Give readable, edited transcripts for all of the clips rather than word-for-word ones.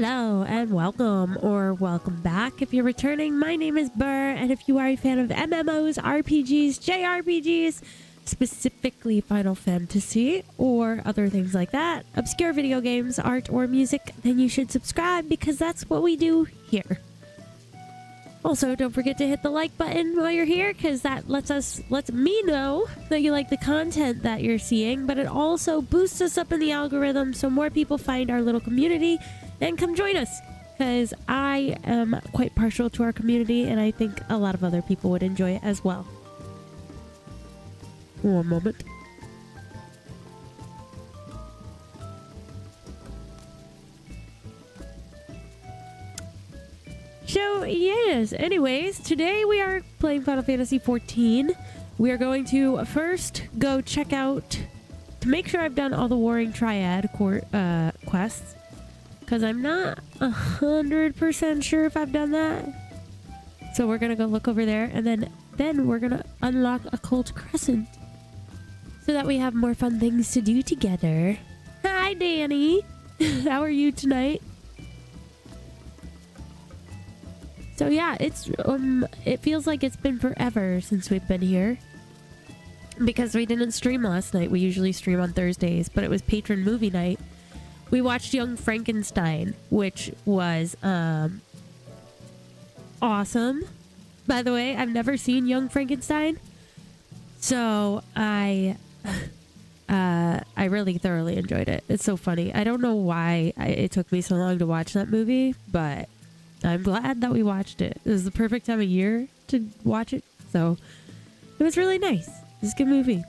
Hello and welcome, or welcome back if you're returning. My name is Burr, and if you are a fan of MMOs, RPGs, JRPGs, specifically Final Fantasy, or other things like that, obscure video games, art, or music, then you should subscribe because that's what we do here. Also, don't forget to hit the like button while you're here because that lets me know that you like the content that you're seeing, but it also boosts us up in the algorithm so more people find our little community and come join us, because I am quite partial to our community and I think a lot of other people would enjoy it as well. One moment. So yes, anyways, today we are playing Final Fantasy XIV. We are going to first go check out, to make sure I've done all the Warring Triad quests, because I'm not 100% sure if I've done that. So we're gonna go look over there, and then we're gonna unlock Occult Crescent, so that we have more fun things to do together. Hi, Danny. How are you tonight? So yeah, it feels like it's been forever since we've been here, because we didn't stream last night. We usually stream on Thursdays, but it was patron movie night. We watched Young Frankenstein, which was awesome. By the way, I've never seen Young Frankenstein, so I really thoroughly enjoyed it. It's so funny. I don't know why it took me so long to watch that movie, but I'm glad that we watched it. It was the perfect time of year to watch it, so it was really nice. It was a good movie.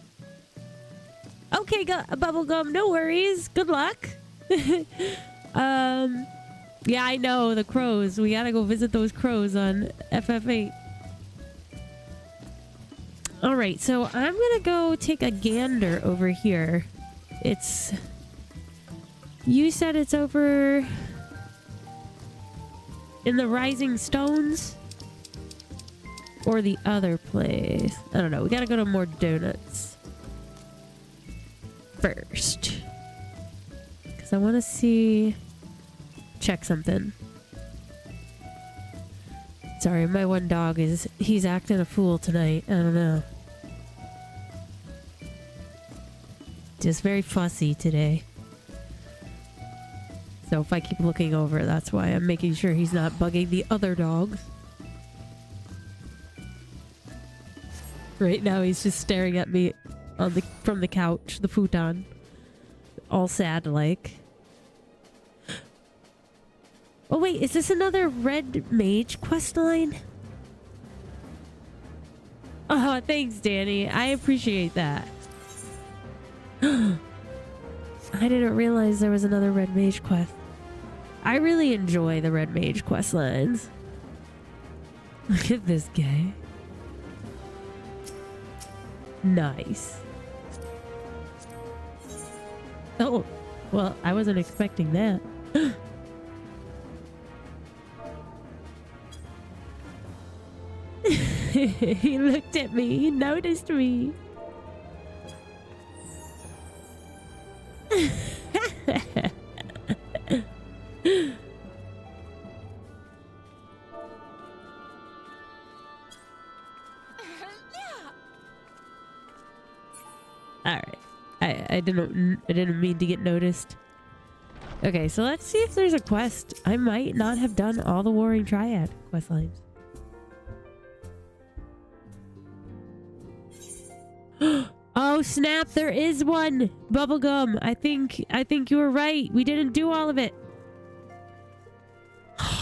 Okay, Bubblegum, no worries. Good luck. Yeah, I know, the crows. We gotta go visit those crows on FF8. Alright, so I'm gonna go take a gander over here. You said it's over in the Rising Stones? Or the other place? I don't know. We gotta go to more donuts first. Because I want to check something. Sorry, my one dog he's acting a fool tonight. I don't know. Just very fussy today. So if I keep looking over, that's why I'm making sure he's not bugging the other dogs. Right now he's just staring at me from the couch, the futon. All sad like. Oh wait, is this another red mage quest line? Oh, thanks, Danny. I appreciate that. I didn't realize there was another red mage quest. I really enjoy the red mage quest lines. Look at this guy. Nice. Oh, well, I wasn't expecting that. He looked at me. He noticed me. Alright. I didn't mean to get noticed. Okay, so let's see if there's a quest. I might not have done all the Warring Triad quest lines. Oh snap, there is one! Bubblegum, I think you were right. We didn't do all of it.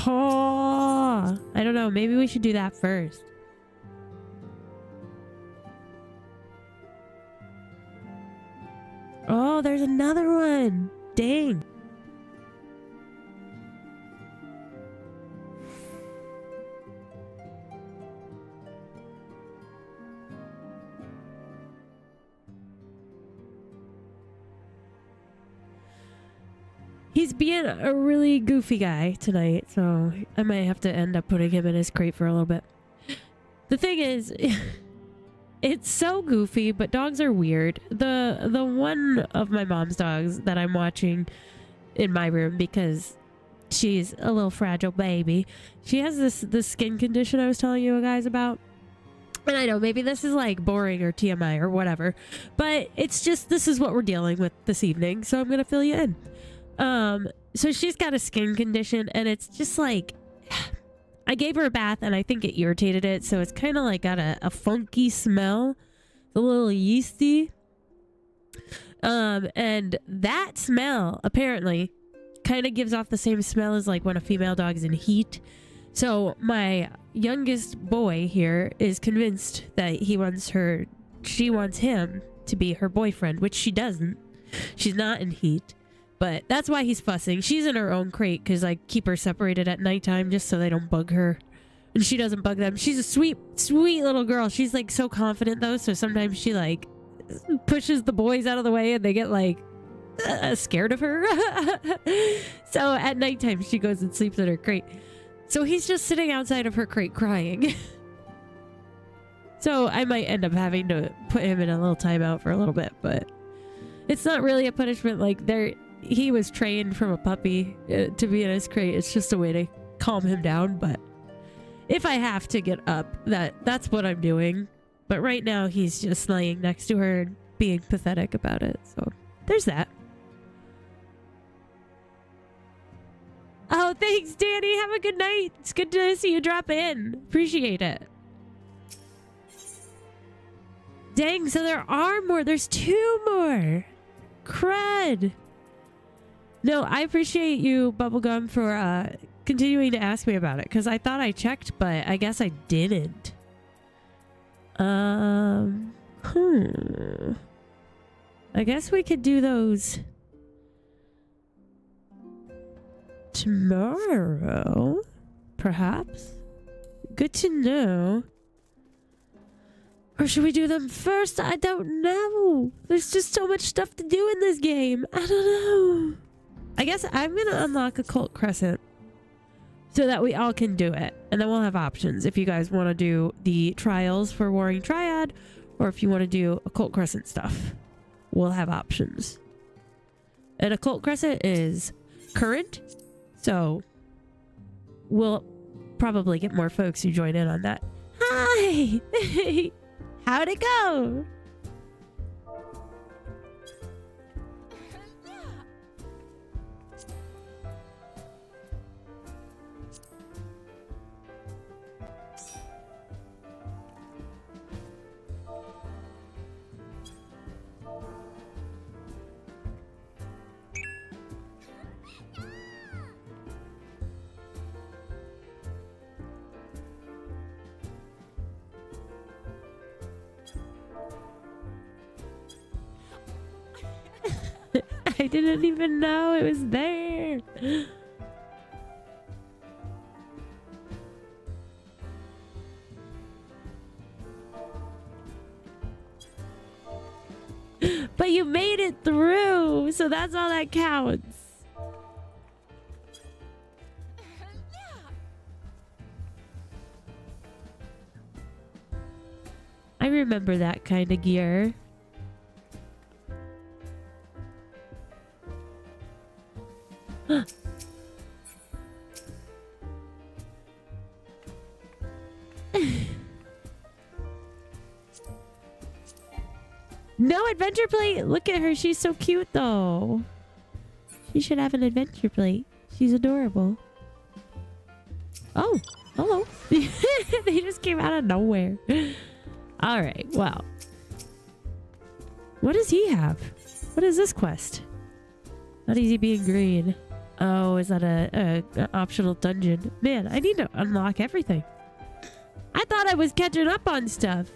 Oh, I don't know, maybe we should do that first. Oh, there's another one. Dang. He's being a really goofy guy tonight, so I might have to end up putting him in his crate for a little bit. The thing is, it's so goofy, but dogs are weird. The one of my mom's dogs that I'm watching in my room, because she's a little fragile baby. She has this skin condition I was telling you guys about. And I know maybe this is like boring or TMI or whatever, but it's just, this is what we're dealing with this evening. So I'm going to fill you in. So she's got a skin condition and it's just like, I gave her a bath and I think it irritated it. So it's kind of like got a funky smell. It's a little yeasty. And that smell apparently kind of gives off the same smell as like when a female dog is in heat. So my youngest boy here is convinced that she wants him to be her boyfriend, which she doesn't. She's not in heat, but that's why he's fussing. She's in her own crate because I keep her separated at nighttime just so they don't bug her. And she doesn't bug them. She's a sweet, sweet little girl. She's like so confident though. So sometimes she like pushes the boys out of the way and they get like scared of her. So at nighttime she goes and sleeps in her crate. So he's just sitting outside of her crate crying. So I might end up having to put him in a little timeout for a little bit, but it's not really a punishment. Like he was trained from a puppy to be in his crate. It's just a way to calm him down. But if I have to get up, that's what I'm doing. But right now he's just laying next to her and being pathetic about it. So there's that. Oh, thanks, Danny. Have a good night. It's good to see you drop in. Appreciate it. Dang, so there are more. There's 2 more. Crud. No, I appreciate you, Bubblegum, for continuing to ask me about it. Because I thought I checked, but I guess I didn't. I guess we could do those tomorrow, perhaps. Good to know. Or should we do them first? I don't know. There's just so much stuff to do in this game. I don't know. I guess I'm gonna unlock Occult Crescent so that we all can do it, and then we'll have options if you guys want to do the trials for Warring Triad, or if you want to do Occult Crescent stuff. We'll have options. And Occult Crescent is current, so we'll probably get more folks who join in on that. Hi! How'd it go? I didn't even know it was there. But you made it through, so that's all that counts. I remember that kind of gear. No adventure plate. Look at her. She's so cute though. She should have an adventure plate. She's adorable. Oh, hello. They just came out of nowhere. All right. Well, what does he have? What is this quest? Not easy being green. Oh, is that a optional dungeon? Man, I need to unlock everything. I thought I was catching up on stuff.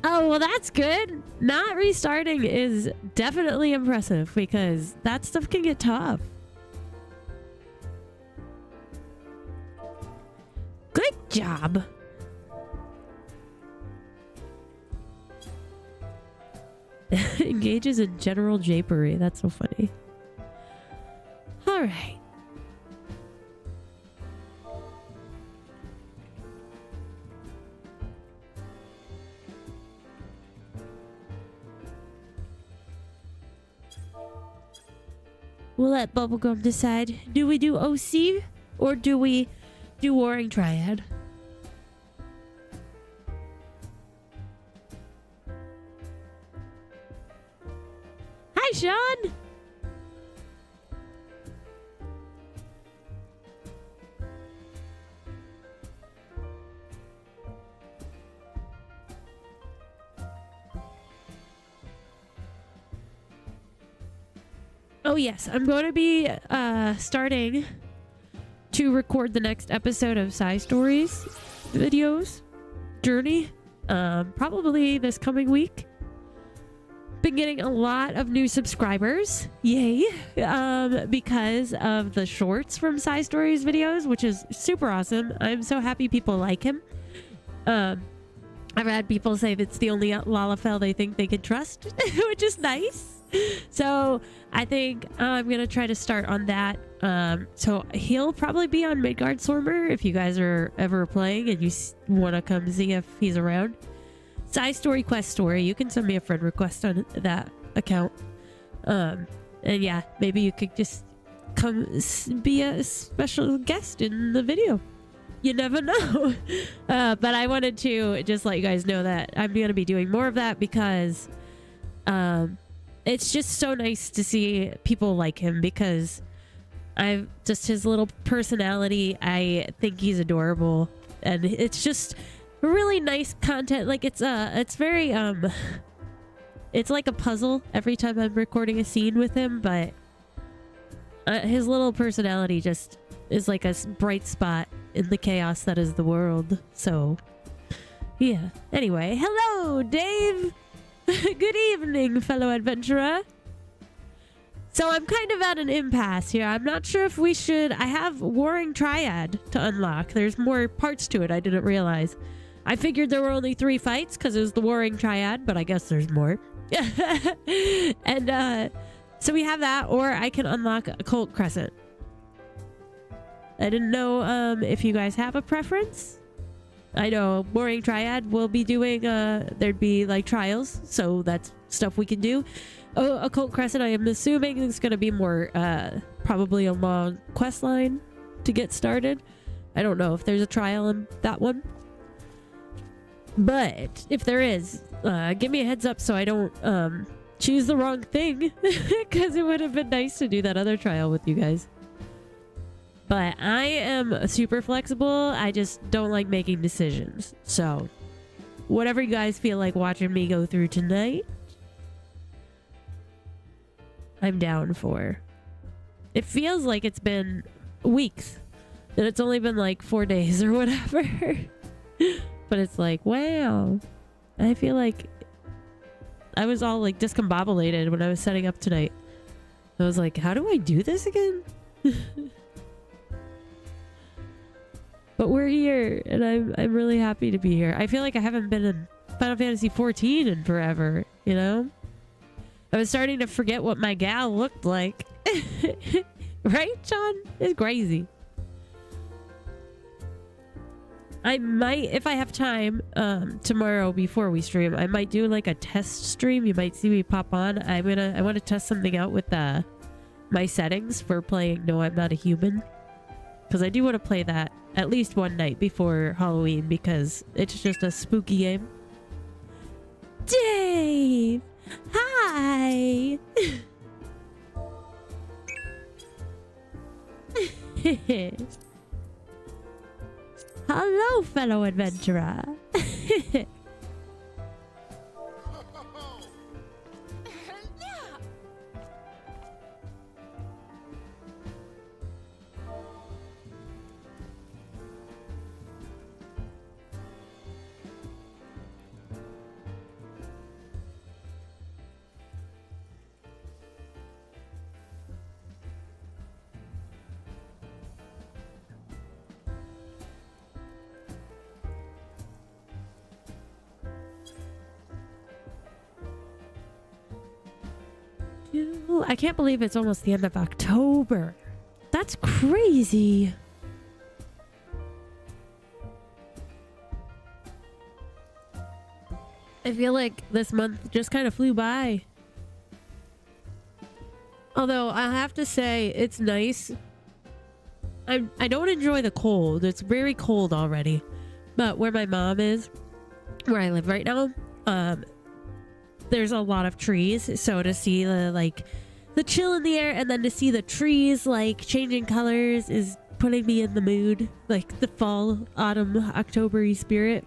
Oh, well, that's good. Not restarting is definitely impressive because that stuff can get tough. Good job. Engages in general japery. That's so funny. All right. We'll let Bubblegum decide. Do we do OC or do we do Warring Triad? Hi, Sean! Oh yes, I'm going to be starting to record the next episode of Sci Stories videos journey, probably this coming week. Been getting a lot of new subscribers, yay, because of the shorts from Sci Stories videos, which is super awesome. I'm so happy people like him. I've had people say that's the only Lalafell they think they can trust, which is nice. So I think I'm gonna try to start on that. So he'll probably be on Midgard Stormer if you guys are ever playing and you want to come see if he's around. Sci Story Quest Story, you can send me a friend request on that account. And yeah, maybe you could just come be a special guest in the video. You never know. But I wanted to just let you guys know that I'm gonna be doing more of that because it's just so nice to see people like him, because I've just his little personality. I think he's adorable, and it's just really nice content. Like it's very it's like a puzzle every time I'm recording a scene with him, but his little personality just is like a bright spot in the chaos that is the world. So yeah, anyway, hello Dave. Good evening, fellow adventurer. So I'm kind of at an impasse here. I'm not sure if we should... I have Warring Triad to unlock. There's more parts to it I didn't realize. I figured there were only 3 fights because it was the Warring Triad, but I guess there's more. And so we have that, or I can unlock Occult Crescent. I didn't know if you guys have a preference. I know Warring Triad will be doing, there'd be like trials, so that's stuff we can do. Oh, Occult Crescent, I am assuming is going to be more, probably a long quest line to get started. I don't know if there's a trial in that one. But if there is, give me a heads up so I don't, choose the wrong thing, because it would have been nice to do that other trial with you guys. But I am super flexible. I just don't like making decisions. So, whatever you guys feel like watching me go through tonight, I'm down for. It feels like it's been weeks. That it's only been like 4 days or whatever. But it's like, wow. I feel like I was all like discombobulated when I was setting up tonight. I was like, how do I do this again? But we're here, and I'm really happy to be here. I feel like I haven't been in Final Fantasy XIV in forever, you know? I was starting to forget what my gal looked like. Right, Sean? It's crazy. I might, if I have time, tomorrow before we stream, I might do like a test stream. You might see me pop on. I want to test something out with my settings for playing No, I'm Not a Human. Because I do want to play that at least one night before Halloween, because it's just a spooky game. Dave! Hi! Hello, fellow adventurer! I can't believe it's almost the end of October. That's crazy. I feel like this month just kind of flew by. Oh, Although I have to say it's nice. I don't enjoy the cold. It's very cold already. But where my mom is, where I live right now, there's a lot of trees. So to see the chill in the air, and then to see the trees like changing colors is putting me in the mood, like the fall, autumn, October-y spirit,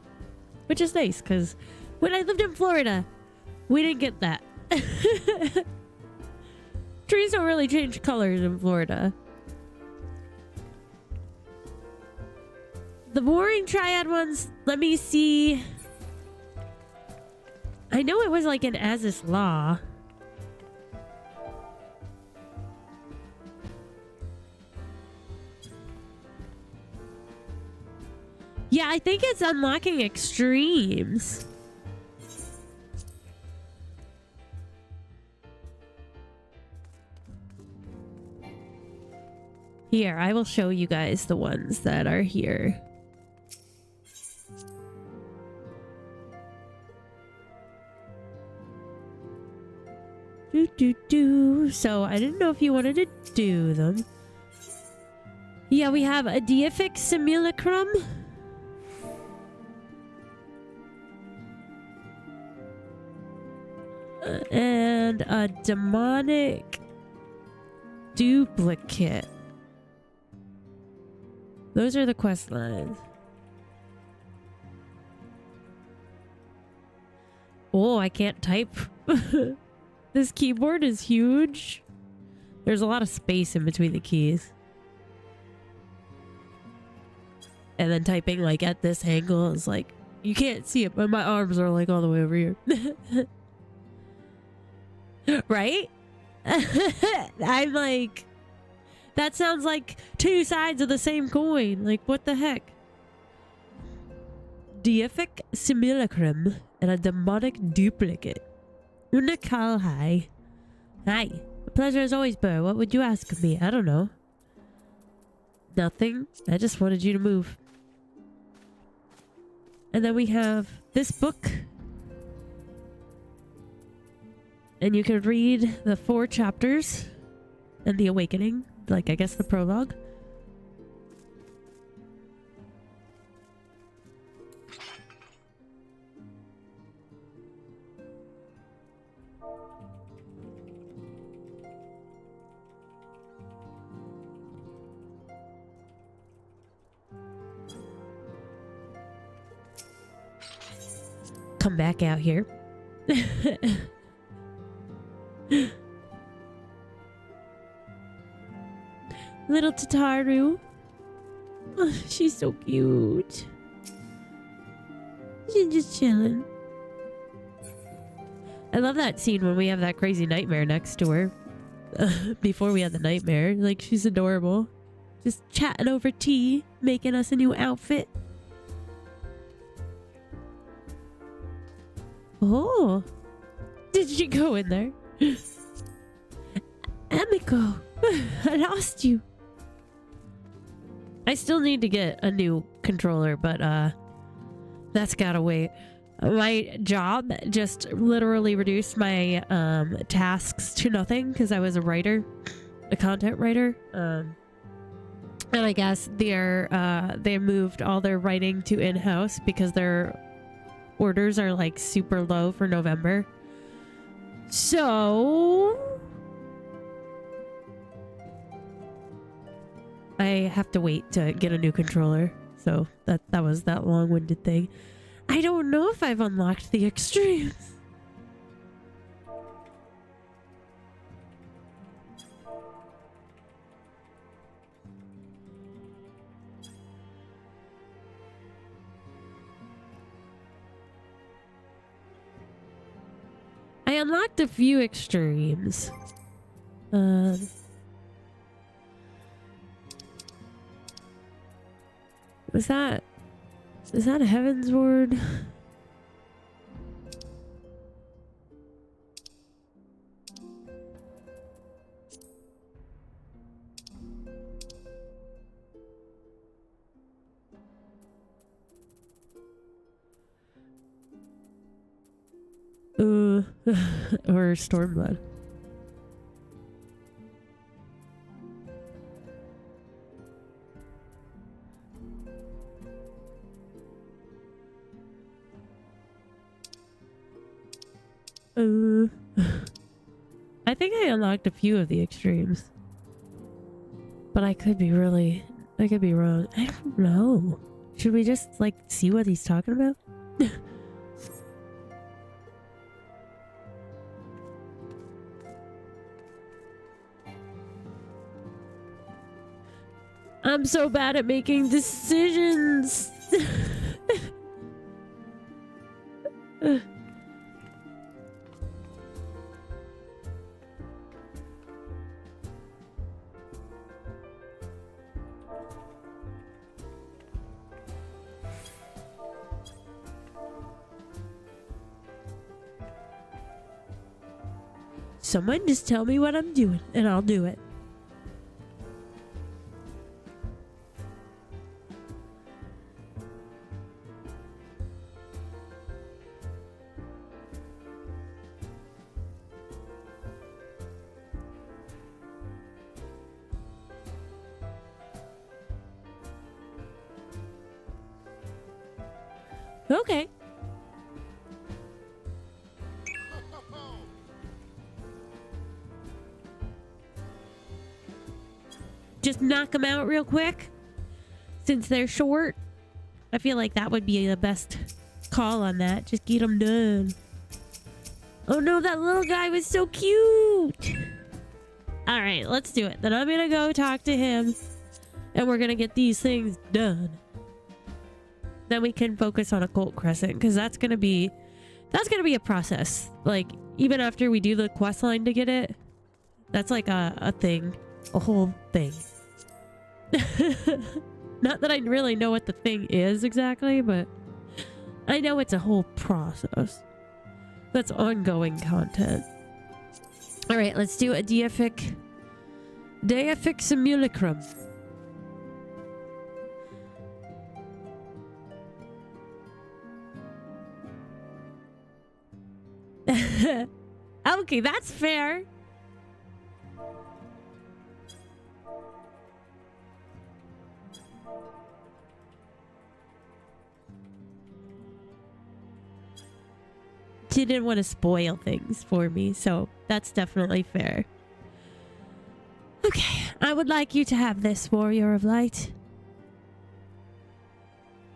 which is nice because when I lived in Florida, we didn't get that. Trees don't really change colors in Florida. The Warring Triad ones, let me see. I know it was like an Aziz Law. Yeah, I think it's unlocking extremes. Here, I will show you guys the ones that are here. So I didn't know if you wanted to do them. Yeah, we have a deific simulacrum. And a demonic duplicate. Those are the quest lines. Oh, I can't type. This keyboard is huge. There's a lot of space in between the keys. And then typing like at this angle is like, you can't see it, but my arms are like all the way over here. Right? I'm like, that sounds like two sides of the same coin. Like, what the heck? Deific simulacrum and a demonic duplicate. Unikal, hi. Hi. A pleasure as always, Burr. What would you ask of me? I don't know. Nothing. I just wanted you to move. And then we have this book. And you can read the 4 chapters and the awakening. Like, I guess the prologue. Come back out here. Little Tataru. Oh, she's so cute. She's just chilling. I love that scene when we have that crazy nightmare next to her. Before we had the nightmare. Like, she's adorable. Just chatting over tea, making us a new outfit. Oh, did you go in there? Amiko, I lost you. I still need to get a new controller, but that's gotta wait. My job just literally reduced my tasks to nothing because I was a writer, a content writer. And I guess they moved all their writing to in-house because their orders are like super low for November. So I have to wait to get a new controller. So that was that long-winded thing. I don't know if I've unlocked the extremes. I unlocked a few extremes. Is that a Heaven's Word? Or Stormblood. I think I unlocked a few of the extremes. But I could be wrong. I don't know. Should we just, like, see what he's talking about? I'm so bad at making decisions. Someone just tell me what I'm doing and I'll do it. Okay. Just knock them out real quick since they're short. I feel like that would be the best call on that. Just get them done. Oh no, that little guy was so cute. All right, let's do it. Then I'm gonna go talk to him and we're gonna get these things done. Then we can focus on Occult Crescent because that's gonna be a process. Like, even after we do the quest line to get it, that's like a thing, a whole thing. Not that I really know what the thing is exactly, but I know it's a whole process. That's ongoing content. All right, let's do a deific simulacrum. Okay, that's fair. She didn't want to spoil things for me, so that's definitely fair. Okay, I would like you to have this, Warrior of Light.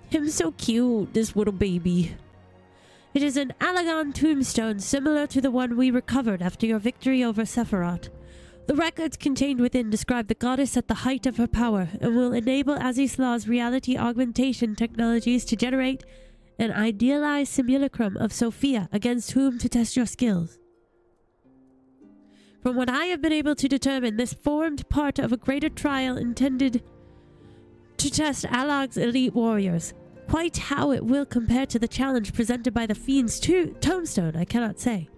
Him so cute, this little baby. It is an Allagan tombstone similar to the one we recovered after your victory over Sephiroth. The records contained within describe the goddess at the height of her power and will enable Azislaw's reality augmentation technologies to generate an idealized simulacrum of Sophia against whom to test your skills. From what I have been able to determine, this formed part of a greater trial intended to test Allag's elite warriors. Quite how it will compare to the challenge presented by the Fiend's tombstone, I cannot say.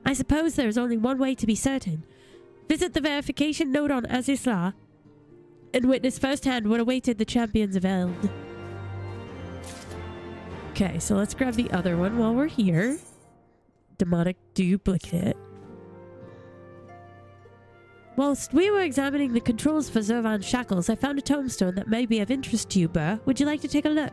I suppose there is only one way to be certain. Visit the verification node on Azislaw and witness firsthand what awaited the champions of Eld. Okay, so let's grab the other one while we're here. Demonic duplicate. Whilst we were examining the controls for Zervan's shackles, I found a tombstone that may be of interest to you, Burr. Would you like to take a look?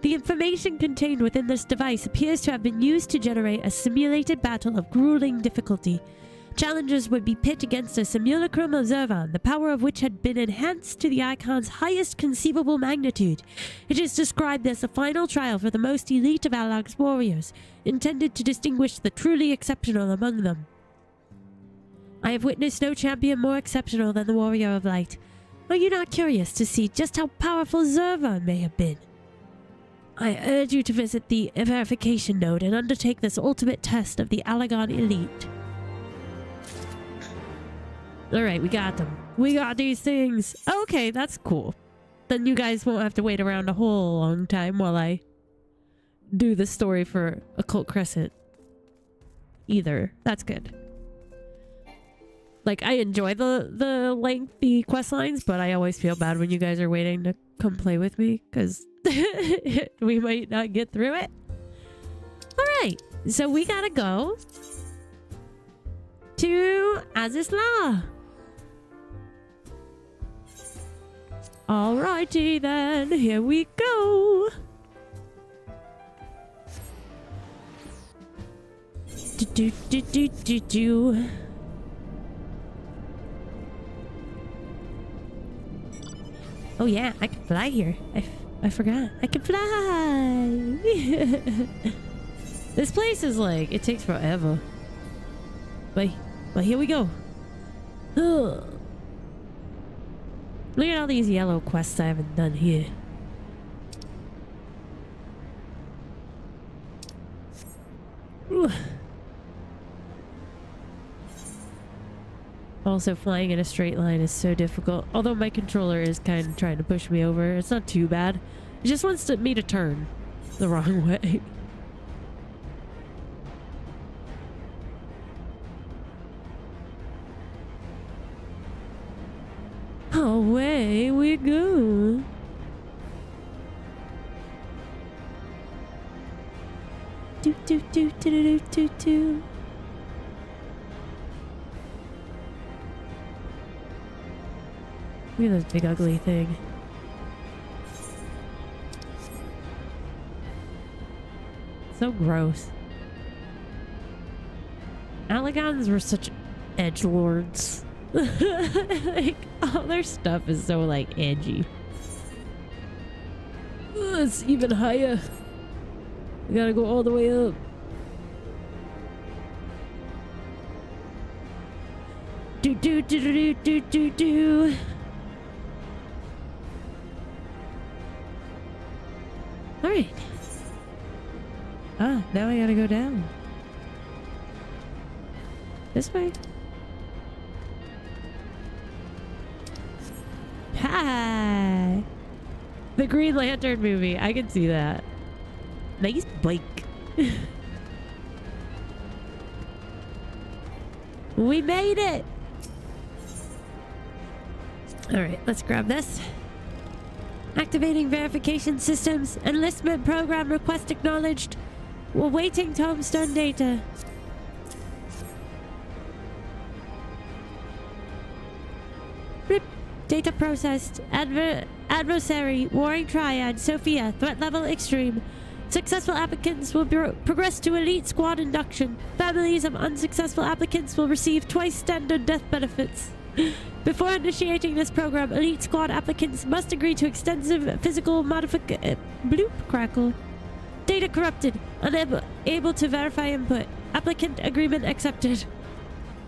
The information contained within this device appears to have been used to generate a simulated battle of grueling difficulty. Challengers would be pit against a simulacrum of Zervan, the power of which had been enhanced to the icon's highest conceivable magnitude. It is described as a final trial for the most elite of Allag's warriors, intended to distinguish the truly exceptional among them. I have witnessed no champion more exceptional than the Warrior of Light. Are you not curious to see just how powerful Zervan may have been? I urge you to visit the verification node and undertake this ultimate test of the Allagan elite. Alright, we got them. We got these things. Okay, that's cool. Then you guys won't have to wait around a whole long time while I do the story for Occult Crescent. Either. That's good. Like, I enjoy the lengthy quest lines, but I always feel bad when you guys are waiting to come play with me, because we might not get through it. Alright, so we gotta go to Azislaw. Alrighty then, here we go. Do. Oh yeah, I can fly here. I forgot. I can fly. This place is like, it takes forever. But here we go. Ugh. Look at all these yellow quests I haven't done here. Ooh. Also, flying in a straight line is so difficult. Although my controller is kind of trying to push me over. It's not too bad. It just wants me to turn the wrong way. Away we go. Do do do do do do do. Look at this big ugly thing. So gross. Allagons were such edgelords. Like, all their stuff is so, like, edgy. Oh, it's even higher. We gotta go all the way up. Do do do do do do do. Alright. Ah, now I gotta go down. This way. Hi! The Green Lantern movie. I can see that. Nice bike. We made it! Alright, let's grab this. Activating verification systems. Enlistment program request acknowledged. We're waiting tombstone data. Rip. Data processed. Adversary. Warring Triad. Sophia. Threat level extreme. Successful applicants will progress to elite squad induction. Families of unsuccessful applicants will receive twice standard death benefits. Before initiating this program, elite squad applicants must agree to extensive physical modification. Bloop crackle. Data corrupted. Unable to verify input. Applicant agreement accepted.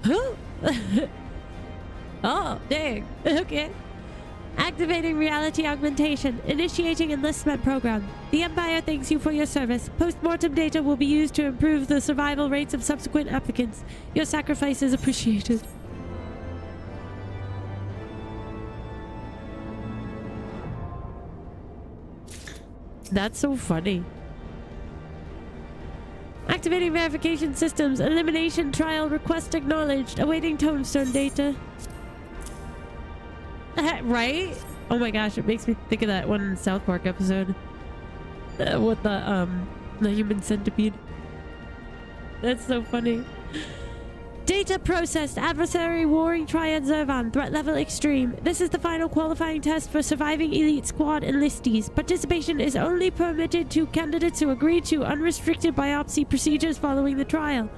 Huh? Oh, dang. Okay. Activating reality augmentation. Initiating enlistment program. The Empire thanks you for your service. Post-mortem data will be used to improve the survival rates of subsequent applicants. Your sacrifice is appreciated. That's so funny. Activating verification systems. Elimination trial request acknowledged. Awaiting tombstone data. Right? Oh my gosh, it makes me think of that one South Park episode with the human centipede. That's so funny. Data processed. Adversary Warring Triad Zervan. Threat level extreme. This is the final qualifying test for surviving elite squad enlistees. Participation is only permitted to candidates who agree to unrestricted biopsy procedures following the trial.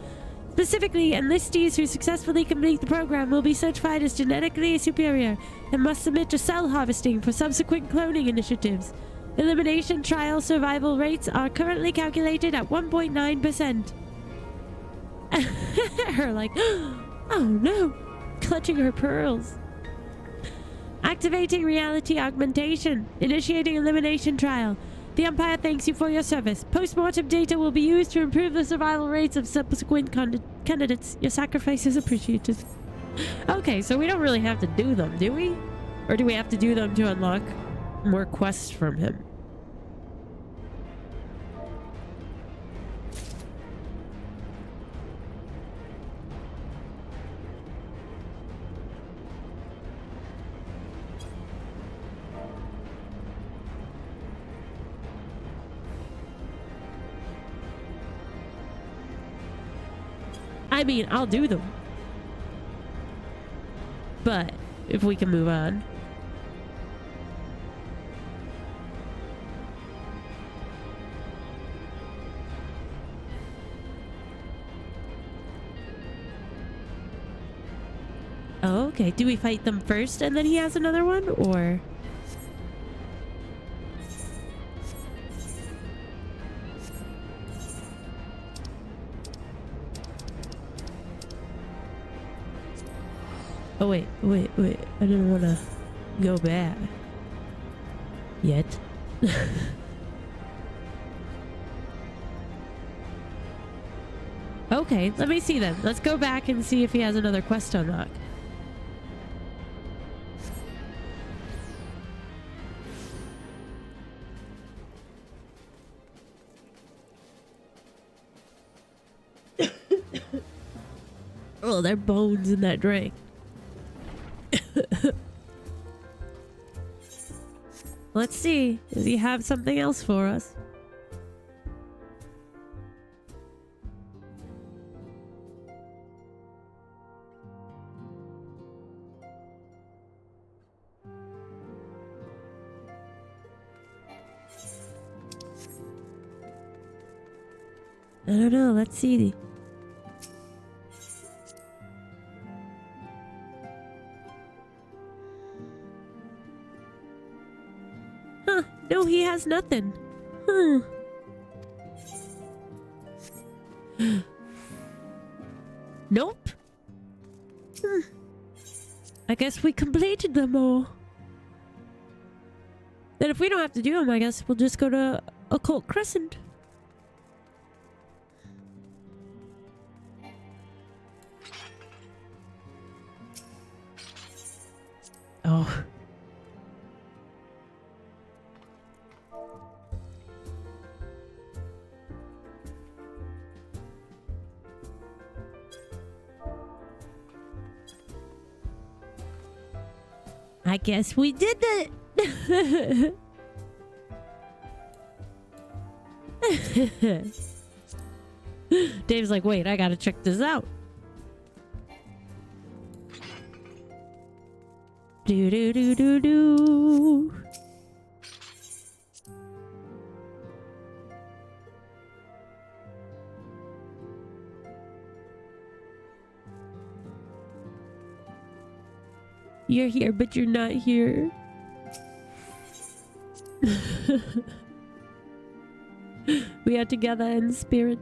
Specifically, enlistees who successfully complete the program will be certified as genetically superior and must submit to cell harvesting for subsequent cloning initiatives. Elimination trial survival rates are currently calculated at 1.9%. Her like, oh no, clutching her pearls. Activating reality augmentation. Initiating elimination trial. The Empire thanks you for your service. Post-mortem data will be used to improve the survival rates of subsequent candidates. Your sacrifice is appreciated. Okay, so we don't really have to do them, do we? Or do we have to do them to unlock more quests from him? I mean, I'll do them. But if we can move on. Oh, okay. Do we fight them first and then he has another one, or? Oh, wait. I didn't want to go back. Yet. Okay, let me see then. Let's go back and see if he has another quest to unlock. Oh, there are bones in that drink. Let's see. Does he have something else for us? I don't know. Let's see. Huh. No, he has nothing. Huh. Nope. I guess we completed them all. Then if we don't have to do them, I guess we'll just go to Occult Crescent. Oh. I guess we did it. Dave's like, wait, I gotta check this out. Do do do do do. You're here, but you're not here. We are together in spirit.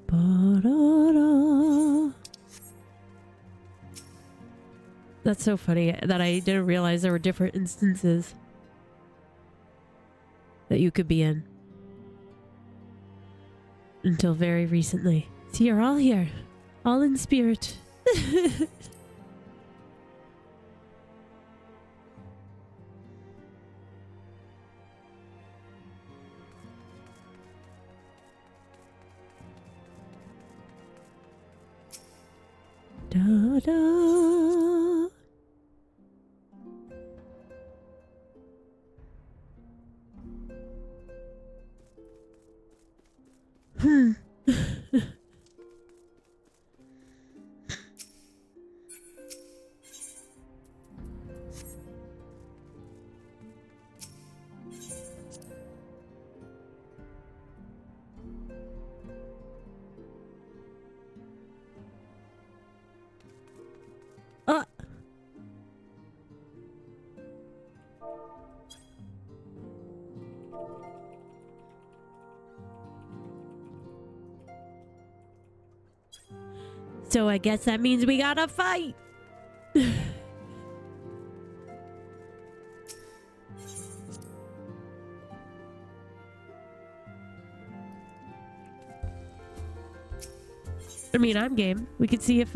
Ba-da-da. That's so funny that I didn't realize there were different instances that you could be in until very recently. So you're all here, all in spirit. Da da. So I guess that means we gotta fight. I mean, I'm game. We could see if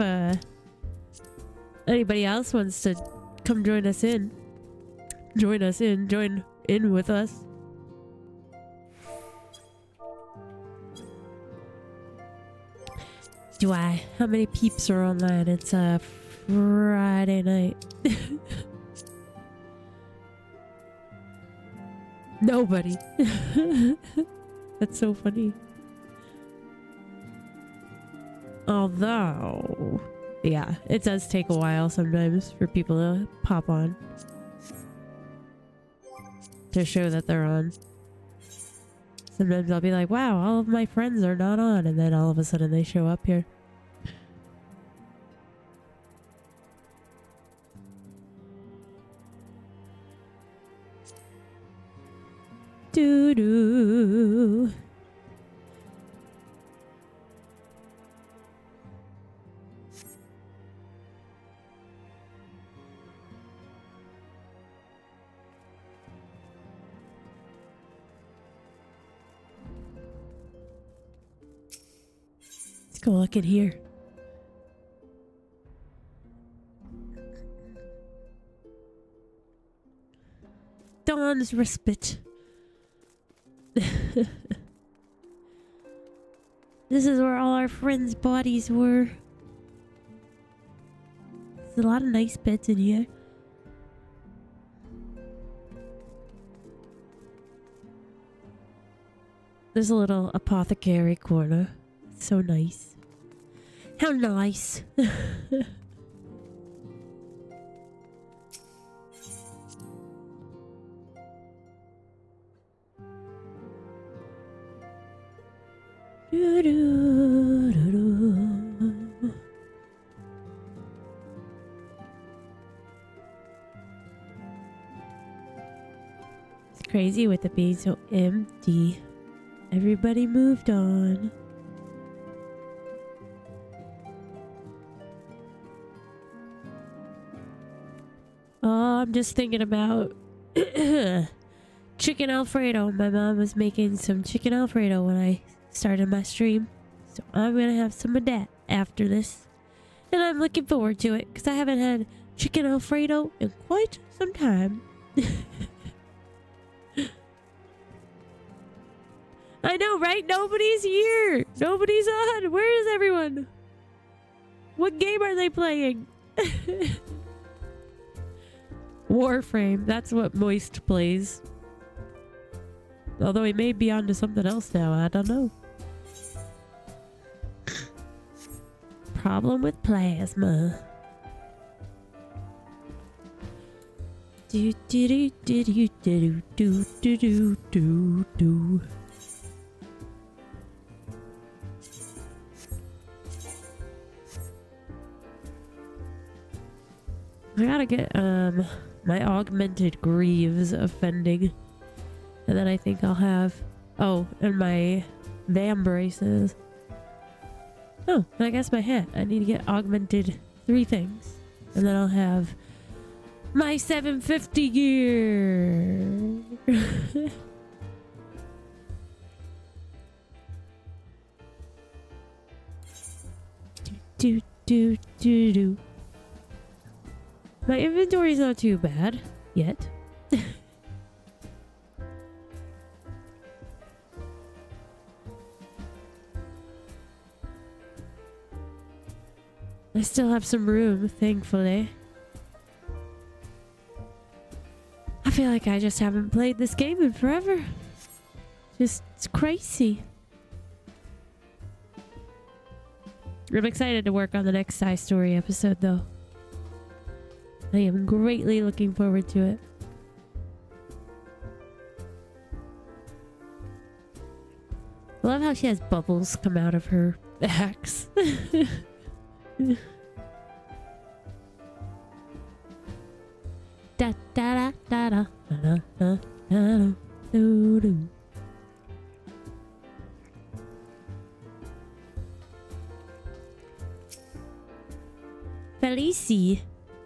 anybody else wants to come join in with us. How many peeps are online? It's a Friday night. Nobody. That's so funny. Although, yeah, it does take a while sometimes for people to pop on to show that they're on. Sometimes I'll be like, wow, all of my friends are not on, and then all of a sudden they show up here. Doo-doo. Let's go look in here. Dawn's respite. This is where all our friends' bodies were. There's a lot of nice beds in here. There's a little apothecary corner. So nice. How nice. It's crazy with it being so empty. Everybody moved on. Oh, I'm just thinking about chicken Alfredo. My mom was making some chicken Alfredo when I started my stream. So I'm gonna have some of that after this. And I'm looking forward to it because I haven't had chicken Alfredo in quite some time. I know, right? Nobody's here. Nobody's on. Where is everyone? What game are they playing? Warframe. That's what Moist plays. Although he may be on to something else now. I don't know. Problem with plasma. Do do do do do do do do do do. I gotta get my augmented greaves offending, and then I think I'll have and my Vam braces. Oh, and I guess my hat. I need to get augmented 3 things, and then I'll have my 750 gear. do do do do. My inventory's not too bad yet. I still have some room, thankfully. I feel like I just haven't played this game in forever. Just, it's crazy. I'm excited to work on the next side story episode, though. I am greatly looking forward to it. I love how she has bubbles come out of her axe. Da da da da da da da da do do. Felici.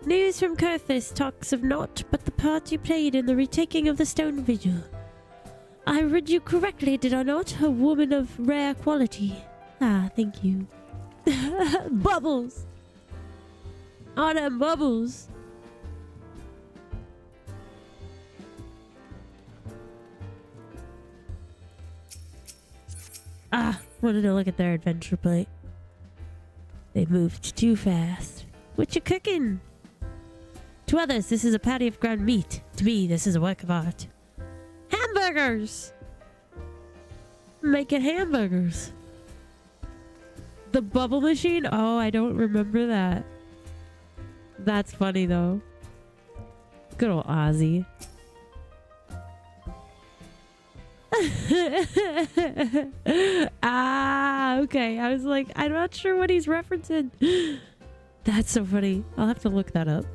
News from Kurthis talks of naught but the part you played in the retaking of the stone vigil. I read you correctly, did I not? A woman of rare quality. Ah, thank you. Bubbles! Oh, them bubbles! Ah, wanted to look at their adventure plate. They moved too fast. What you cooking? To others, this is a patty of ground meat. To me, this is a work of art. Hamburgers! Making hamburgers. The bubble machine? Oh, I don't remember that. That's funny, though. Good old Ozzy. Ah, okay. I was like, I'm not sure what he's referencing. That's so funny. I'll have to look that up.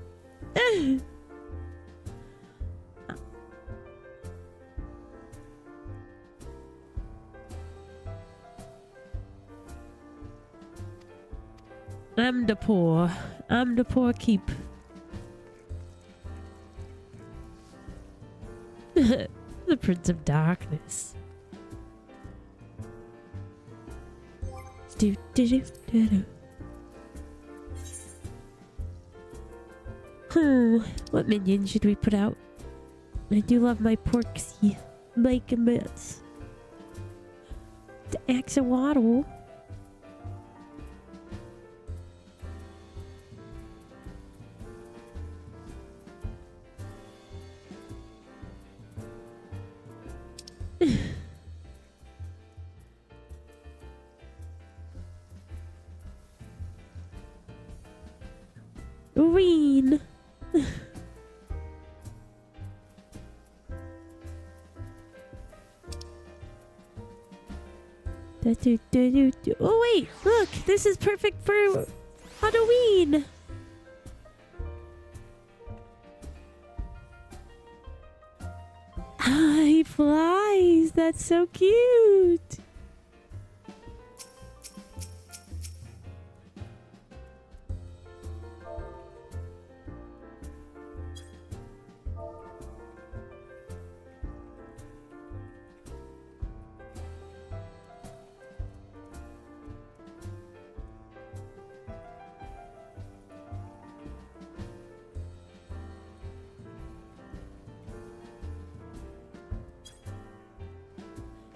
I'm the poor. I'm the poor keep. The Prince of Darkness. Do do do do do. What minion should we put out? I do love my porksy. Mike and Mitts. The axolotl. Green. Oh wait, look, this is perfect for Halloween. Ah, he flies. That's so cute.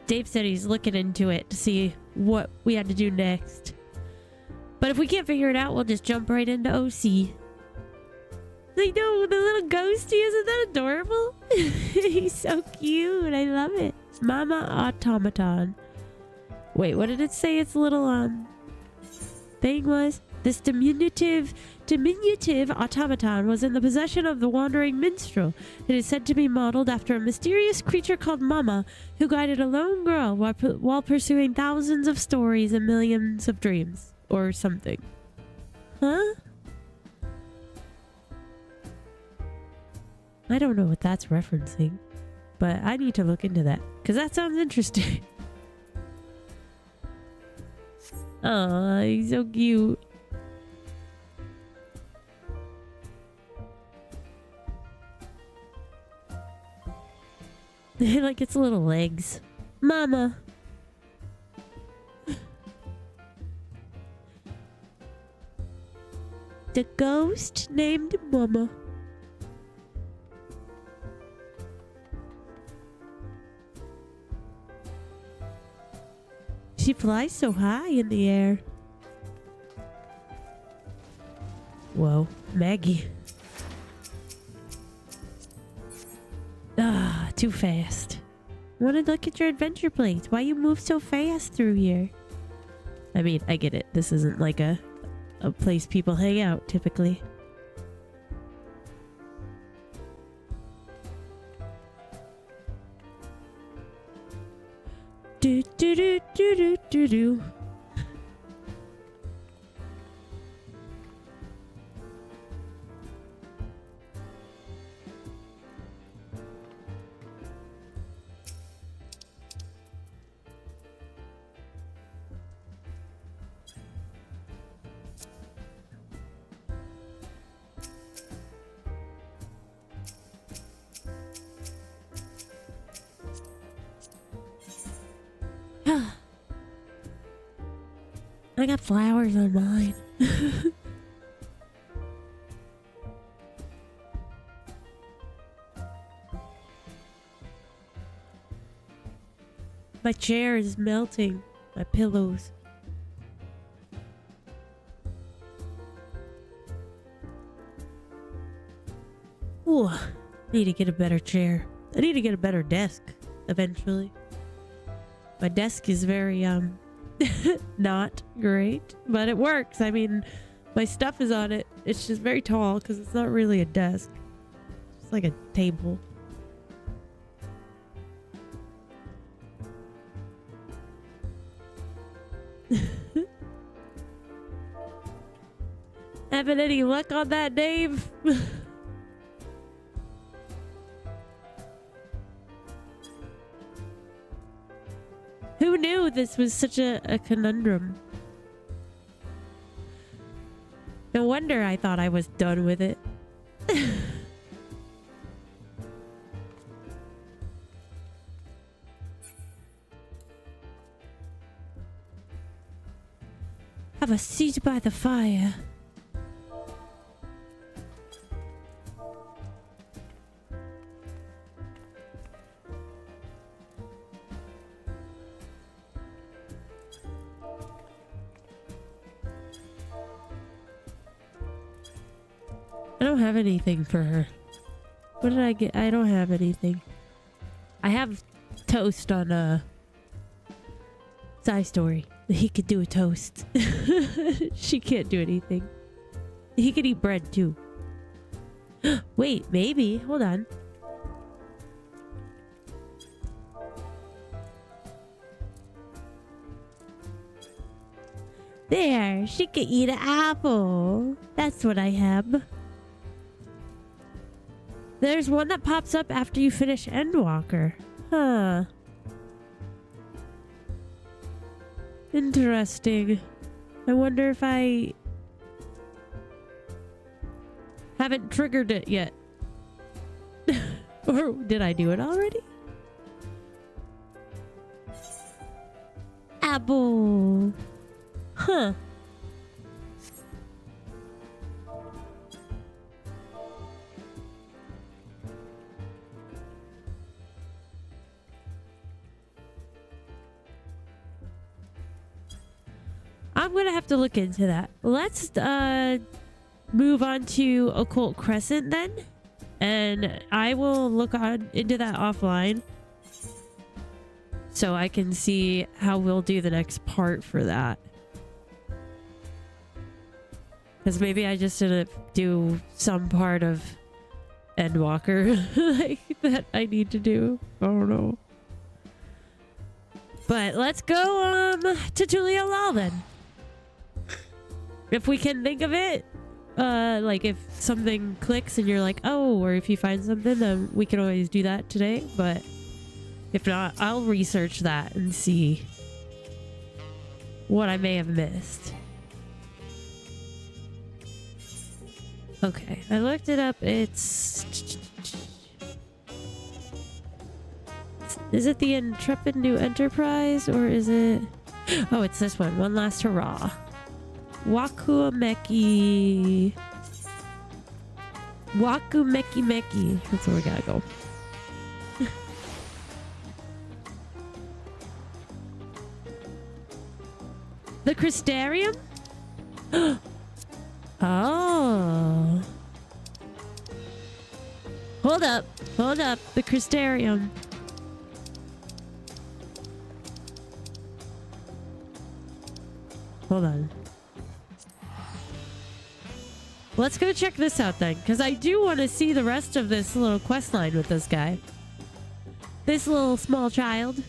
Dave said he's looking into it to see what we had to do next. But if we can't figure it out, we'll just jump right into OC. Like, no, the little ghosty, isn't that adorable? He's so cute. I love it. Mama Automaton. Wait, what did it say its little, thing was? This diminutive automaton was in the possession of the wandering minstrel. It is said to be modeled after a mysterious creature called Mama, who guided a lone girl while pursuing thousands of stories and millions of dreams. Or something. Huh? I don't know what that's referencing. But I need to look into that. Because that sounds interesting. Aw, he's so cute. Like its little legs. Mama. The ghost named Mama. She flies so high in the air. Whoa, Maggie. Ah, too fast. I want to look at your adventure plates. Why you move so fast through here? I mean, I get it. This isn't like a place people hang out typically. Do do do do do do do. I got flowers on mine. My chair is melting. My pillows. Ooh, I need to get a better chair. I need to get a better desk eventually. My desk is very, not great, but it works. I mean, my stuff is on it. It's just very tall because it's not really a desk. It's like a table. Having any luck on that, Dave? Who knew this was such a conundrum? No wonder I thought I was done with it. Have a seat by the fire. I don't have anything for her. What did I get? I don't have anything. I have toast on Side Story. He could do a toast. She can't do anything. He could eat bread too. Wait, maybe. Hold on. There, she could eat an apple. That's what I have. There's one that pops up after you finish Endwalker. Huh. Interesting. I wonder if I haven't triggered it yet. Or did I do it already? Apple. Huh. I'm gonna have to look into that. Let's move on to Occult Crescent then, and I will look into that offline so I can see how we'll do the next part for that. Because maybe I just didn't do some part of Endwalker like that I need to do. I don't know. But let's go to Julia Law then. If we can think of it, like if something clicks and you're like, oh, or if you find something, then we can always do that today. But if not, I'll research that and see what I may have missed. Okay, I looked it up. Is it the Intrepid New Enterprise or is it... Oh, it's this one. One Last Hurrah. Wakumeki. Wakumeki. That's where we gotta go. The Crystarium? Oh. Hold up. Hold up. The Crystarium. Hold on. Let's go check this out then, because I do want to see the rest of this little quest line with this guy. This little small child.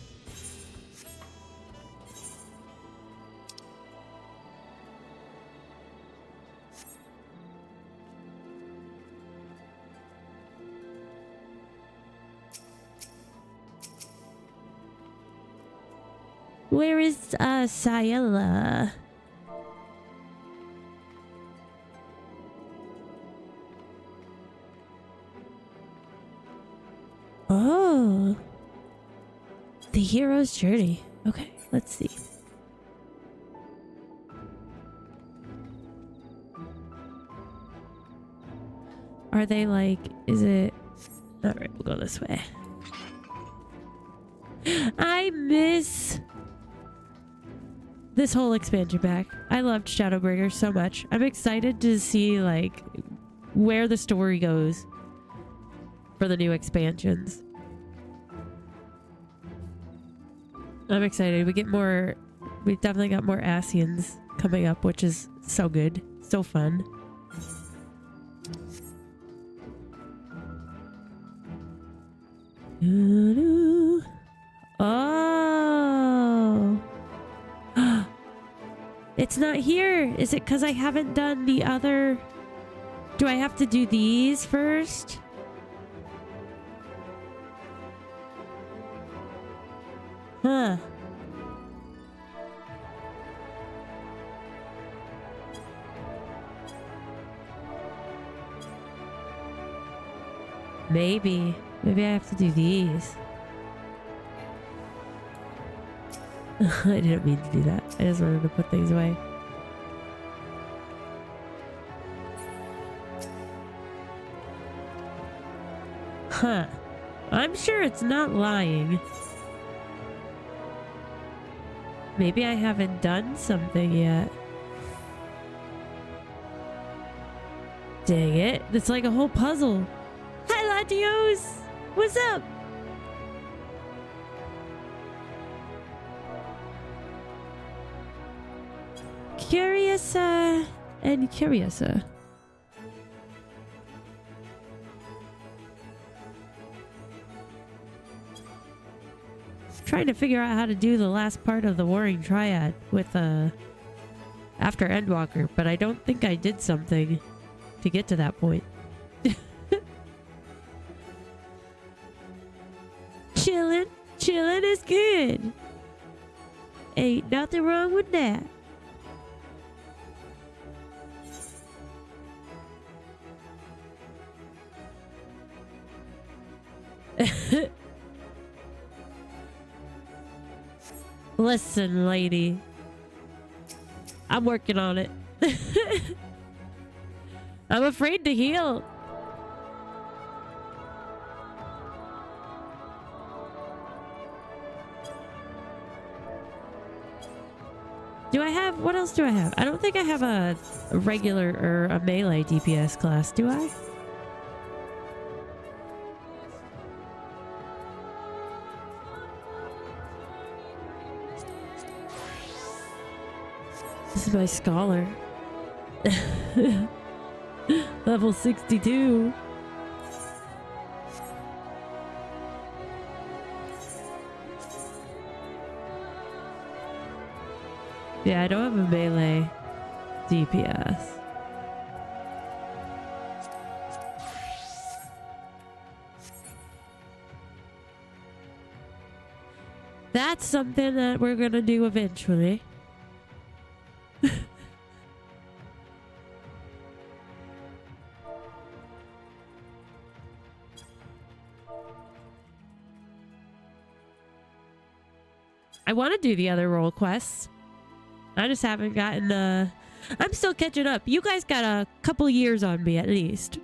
Where is Sayela? Oh, the hero's journey. Okay, let's see. Are they like, is it... All right, we'll go this way. I miss this whole expansion pack. I loved Shadowbringers so much. I'm excited to see like where the story goes for the new expansions. I'm excited. We definitely got more Asians coming up, which is so good. So fun. Oh. It's not here. Is it because I haven't done the other? Do I have to do these first? Huh. Maybe I have to do these. I didn't mean to do that. I just wanted to put things away. Huh. I'm sure it's not lying. Maybe I haven't done something yet. Dang it. It's like a whole puzzle. Hi, Latios! What's up? Curiousa and Curiousa. Trying to figure out how to do the last part of the Warring Triad with after Endwalker, but I don't think I did something to get to that point. Chillin' is good. Ain't nothing wrong with that. Listen, lady. I'm working on it. I'm afraid to heal. Do I have... What else do I have? I don't think I have a regular or a melee DPS class, do I? This is my scholar. Level 62. Yeah, I don't have a melee DPS. That's something that we're gonna do eventually. I want to do the other role quests. I just haven't gotten I'm still catching up. You guys got a couple years on me at least.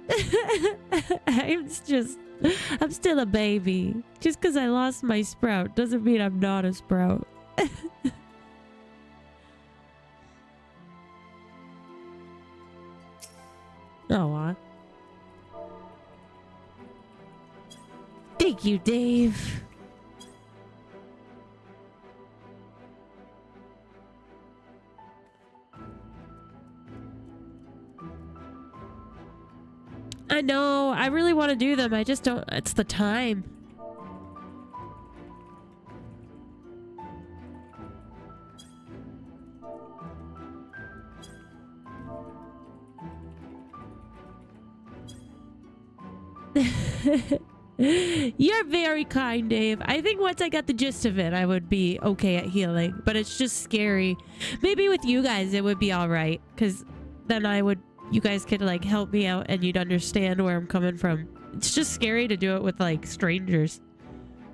I'm still a baby. Just because I lost my sprout doesn't mean I'm not a sprout. Aw. Thank you, Dave. I know. I really want to do them. I just don't... It's the time. You're very kind, Dave. I think once I got the gist of it, I would be okay at healing. But it's just scary. Maybe with you guys, it would be all right. Because then you guys could like help me out and you'd understand where I'm coming from. It's just scary to do it with like strangers.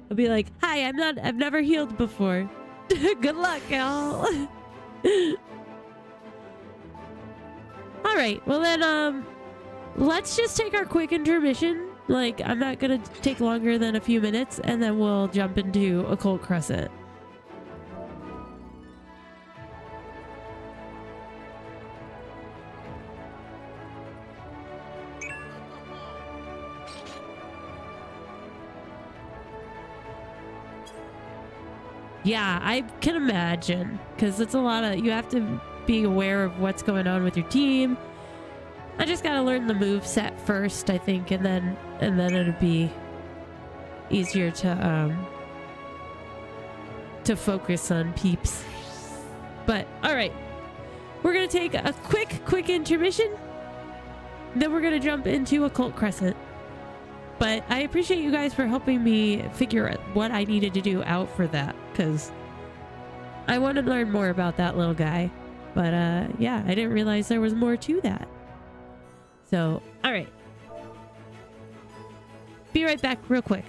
I'll be like, hi, I've never healed before. Good luck, y'all. All right, well then, let's just take our quick intermission. Like, I'm not gonna take longer than a few minutes and then we'll jump into Occult Crescent. Yeah, I can imagine, because it's a lot of... You have to be aware of what's going on with your team. I just gotta learn the move set first, I think, and then it'll be easier to focus on peeps. But all right, we're going to take a quick intermission. Then we're going to jump into Occult Crescent. But I appreciate you guys for helping me figure out what I needed to do out for that, because I want to learn more about that little guy. But yeah, I didn't realize there was more to that. So, all right. Be right back real quick.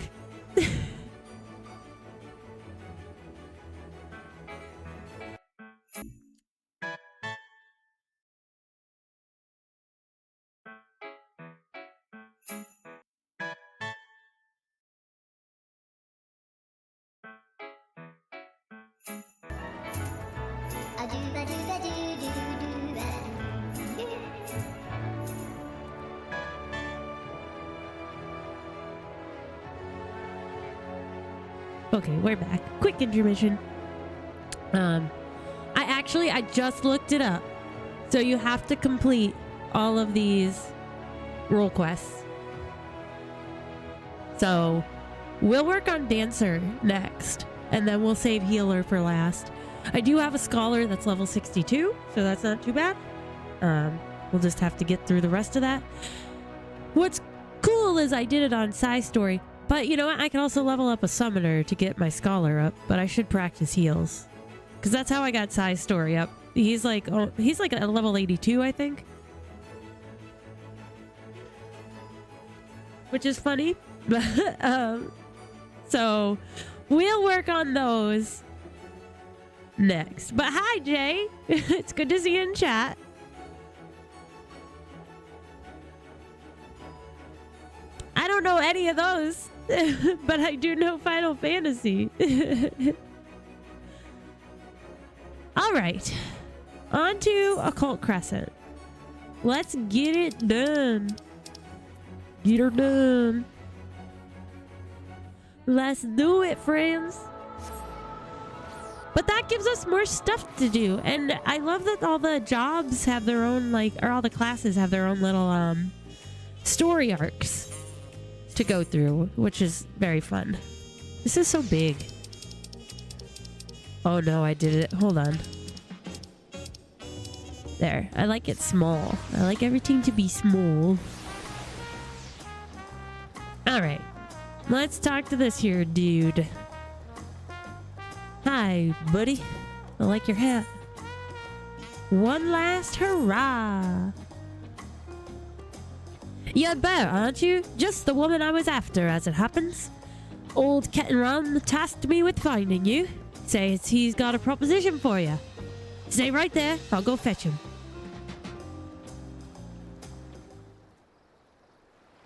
Okay, we're back. Quick intermission. I just looked it up. So you have to complete all of these role quests. So we'll work on Dancer next, and then we'll save Healer for last. I do have a Scholar that's level 62, so that's not too bad. We'll just have to get through the rest of that. What's cool is I did it on Side Story. But you know what? I can also level up a Summoner to get my Scholar up, but I should practice heals. Because that's how I got Sai's story up. He's like a level 82, I think. Which is funny. So we'll work on those next. But hi, Jay. It's good to see you in chat. I don't know any of those. But I do know Final Fantasy. Alright. On to Occult Crescent. Let's get it done. Get her done. Let's do it, friends. But that gives us more stuff to do. And I love that all the jobs have their own, or all the classes have their own little story arcs to go through, which is very fun. This is so big. Oh no, I did it. Hold on. There. I like it small. I like everything to be small. Alright. Let's talk to this here dude. Hi, buddy. I like your hat. One last hurrah. You're better, aren't you? Just the woman I was after, as it happens. Old Kettenram tasked me with finding you. Says he's got a proposition for you. Stay right there. I'll go fetch him.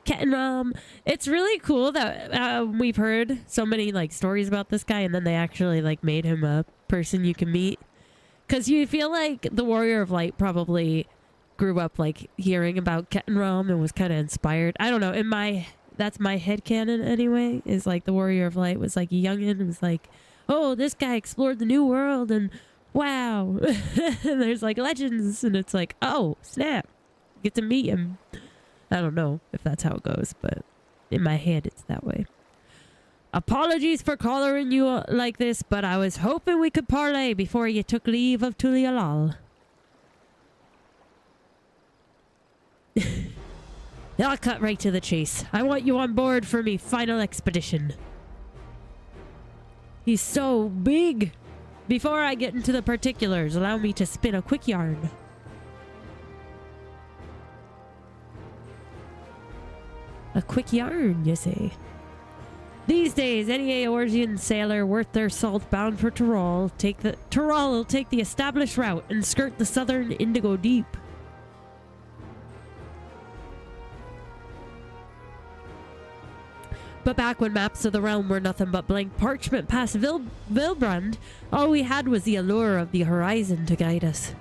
Kettenram. It's really cool that we've heard so many stories about this guy, and then they actually made him a person you can meet. Because you feel like the Warrior of Light probably grew up hearing about Kettenram and was kind of inspired. I don't know. That's my headcanon anyway. Is the Warrior of Light was a youngin and was oh, this guy explored the new world and wow. And there's legends and it's oh, snap. Get to meet him. I don't know if that's how it goes, but in my head it's that way. Apologies for collaring you like this, but I was hoping we could parlay before you took leave of Tulialal. I'll cut right to the chase. I want you on board for me final expedition. He's so big. Before I get into the particulars, allow me to spin a quick yarn. A quick yarn, you say? These days, any Eorzean sailor worth their salt bound for Tyrol will take the established route and skirt the southern Indigo Deep. But back when maps of the realm were nothing but blank parchment past Vilbrand, all we had was the allure of the horizon to guide us.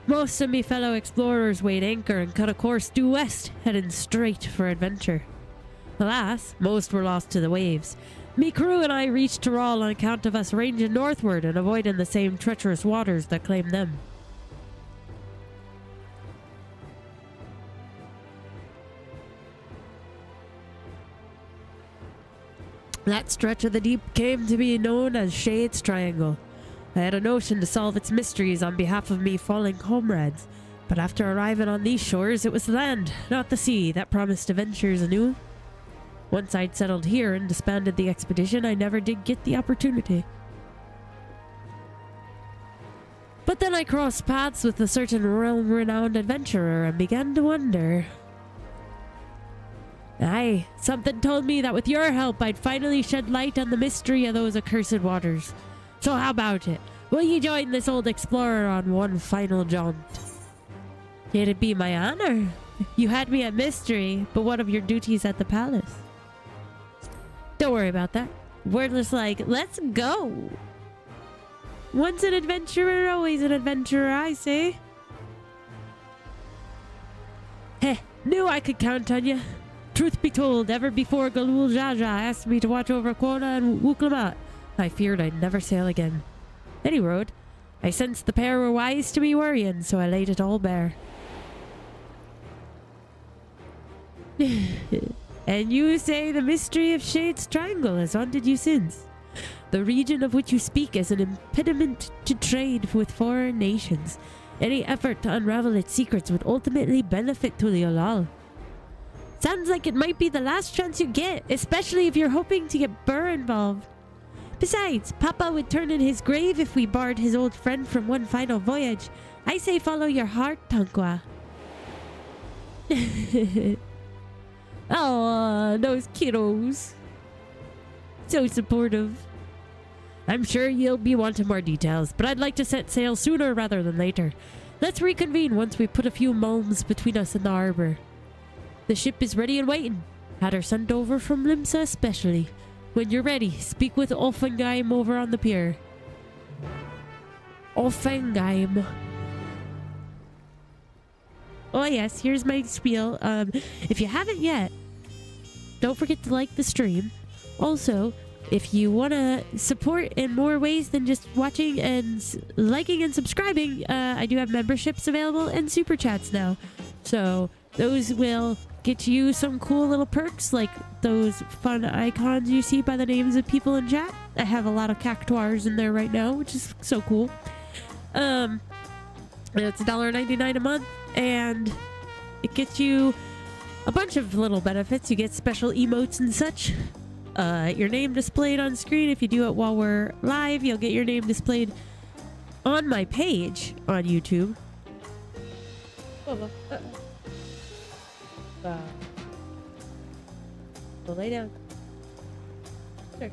Most of me fellow explorers weighed anchor and cut a course due west, heading straight for adventure. Alas, most were lost to the waves. Me crew and I reached Tyrol on account of us ranging northward and avoiding the same treacherous waters that claimed them. That stretch of the deep came to be known as Shade's Triangle. I had a notion to solve its mysteries on behalf of me fallen comrades, but after arriving on these shores, it was the land, not the sea, that promised adventures anew. Once I'd settled here and disbanded the expedition, I never did get the opportunity. But then I crossed paths with a certain realm-renowned adventurer and began to wonder. Aye, something told me that with your help I'd finally shed light on the mystery of those accursed waters. So how about it? Will you join this old explorer on one final jaunt? It'd be my honor. You had me at mystery, but what of your duties at the palace? Don't worry about that. We're just like, let's go. Once an adventurer, always an adventurer, I say. Heh, knew I could count on you. Truth be told, ever before Galul Jaja asked me to watch over Quona and Wuklamat, I feared I'd never sail again. Any road, I sensed the pair were wise to be worrying, so I laid it all bare. And you say the mystery of Shade's Triangle has haunted you since? The region of which you speak is an impediment to trade with foreign nations. Any effort to unravel its secrets would ultimately benefit Tuliolal. Sounds like it might be the last chance you get, especially if you're hoping to get Burr involved. Besides, Papa would turn in his grave if we barred his old friend from one final voyage. I say follow your heart, Tankwa. Oh, those kiddos. So supportive. I'm sure you'll be wanting more details, but I'd like to set sail sooner rather than later. Let's reconvene once we put a few malms between us and the harbor. The ship is ready and waiting. Had her sent over from Limsa especially. When you're ready, speak with Offengeim over on the pier. Offengeim. Oh yes, here's my spiel. If you haven't yet, don't forget to like the stream. Also, if you want to support in more ways than just watching and liking and subscribing, I do have memberships available and super chats now. So those will get you some cool little perks like those fun icons you see by the names of people in chat. I have a lot of cactuars in there right now, which is so cool. It's $1.99 a month, and it gets you a bunch of little benefits. You get special emotes and such. Your name displayed on screen. If you do it while we're live, you'll get your name displayed on my page on YouTube. We'll lay down. Sure.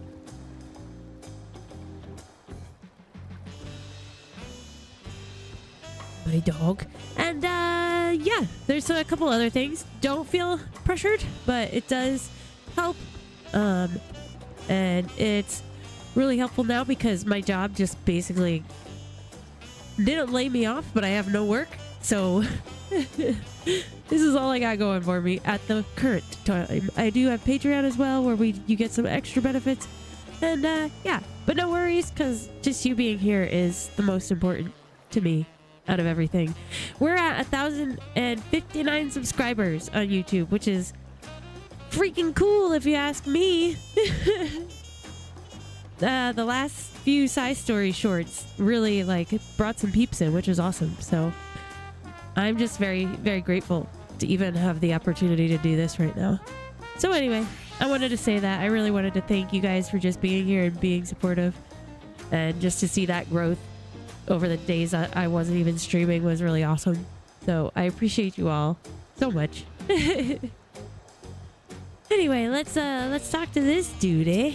My dog. And yeah, there's a couple other things. Don't feel pressured, but it does help. And it's really helpful now because my job just basically didn't lay me off, but I have no work. So this is all I got going for me at the current time. I do have Patreon as well, where you get some extra benefits. And yeah, but no worries, because just you being here is the most important to me out of everything. We're at 1,059 subscribers on YouTube, which is freaking cool if you ask me. The last few side story shorts really brought some peeps in, which is awesome. So I'm just very, very grateful to even have the opportunity to do this right now. So anyway, I wanted to say that. I really wanted to thank you guys for just being here and being supportive, and just to see that growth over the days that I wasn't even streaming was really awesome. So I appreciate you all so much. Anyway, let's talk to this dude, eh?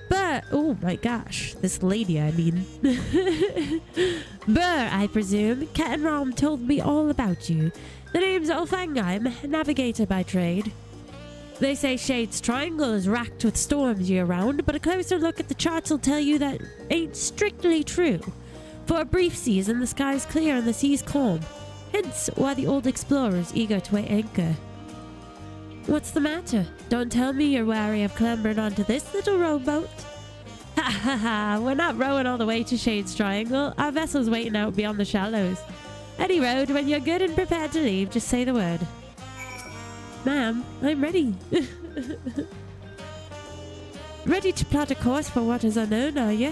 But, oh my gosh, this lady, I mean. Burr, I presume. Cat and Rom told me all about you. The name's Offengeim, navigator by trade. They say Shade's Triangle is racked with storms year-round, but a closer look at the charts will tell you that ain't strictly true. For a brief season, the sky's clear and the sea's calm. Hence why the old explorer's eager to weigh anchor. What's the matter? Don't tell me you're wary of clambering onto this little rowboat. Ha ha ha, we're not rowing all the way to Shade's Triangle. Our vessel's waiting out beyond the shallows. Any road, when you're good and prepared to leave, just say the word. ma'am. I'm ready. Ready to plot a course for what is unknown, are you?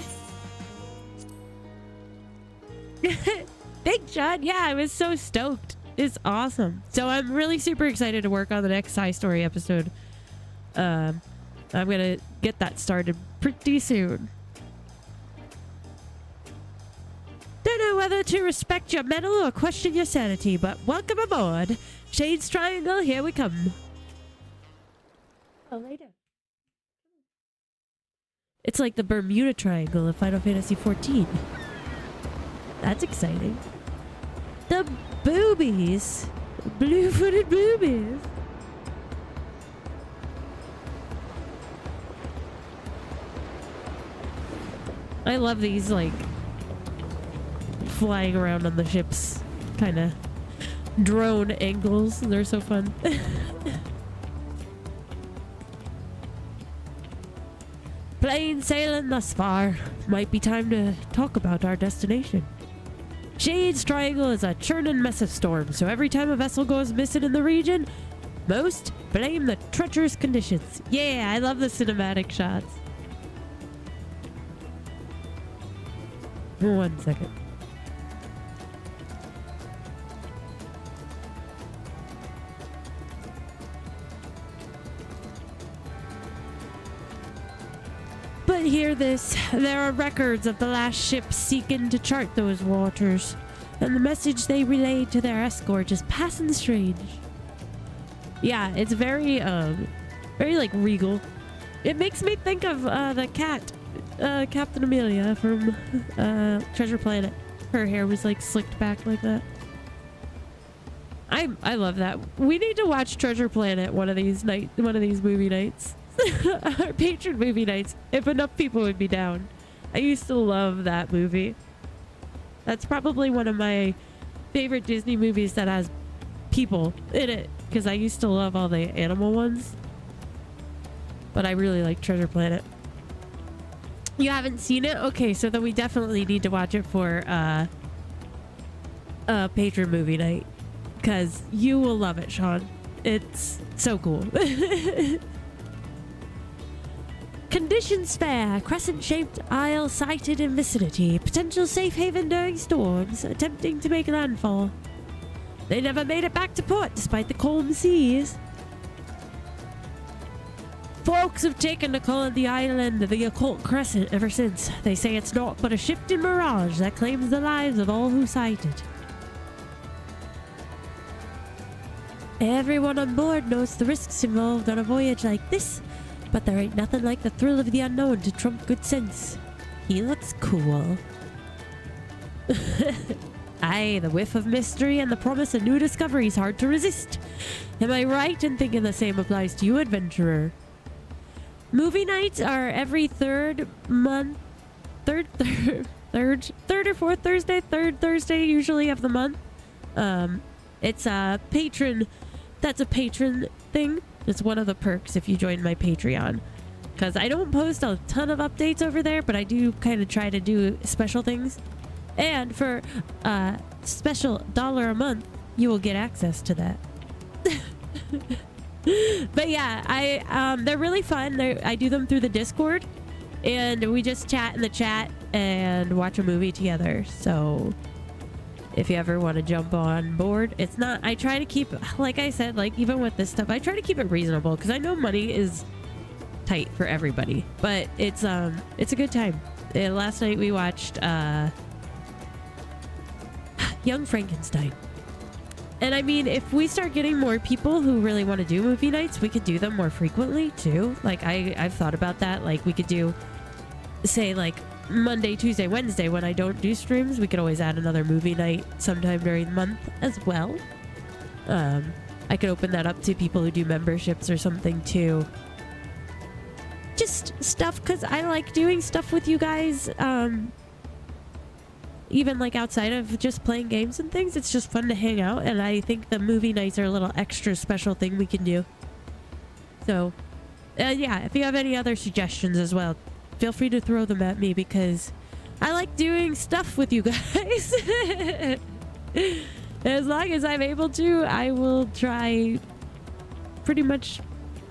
Thanks, John. Yeah, I was so stoked. It's awesome. So I'm really super excited to work on the next side story episode. I'm gonna get that started pretty soon. Don't know whether to respect your mettle or question your sanity, but welcome aboard. Shade's Triangle, here we come. Oh, later. It's like the Bermuda Triangle of Final Fantasy XIV. That's exciting. The boobies. Blue-footed boobies. I love these, like, flying around on the ships kind of drone angles. They're so fun. Plain sailing thus far. Might be time to talk about our destination. Shade's Triangle is a churning mess of storms, so every time a vessel goes missing in the region, most blame the treacherous conditions. Yeah, I love the cinematic shots. 1 second. But hear this, there are records of the last ship seeking to chart those waters, and the message they relayed to their escort is passing strange. Yeah, it's very like regal. It makes me think of the cat, Captain Amelia from Treasure Planet. Her hair was like slicked back like that. I love that. We need to watch Treasure Planet one of these movie nights. Our patron movie nights, if enough people would be down. I used to love that movie. That's probably one of my favorite Disney movies that has people in it, because I used to love all the animal ones. But I really like Treasure Planet. You haven't seen it? Okay, so then we definitely need to watch it for patron movie night, because you will love it, Sean. It's so cool. Conditions fair. Crescent-shaped isle sighted in vicinity. Potential safe haven during storms. Attempting to make landfall. They never made it back to port despite the calm seas. Folks have taken to calling the island the Occult Crescent ever since. They say it's naught but a shifting mirage that claims the lives of all who sight it. Everyone on board knows the risks involved on a voyage like this. But there ain't nothing like the thrill of the unknown to trump good sense. He looks cool. Aye, the whiff of mystery and the promise of new discoveries hard to resist. Am I right in thinking the same applies to you, adventurer? Movie nights are every third or fourth Thursday, third Thursday usually of the month. It's a patron, that's a patron thing. It's one of the perks if you join my Patreon, because I don't post a ton of updates over there, but I do kind of try to do special things. And for a special $1 a month, you will get access to that. But yeah, they're really fun. I do them through the Discord, and we just chat in the chat and watch a movie together. So if you ever want to jump on board, it's not, I try to keep, like I said, like even with this stuff, I try to keep it reasonable, because I know money is tight for everybody, but it's a good time. Last night we watched Young Frankenstein. And I mean, if we start getting more people who really want to do movie nights, we could do them more frequently too. Like I've thought about that. Like we could do, say, like Monday, Tuesday, Wednesday when I don't do streams. We could always add another movie night sometime during the month as well. I could open that up to people who do memberships or something too. Just stuff, because I like doing stuff with you guys. Even like outside of just playing games and things, it's just fun to hang out, and I think the movie nights are a little extra special thing we can do. So yeah, if you have any other suggestions as well, feel free to throw them at me, because I like doing stuff with you guys. As long as I'm able to, I will try pretty much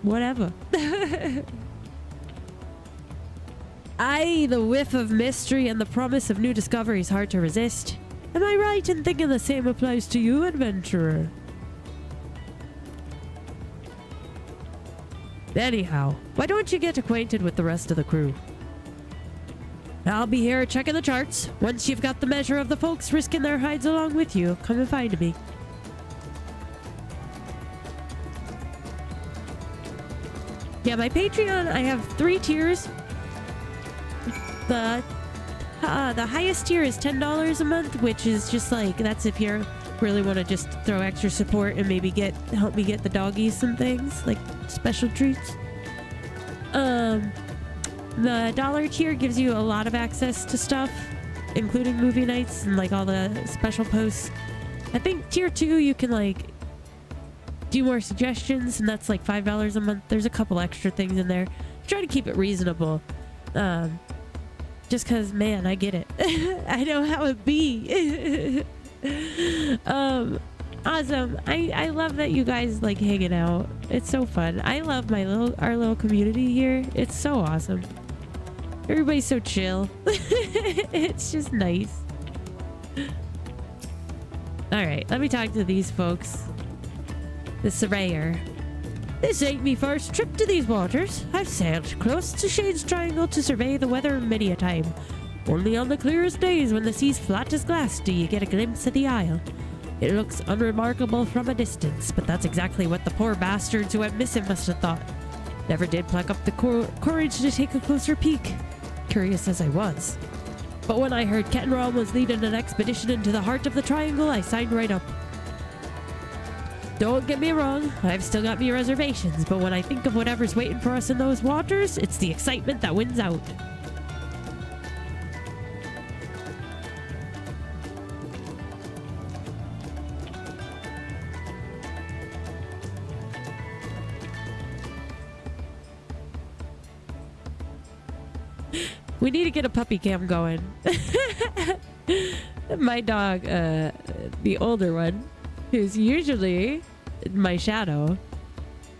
whatever. Aye, the whiff of mystery and the promise of new discovery is hard to resist. Am I right in thinking the same applies to you, adventurer? Anyhow, why don't you get acquainted with the rest of the crew? I'll be here checking the charts. Once you've got the measure of the folks risking their hides along with you, come and find me. Yeah, my Patreon, I have 3 tiers. The highest tier is $10 a month, which is just like, that's if you really want to just throw extra support and maybe help me get the doggies some things, like special treats. The dollar tier gives you a lot of access to stuff, including movie nights and like all the special posts. I think tier 2 you can like do more suggestions, and that's like $5 a month. There's a couple extra things in there. Try to keep it reasonable. Just cause, man, I get it. I know how it be. Awesome. I love that you guys like hanging out. It's so fun. I love our little community here. It's so awesome. Everybody's so chill. It's just nice. All right, let me talk to these folks. The surveyor. This ain't me first trip to these waters. I've sailed close to Shade's Triangle to survey the weather many a time. Only on the clearest days when the sea's flat as glass do you get a glimpse of the isle. It looks unremarkable from a distance, but that's exactly what the poor bastards who went missing must have thought. Never did pluck up the courage to take a closer peek, curious as I was. But when I heard Kettenrom was leading an expedition into the heart of the triangle, I signed right up. Don't get me wrong, I've still got me reservations, but when I think of whatever's waiting for us in those waters, it's the excitement that wins out. We need to get a puppy cam going. My dog, the older one, who's usually my shadow,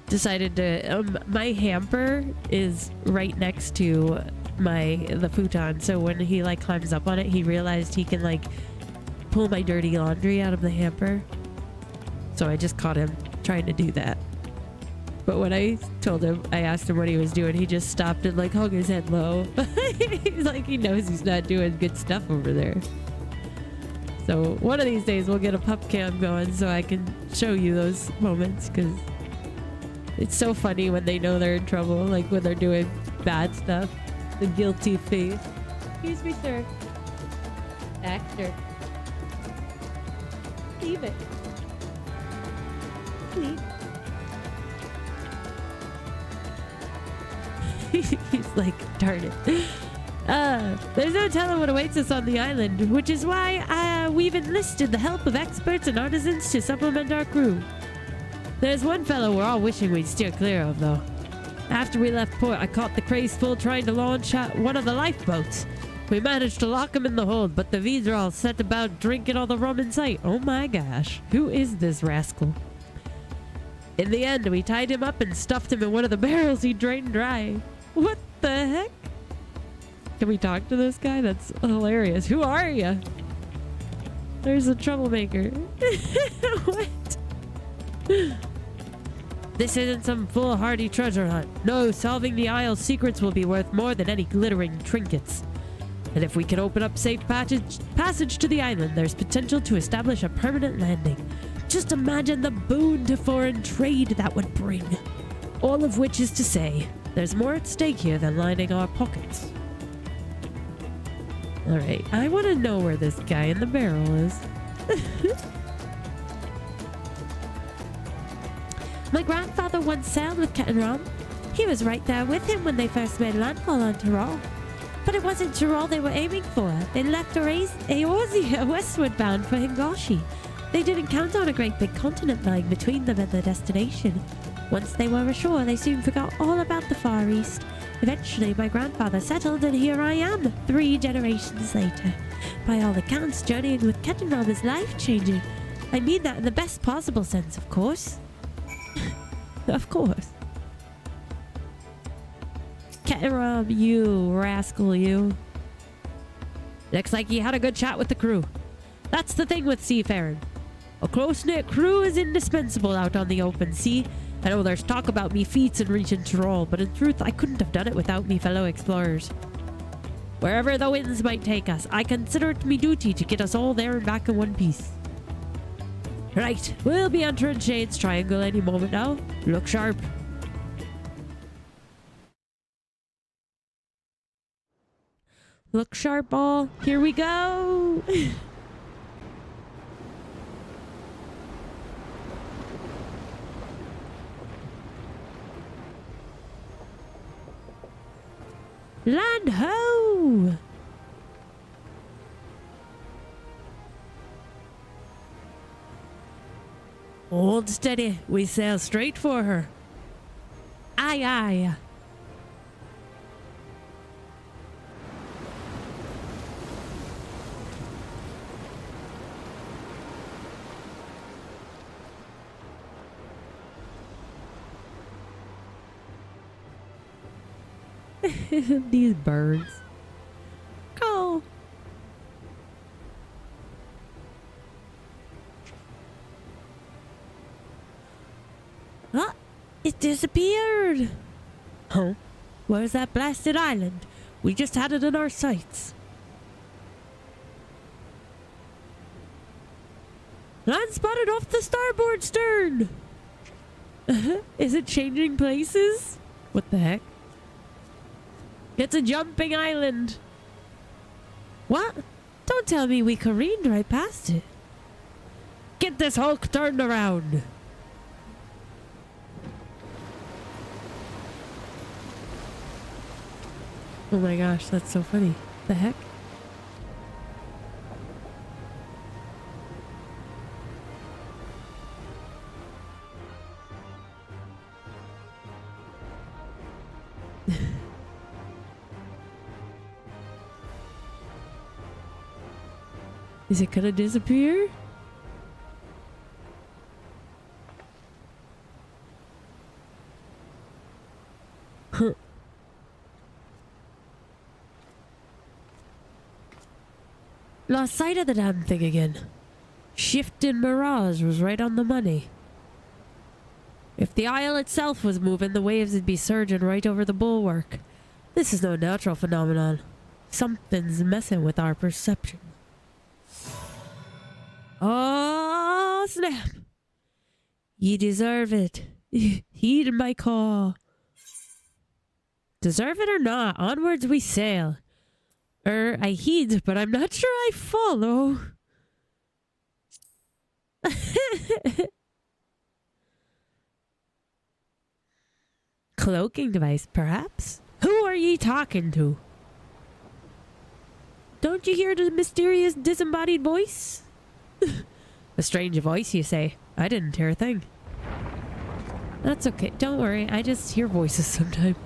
decided to my hamper is right next to the futon, so when he like climbs up on it, he realized he can like pull my dirty laundry out of the hamper. So I just caught him trying to do that. But when I asked him what he was doing, he just stopped and like hung his head low. He's like, he knows he's not doing good stuff over there. So one of these days we'll get a pup cam going so I can show you those moments, because it's so funny when they know they're in trouble, like when they're doing bad stuff. The guilty face. Excuse me, sir. Actor. Leave it. Please. He's like, darn it. There's no telling what awaits us on the island, which is why we've enlisted the help of experts and artisans to supplement our crew. There's one fellow we're all wishing we'd steer clear of, though. After we left port, I caught the craze full trying to launch one of the lifeboats. We managed to lock him in the hold, but the V's are all set about drinking all the rum in sight. Oh my gosh, who is this rascal? In the end, we tied him up and stuffed him in one of the barrels he drained dry. What the heck? Can we talk to this guy? That's hilarious. Who are you? There's a troublemaker. What? This isn't some foolhardy treasure hunt. No, solving the Isle's secrets will be worth more than any glittering trinkets. And if we can open up safe passage to the island, there's potential to establish a permanent landing. Just imagine the boon to foreign trade that would bring. All of which is to say, there's more at stake here than lining our pockets. Alright, I want to know where this guy in the barrel is. My grandfather once sailed with Kettenrom. He was right there with him when they first made landfall on Tyrol. But it wasn't Tyrol they were aiming for. They left Eorzea westward bound for Hingashi. They didn't count on a great big continent lying between them and their destination. Once they were ashore, they soon forgot all about the Far East. Eventually, my grandfather settled, and here I am, 3 generations later. By all accounts, journeying with Kettenrom is life-changing. I mean that in the best possible sense, of course. Of course. Ketterum, you rascal, you. Looks like you had a good chat with the crew. That's the thing with seafaring. A close-knit crew is indispensable out on the open sea. I know there's talk about me feats in reaching Tyrol, but in truth, I couldn't have done it without me fellow explorers. Wherever the winds might take us, I consider it me duty to get us all there and back in one piece. Right, we'll be entering Shade's Triangle any moment now. Look sharp. Look sharp, all. Here we go. Land ho! Hold steady. We sail straight for her. Aye, aye. These birds. Oh. Ah, it disappeared. Huh? Where's that blasted island? We just had it in our sights. Land spotted off the starboard stern. Is it changing places? What the heck? It's a jumping island. What? Don't tell me we careened right past it. Get this hulk turned around. Oh my gosh, that's so funny. The heck? Is it gonna disappear? Huh. Lost sight of the damn thing again. Shifting mirage was right on the money. If the isle itself was moving, the waves would be surging right over the bulwark. This is no natural phenomenon. Something's messing with our perception. Oh, snap. You deserve it. Heed my call. Deserve it or not, onwards we sail. I heed, but I'm not sure I follow. Cloaking device, perhaps? Who are ye talking to? Don't you hear the mysterious disembodied voice? A strange voice, you say? I didn't hear a thing. That's okay. Don't worry. I just hear voices sometimes.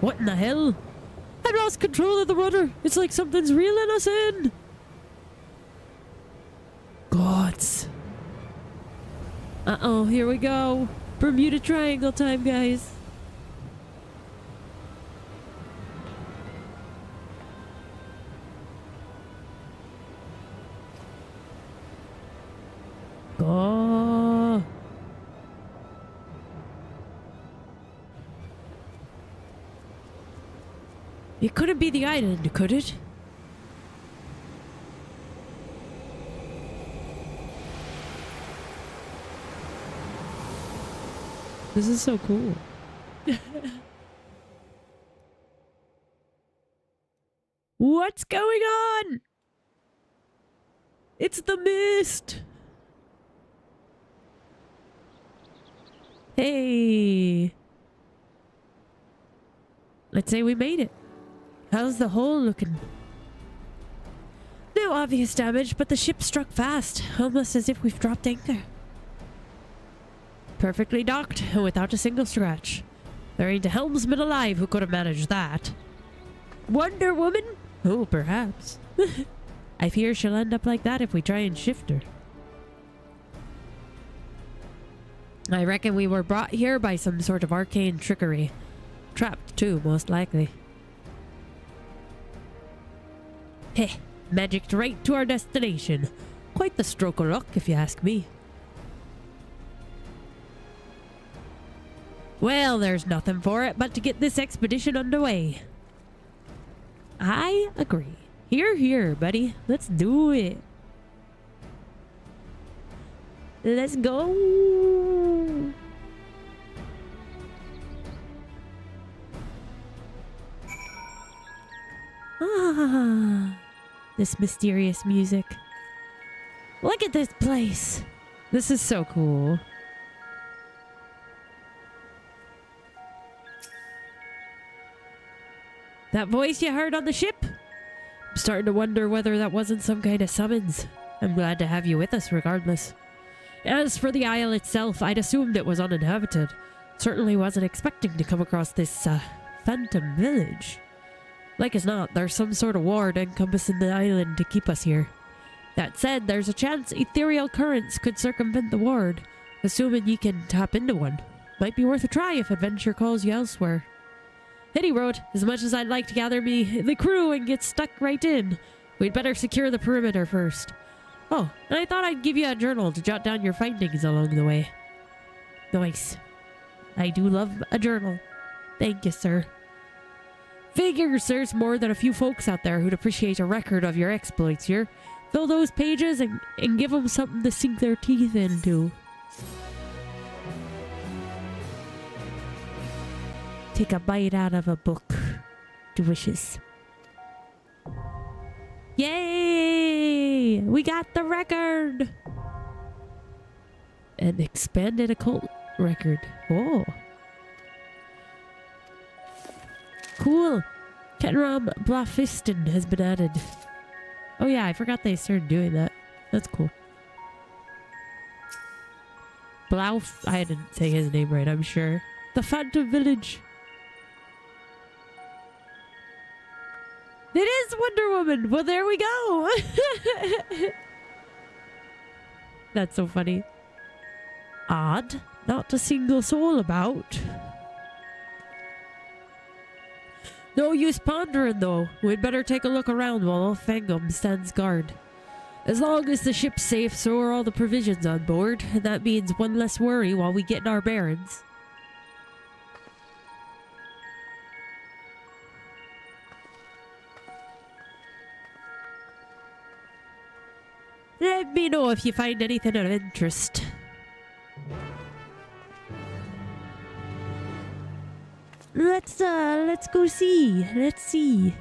What in the hell? I've lost control of the rudder. It's like something's reeling us in. Gods. Uh-oh. Here we go. Bermuda Triangle time, guys. Oh. It couldn't be the island, could it? This is so cool. What's going on? It's the mist. Hey. Let's say we made it. How's the hull looking? No obvious damage, but the ship struck fast, almost as if we've dropped anchor. Perfectly docked, and without a single scratch. There ain't a helmsman alive who could have managed that. Wonder Woman? Oh, perhaps. I fear she'll end up like that if we try and shift her. I reckon we were brought here by some sort of arcane trickery. Trapped too, most likely. Heh, magicked right to our destination. Quite the stroke of luck, if you ask me. Well, there's nothing for it but to get this expedition underway. I agree. Here, here, buddy. Let's do it. Let's go. Ah, this mysterious music. Look at this place. This is so cool. That voice you heard on the ship? I'm starting to wonder whether that wasn't some kind of summons. I'm glad to have you with us regardless. As for the isle itself, I'd assumed it was uninhabited. Certainly wasn't expecting to come across this, phantom village. Like as not, there's some sort of ward encompassing the island to keep us here. That said, there's a chance ethereal currents could circumvent the ward, assuming you can tap into one. Might be worth a try if adventure calls you elsewhere. Any road, as much as I'd like to gather me the crew and get stuck right in, we'd better secure the perimeter first. Oh, and I thought I'd give you a journal to jot down your findings along the way. Nice. I do love a journal. Thank you, sir. Figures there's more than a few folks out there who'd appreciate a record of your exploits here. Fill those pages and give them something to sink their teeth into. Take a bite out of a book. Delicious. Yay! We got the record! An expanded occult record. Oh. Cool. Kenram Blafiston has been added. Oh yeah, I forgot they started doing that. That's cool. Blauf... I didn't say his name right, I'm sure. The Phantom Village. It is Wonder Woman! Well, there we go! That's so funny. Odd. Not a single soul about. No use pondering, though. We'd better take a look around while Fangum stands guard. As long as the ship's safe, so are all the provisions on board, and that means one less worry while we get our bearings. Let me know if you find anything of interest. Let's go see. Let's see.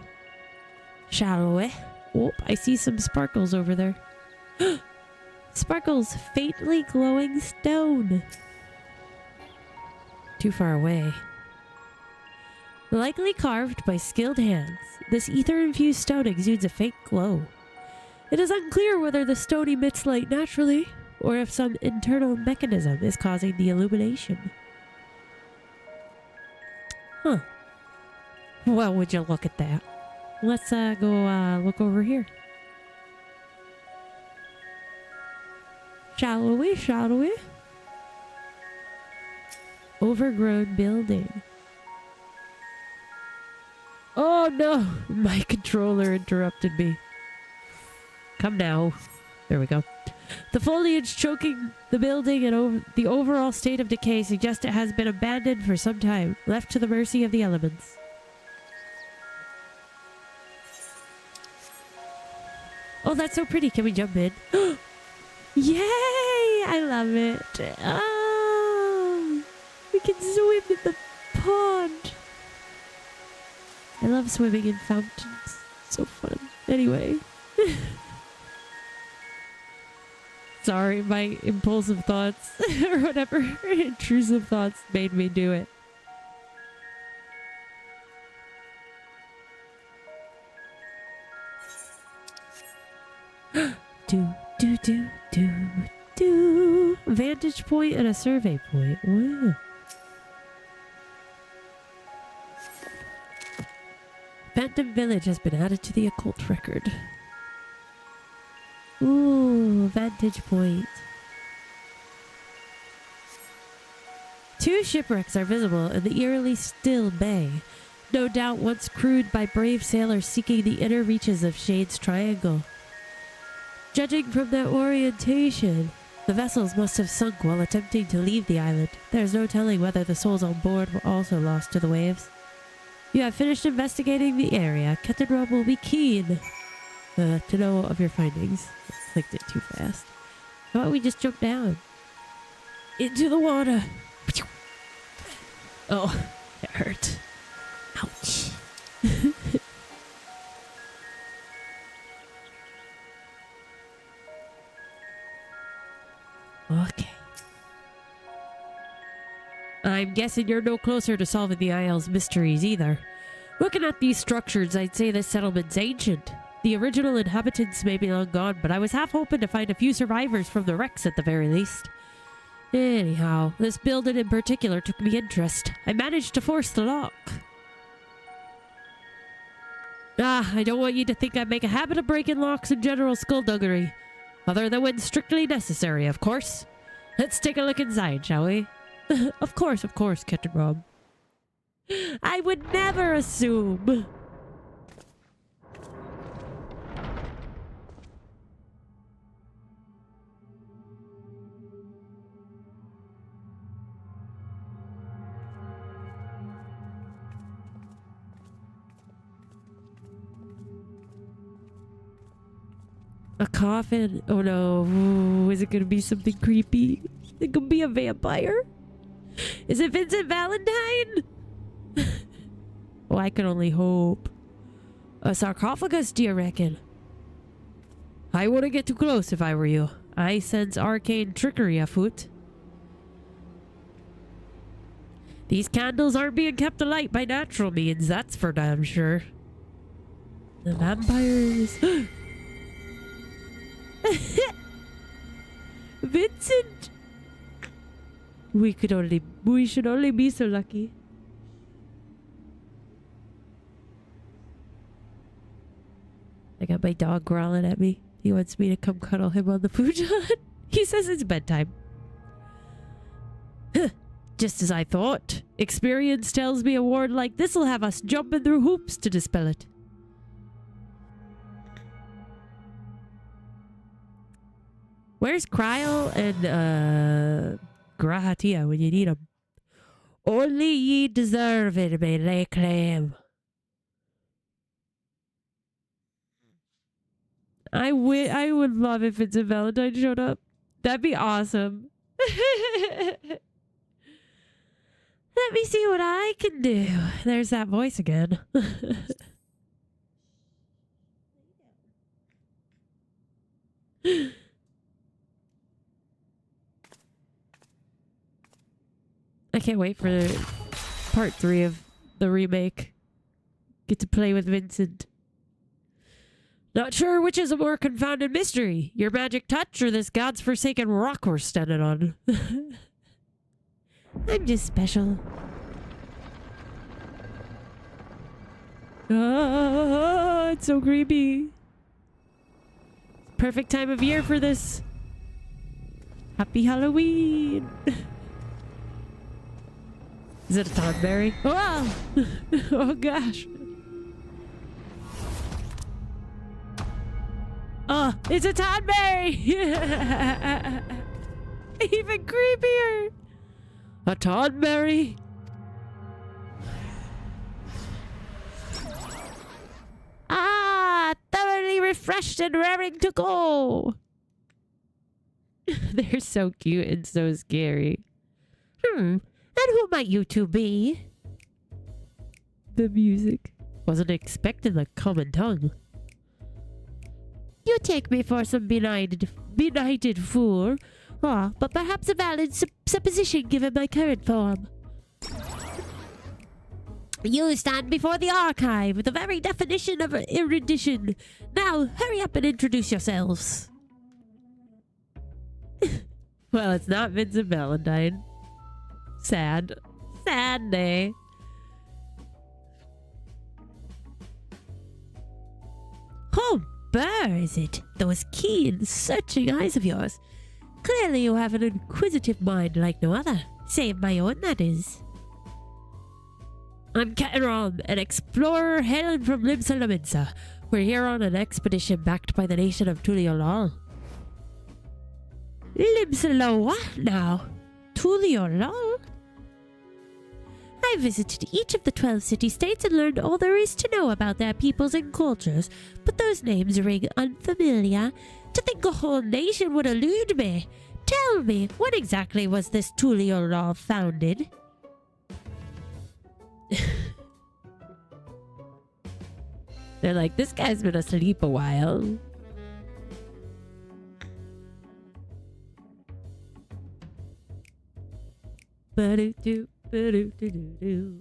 Shall we? Oh, I see some sparkles over there. Sparkles, faintly glowing stone. Too far away. Likely carved by skilled hands, this ether-infused stone exudes a faint glow. It is unclear whether the stone emits light naturally, or if some internal mechanism is causing the illumination. Huh. Well, would you look at that? Let's go look over here. Shall we? Shall we? Overgrown building. Oh no! My controller interrupted me. Come now. There we go. The foliage choking the building and the overall state of decay suggests it has been abandoned for some time, left to the mercy of the elements. Oh, that's so pretty. Can we jump in? Yay! I love it. Oh, we can swim in the pond. I love swimming in fountains. So fun. Anyway. Sorry, my impulsive thoughts or whatever intrusive thoughts made me do it. do. Vantage point and a survey point. Wow. Phantom Village has been added to the occult record. Ooh, vantage point. 2 shipwrecks are visible in the eerily still bay, no doubt once crewed by brave sailors seeking the inner reaches of Shade's Triangle. Judging from their orientation, the vessels must have sunk while attempting to leave the island. There's no telling whether the souls on board were also lost to the waves. You have finished investigating the area. Captain Rob will be keen to know of your findings. I clicked it too fast. How about we just jump down? Into the water. Oh, it hurt. Ouch. Okay. I'm guessing you're no closer to solving the Isle's mysteries either. Looking at these structures, I'd say this settlement's ancient. The original inhabitants may be long gone, but I was half hoping to find a few survivors from the wrecks at the very least. Anyhow, this building in particular took me interest. I managed to force the lock. I don't want you to think I make a habit of breaking locks and general skullduggery. Other than when strictly necessary, of course. Let's take a look inside, shall we? Of course, Captain Rob. I would never assume. A coffin? Oh no. Ooh, is it gonna be something creepy? Is it gonna be a vampire? Is it Vincent Valentine? Oh, I can only hope. A sarcophagus, do you reckon? I wouldn't get too close if I were you. I sense arcane trickery afoot. These candles aren't being kept alight by natural means, that's for damn sure. The vampires... Vincent! We should only be so lucky. I got my dog growling at me. He wants me to come cuddle him on the futon. He says it's bedtime. Just as I thought. Experience tells me a ward like this'll have us jumping through hoops to dispel it. Where's Cryle and Grahatia when you need them? Only ye deserve it, may lay claim. I would love if Vincent Valentine showed up. That'd be awesome. Let me see what I can do. There's that voice again. I can't wait for part 3 of the remake. Get to play with Vincent. Not sure which is a more confounded mystery. Your magic touch or this god's forsaken rock we're standing on. I'm just special. Oh, it's so creepy. Perfect time of year for this. Happy Halloween. Is it a Tonberry? Oh! Oh gosh. Oh, it's a Tonberry! Even creepier! A Tonberry? Ah! Thoroughly refreshed and raring to go! They're so cute and so scary. And who might you two be? The music. Wasn't expecting the common tongue. You take me for some benighted fool. But perhaps a valid supposition given my current form. You stand before the archive, the very definition of erudition. Now, hurry up and introduce yourselves. Well, it's not Vincent Valentine. Sad. Sad day. Oh, Burr, is it? Those keen, searching eyes of yours. Clearly you have an inquisitive mind like no other. Save my own, that is. I'm Caterom, an explorer hailing from Limsa. We're here on an expedition backed by the nation of Tuliolal. Limsa what now? Tuliolal? I visited each of the 12 city-states and learned all there is to know about their peoples and cultures, but those names ring unfamiliar. To think a whole nation would elude me. Tell me, when exactly was this Tuliolal founded? They're like, this guy's been asleep a while. Ba-do-do, ba-do-do-do-do.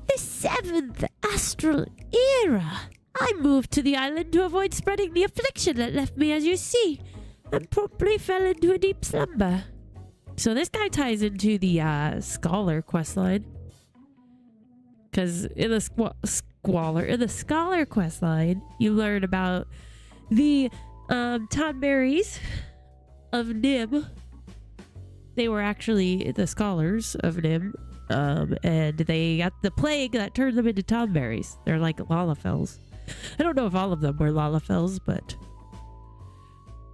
The 7th astral era. I moved to the island to avoid spreading the affliction that left me, as you see, and promptly fell into a deep slumber. So this guy ties into the scholar questline, because in the scholar questline, you learn about the Tonberries of Nim. They were actually the scholars of Nim, and they got the plague that turned them into Tonberries. They're like Lalafels. I don't know if all of them were Lalafels, but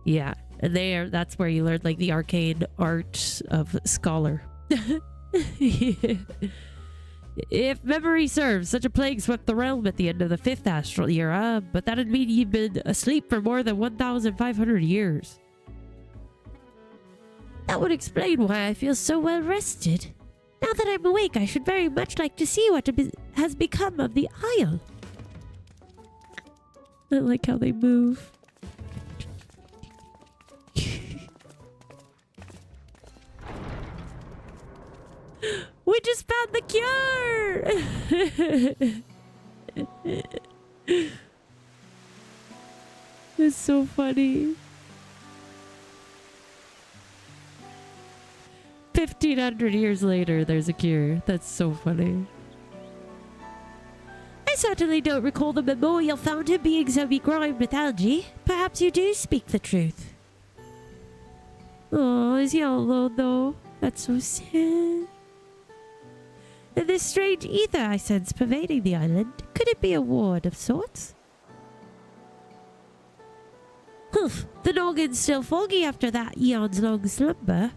yeah. And that's where you learn like the arcane art of scholar. If memory serves, such a plague swept the realm at the end of the 5th astral era, but that'd mean you've been asleep for more than 1,500 years. That would explain why I feel so well rested. Now that I'm awake, I should very much like to see what has become of the Isle. I like how they move. We just found the cure! It's so funny. 1,500 years later, there's a cure. That's so funny. I certainly don't recall the memorial fountain being so begrimed with algae. Perhaps you do speak the truth. Oh, is he all alone though? That's so sad. And this strange ether I sense pervading the island, could it be a ward of sorts? Humph, the noggin's still foggy after that eon's long slumber.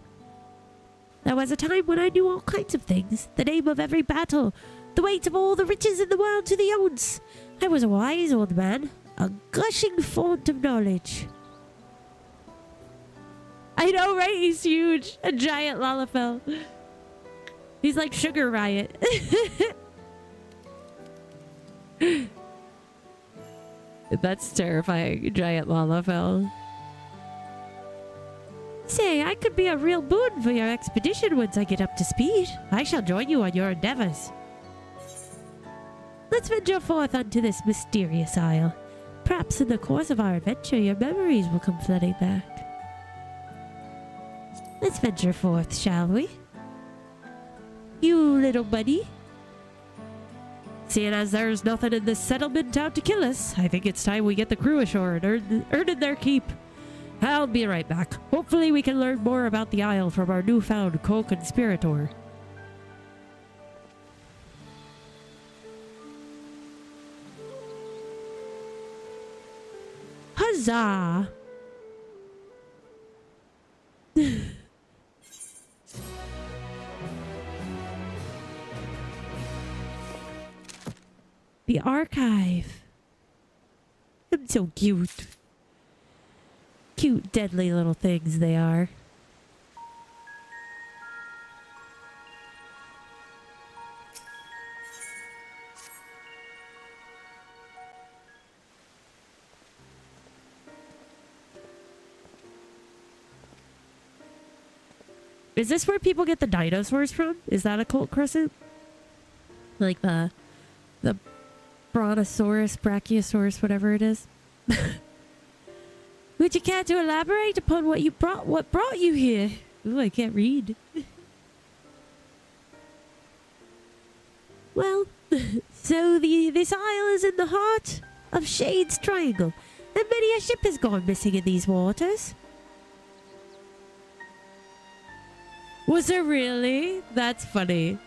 There was a time when I knew all kinds of things, the name of every battle, the weight of all the riches in the world to the ounce. I was a wise old man, a gushing font of knowledge. I know, right? He's huge. A giant Lalafell. He's like Sugar Riot. That's terrifying. Giant Lalafell. Say, I could be a real boon for your expedition once I get up to speed. I shall join you on your endeavors. Let's venture forth onto this mysterious isle. Perhaps in the course of our adventure, your memories will come flooding back. Let's venture forth, shall we? You little buddy. Seeing as there's nothing in this settlement out to kill us, I think it's time we get the crew ashore and earn their keep. I'll be right back. Hopefully we can learn more about the Isle from our newfound co-conspirator. Huzzah! The archive. I'm so cute. Cute, deadly little things they are. Is this where people get the dinosaurs from? Is that Occult Crescent? Like the Brontosaurus, Brachiosaurus, whatever it is. Would you care to elaborate upon what brought you here? Ooh, I can't read. Well, so this isle is in the heart of Shade's Triangle, and many a ship has gone missing in these waters. Was there really? That's funny.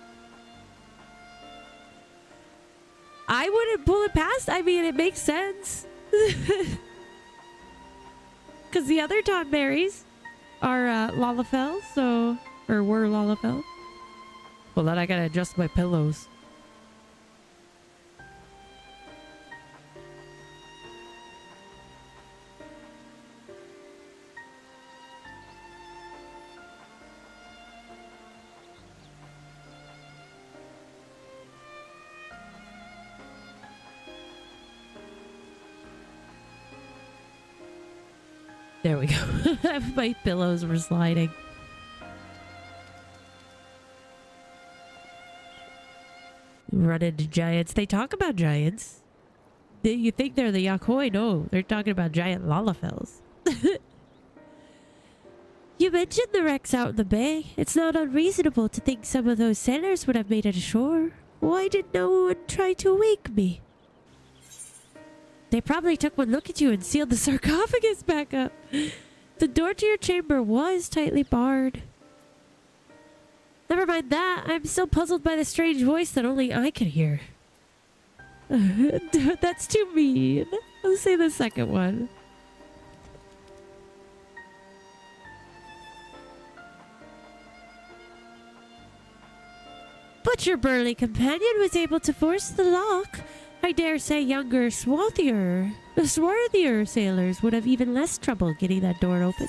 I wouldn't pull it past. I mean, it makes sense. Because the other Tonberries are Lalafell, so... Or were Lalafell. Well, then I gotta adjust my pillows. There we go. My pillows were sliding. Run into giants. They talk about giants. You think they're the Yakoi? No, they're talking about giant Lalafells. You mentioned the wrecks out in the bay. It's not unreasonable to think some of those sailors would have made it ashore. Why did no one try to wake me? They probably took one look at you and sealed the sarcophagus back up. The door to your chamber was tightly barred. Never mind that. I'm still puzzled by the strange voice that only I could hear. That's too mean. Let's say the second one. But your burly companion was able to force the lock. I dare say younger, swarthier sailors would have even less trouble getting that door open.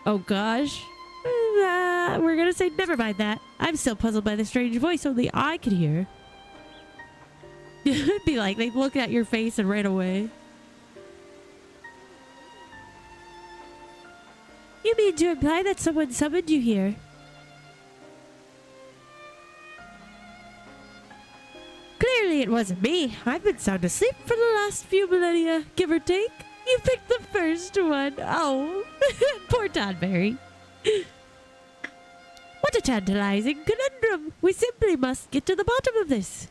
Oh gosh. We're gonna say never mind that. I'm still puzzled by the strange voice only I could hear. It'd be like they looked at your face and ran away. You mean to imply that someone summoned you here? Clearly it wasn't me. I've been sound asleep for the last few millennia, give or take. You picked the first one. Oh, poor Tonberry. What a tantalizing conundrum. We simply must get to the bottom of this.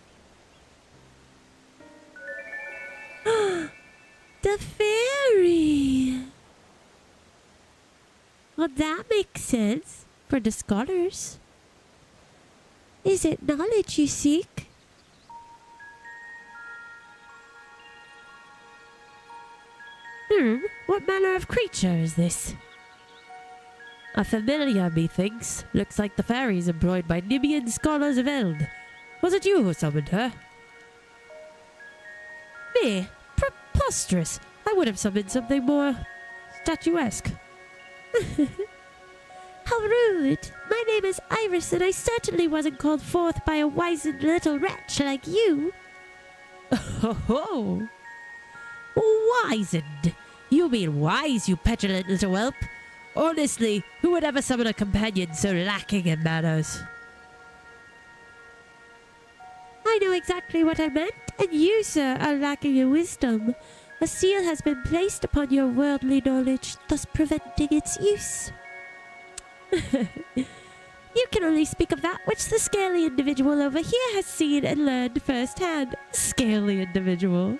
The fairy. Well, that makes sense for the scholars. Is it knowledge you seek? What manner of creature is this? A familiar, methinks. Looks like the fairies employed by Nimian scholars of Eld. Was it you who summoned her? Me? Preposterous. I would have summoned something more statuesque. How rude. My name is Iris, and I certainly wasn't called forth by a wizened little wretch like you. Oh, wizened? You mean wise, you petulant little whelp? Honestly, who would ever summon a companion so lacking in manners? I know exactly what I meant, and you, sir, are lacking in wisdom. A seal has been placed upon your worldly knowledge, thus preventing its use. You can only speak of that which the scaly individual over here has seen and learned firsthand. Scaly individual.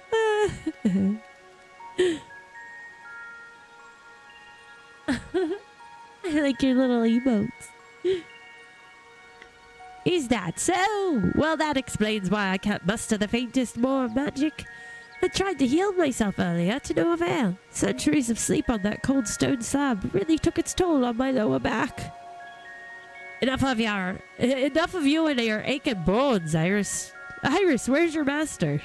I like your little emotes. Is that so? Well, that explains why I can't muster the faintest more magic. I tried to heal myself earlier to no avail. Centuries of sleep on that cold stone slab really took its toll on my lower back. Enough of you and your aching bones, Iris. Iris, where's your master?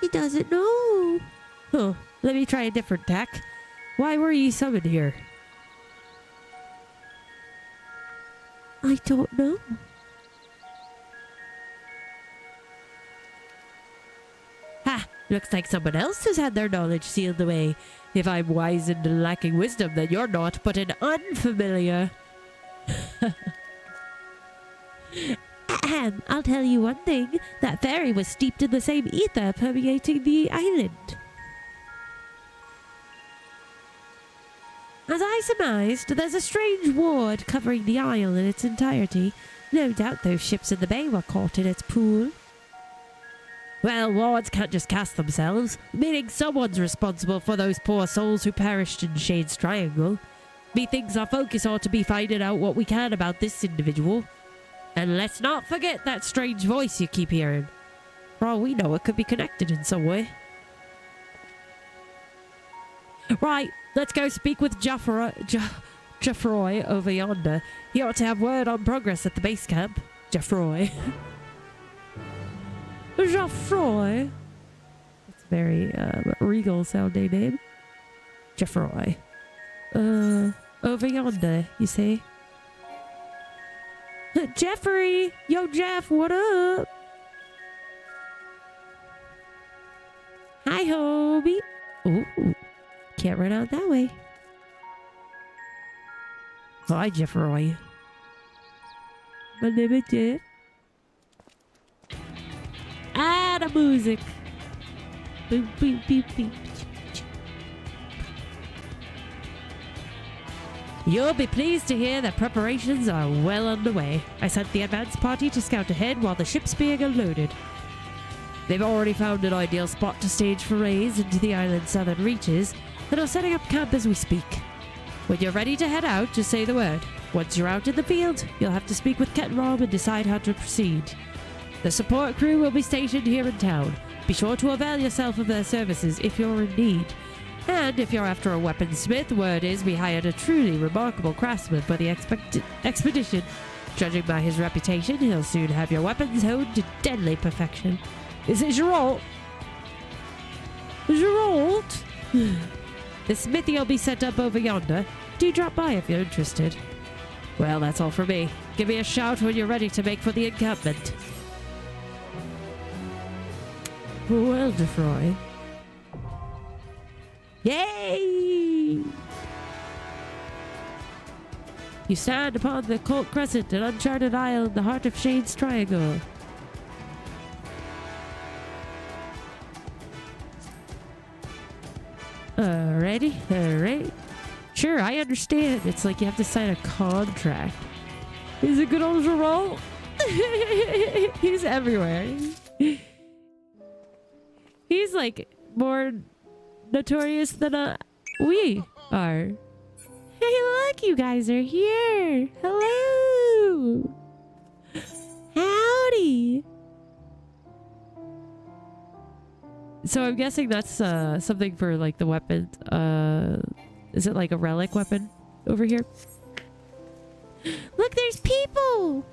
He doesn't know. Oh, let me try a different tack. Why were you summoned here? I don't know. Ha! Looks like someone else has had their knowledge sealed away. If I'm wise and lacking wisdom, then you're not, but an unfamiliar. I'll tell you one thing. That fairy was steeped in the same ether permeating the island. As I surmised, there's a strange ward covering the isle in its entirety. No doubt those ships in the bay were caught in its pool. Well, wards can't just cast themselves, meaning someone's responsible for those poor souls who perished in Shade's Triangle. Methinks our focus ought to be finding out what we can about this individual. And let's not forget that strange voice you keep hearing. For all we know, it could be connected in some way. Right, let's go speak with Geoffroy over yonder. He ought to have word on progress at the base camp. Geoffroy. Geoffroy. That's a very regal sounding name. Geoffroy. Over yonder, you say? Jeffrey! Yo, Jeff, what up? Hi, homie. Ooh, can't run out that way. Hi, Jeffrey. My name is Jeff. Ah, the music. Boop, boop, boop, boop. You'll be pleased to hear that preparations are well underway. I sent the advance party to scout ahead while the ship's being unloaded. They've already found an ideal spot to stage forays into the island's southern reaches and are setting up camp as we speak. When you're ready to head out, just say the word. Once you're out in the field, you'll have to speak with Kettenrom and decide how to proceed. The support crew will be stationed here in town. Be sure to avail yourself of their services if you're in need. And if you're after a weaponsmith, word is we hired a truly remarkable craftsman for the expedition. Judging by his reputation, he'll soon have your weapons honed to deadly perfection. Is it Geralt? Geralt? The smithy will be set up over yonder. Do drop by if you're interested. Well, that's all for me. Give me a shout when you're ready to make for the encampment. Well, Geoffroy. Yay! You stand upon the Occult Crescent, an uncharted isle in the heart of Shade's Triangle. Alrighty, alright. Sure, I understand. It's like you have to sign a contract. He's a good old Geralt. He's everywhere. He's like more notorious than we are. Hey, look, you guys are here. Hello. Howdy. So I'm guessing that's something for like the weapon. Is it like a relic weapon over here? Look, there's people.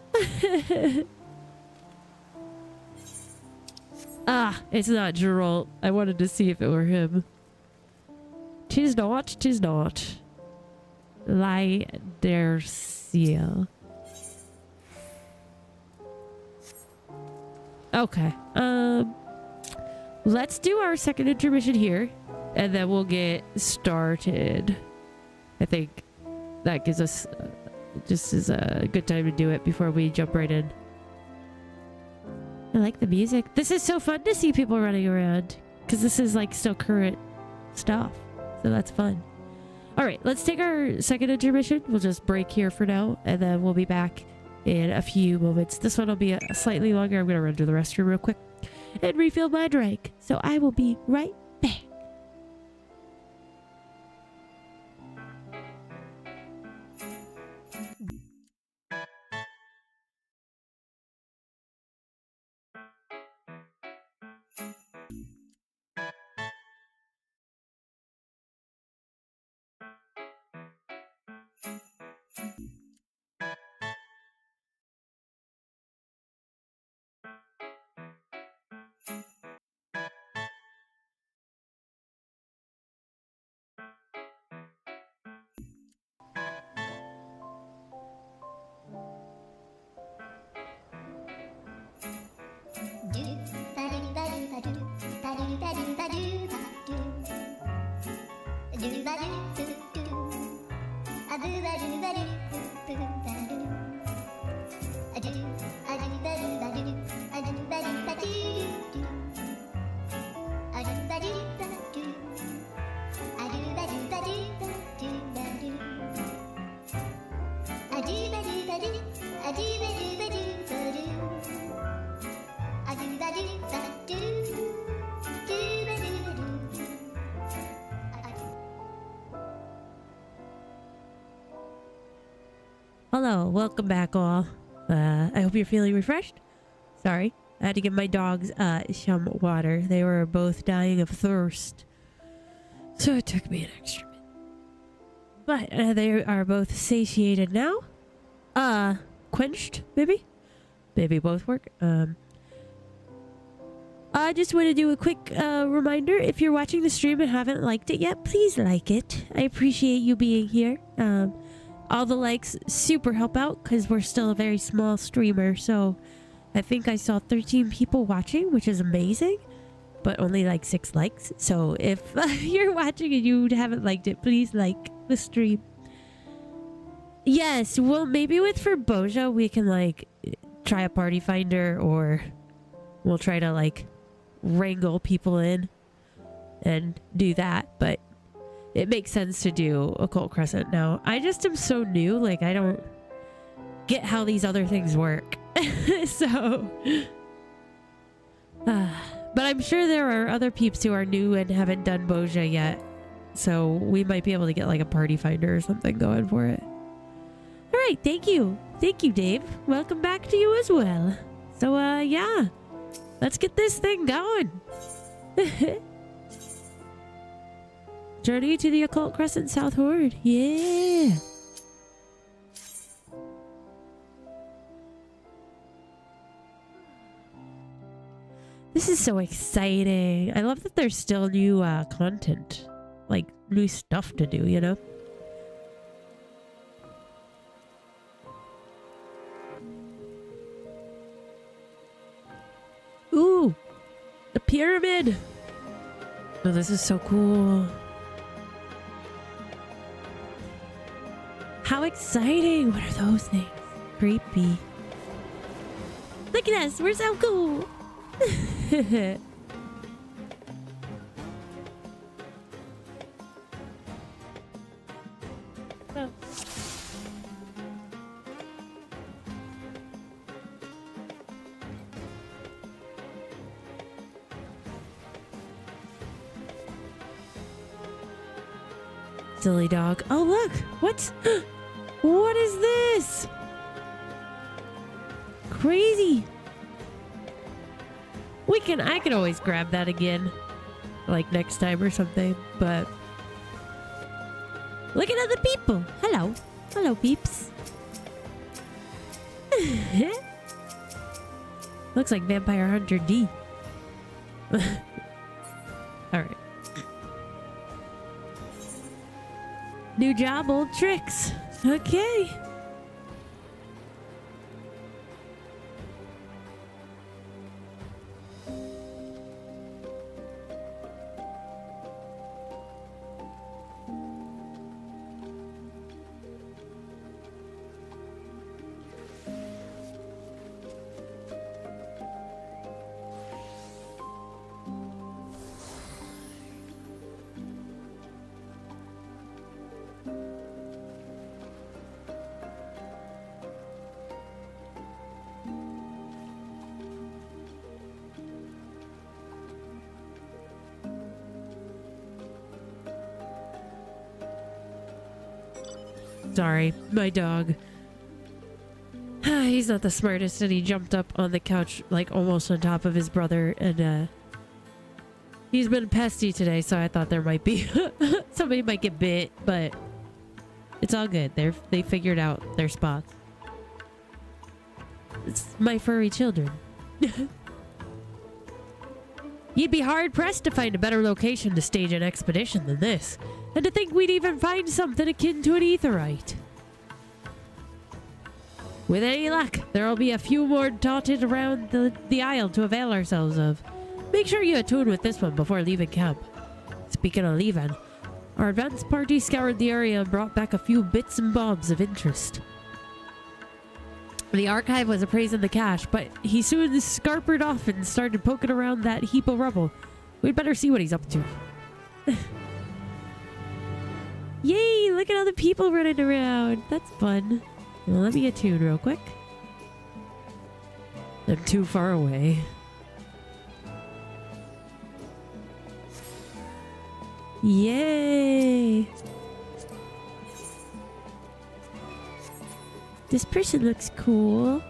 Ah, it's not Geralt. I wanted to see if it were him. Tis not, tis not. Lie der seal. Okay. Let's do our second intermission here, and then we'll get started. I think that gives us just is a good time to do it before we jump right in. I like the music. This is so fun to see people running around because this is like still current stuff. So that's fun. All right, let's take our second intermission. We'll just break here for now, and then we'll be back in a few moments. This one will be a slightly longer. I'm going to run to the restroom real quick and refill my drink. So I will be right back. I do Hello, welcome back all. I hope you're feeling refreshed. Sorry, I had to give my dogs some water. They were both dying of thirst. So it took me an extra bit. But they are both satiated now. Quenched, maybe? Maybe both work. I just want to do a quick reminder. If you're watching the stream and haven't liked it yet, please like it. I appreciate you being here. All the likes super help out because we're still a very small streamer. So I think I saw 13 people watching, which is amazing, but only like 6 likes. So if you're watching and you haven't liked it, please like the stream. Yes, well, maybe with Furboja, we can like try a party finder, or we'll try to like wrangle people in and do that. But it makes sense to do Occult Crescent now. I just am so new, like I don't get how these other things work. So but I'm sure there are other peeps who are new and haven't done Boja yet, so we might be able to get like a party finder or something going for it. All right, thank you Dave. Welcome back to you as well. So yeah, let's get this thing going. Journey to the Occult Crescent South Horde. Yeah. This is so exciting. I love that there's still new content. Like new stuff to do, you know? Ooh! The pyramid! Oh, this is so cool. How exciting! What are those things? Creepy. Look at us! We're so cool! Oh. Silly dog. Oh, look! What? What is this? Crazy. I can always grab that again, like next time or something, but look at other people. Hello peeps. Looks like Vampire Hunter D. All right. New job, old tricks. Okay. Sorry, my dog. He's not the smartest, and he jumped up on the couch like almost on top of his brother, and he's been pesty today, so I thought there might be somebody might get bit, but it's all good. They figured out their spots. It's my furry children. You'd be hard-pressed to find a better location to stage an expedition than this. And to think we'd even find something akin to an aetheryte. With any luck, there'll be a few more dotted around the isle to avail ourselves of. Make sure you attune with this one before leaving camp. Speaking of leaving, our advance party scoured the area and brought back a few bits and bobs of interest. The archive was appraising the cache, but he soon scarpered off and started poking around that heap of rubble. We'd better see what he's up to. Yay! Look at all the people running around. That's fun. Well, let me attune real quick. I'm too far away. Yay! This person looks cool.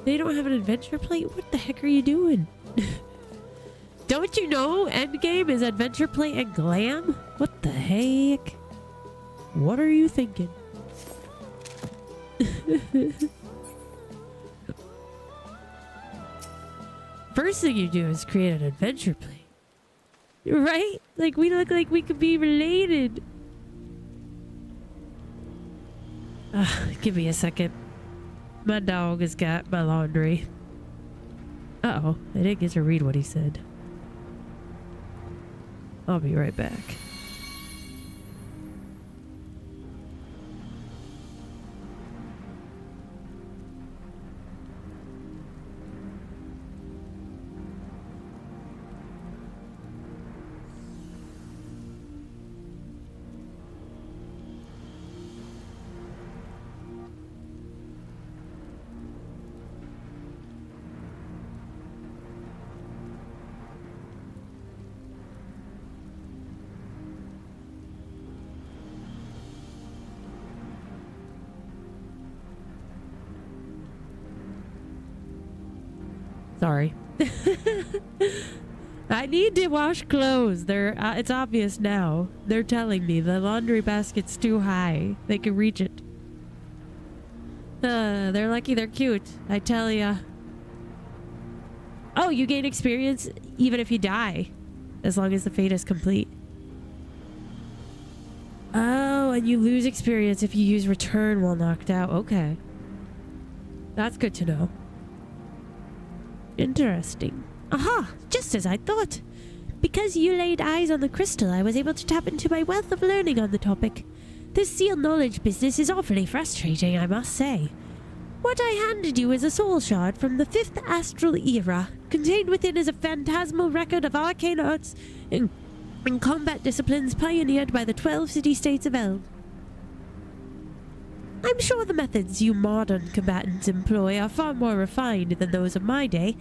They don't have an adventure plate? What the heck are you doing? Don't you know endgame is adventure plate and glam? What the heck? What are you thinking? First thing you do is create an adventure plate. Right? Like, we look like we could be related. Give me a second. My dog has got my laundry. Uh-oh. I didn't get to read what he said. I'll be right back. Sorry. I need to wash clothes. They're it's obvious now. They're telling me the laundry basket's too high. They can reach it. They're lucky they're cute. I tell ya. Oh, you gain experience even if you die. As long as the fate is complete. Oh, and you lose experience if you use return while knocked out. Okay. That's good to know. Interesting. Aha! Just as I thought. Because you laid eyes on the crystal, I was able to tap into my wealth of learning on the topic. This sealed knowledge business is awfully frustrating, I must say. What I handed you is a soul shard from the 5th astral era. Contained within is a phantasmal record of arcane arts and combat disciplines pioneered by the 12 city-states of Eld. I'm sure the methods you modern combatants employ are far more refined than those of my day.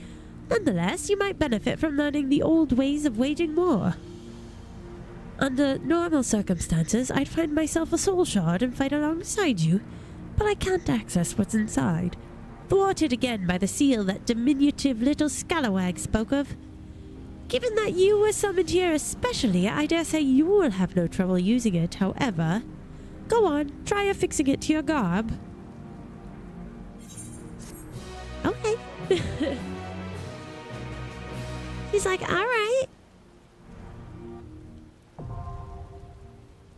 Nonetheless, you might benefit from learning the old ways of waging war. Under normal circumstances, I'd find myself a soul shard and fight alongside you, but I can't access what's inside, thwarted again by the seal that diminutive little scalawag spoke of. Given that you were summoned here especially, I dare say you will have no trouble using it, however. Go on, try affixing it to your garb. Okay. He's like, alright.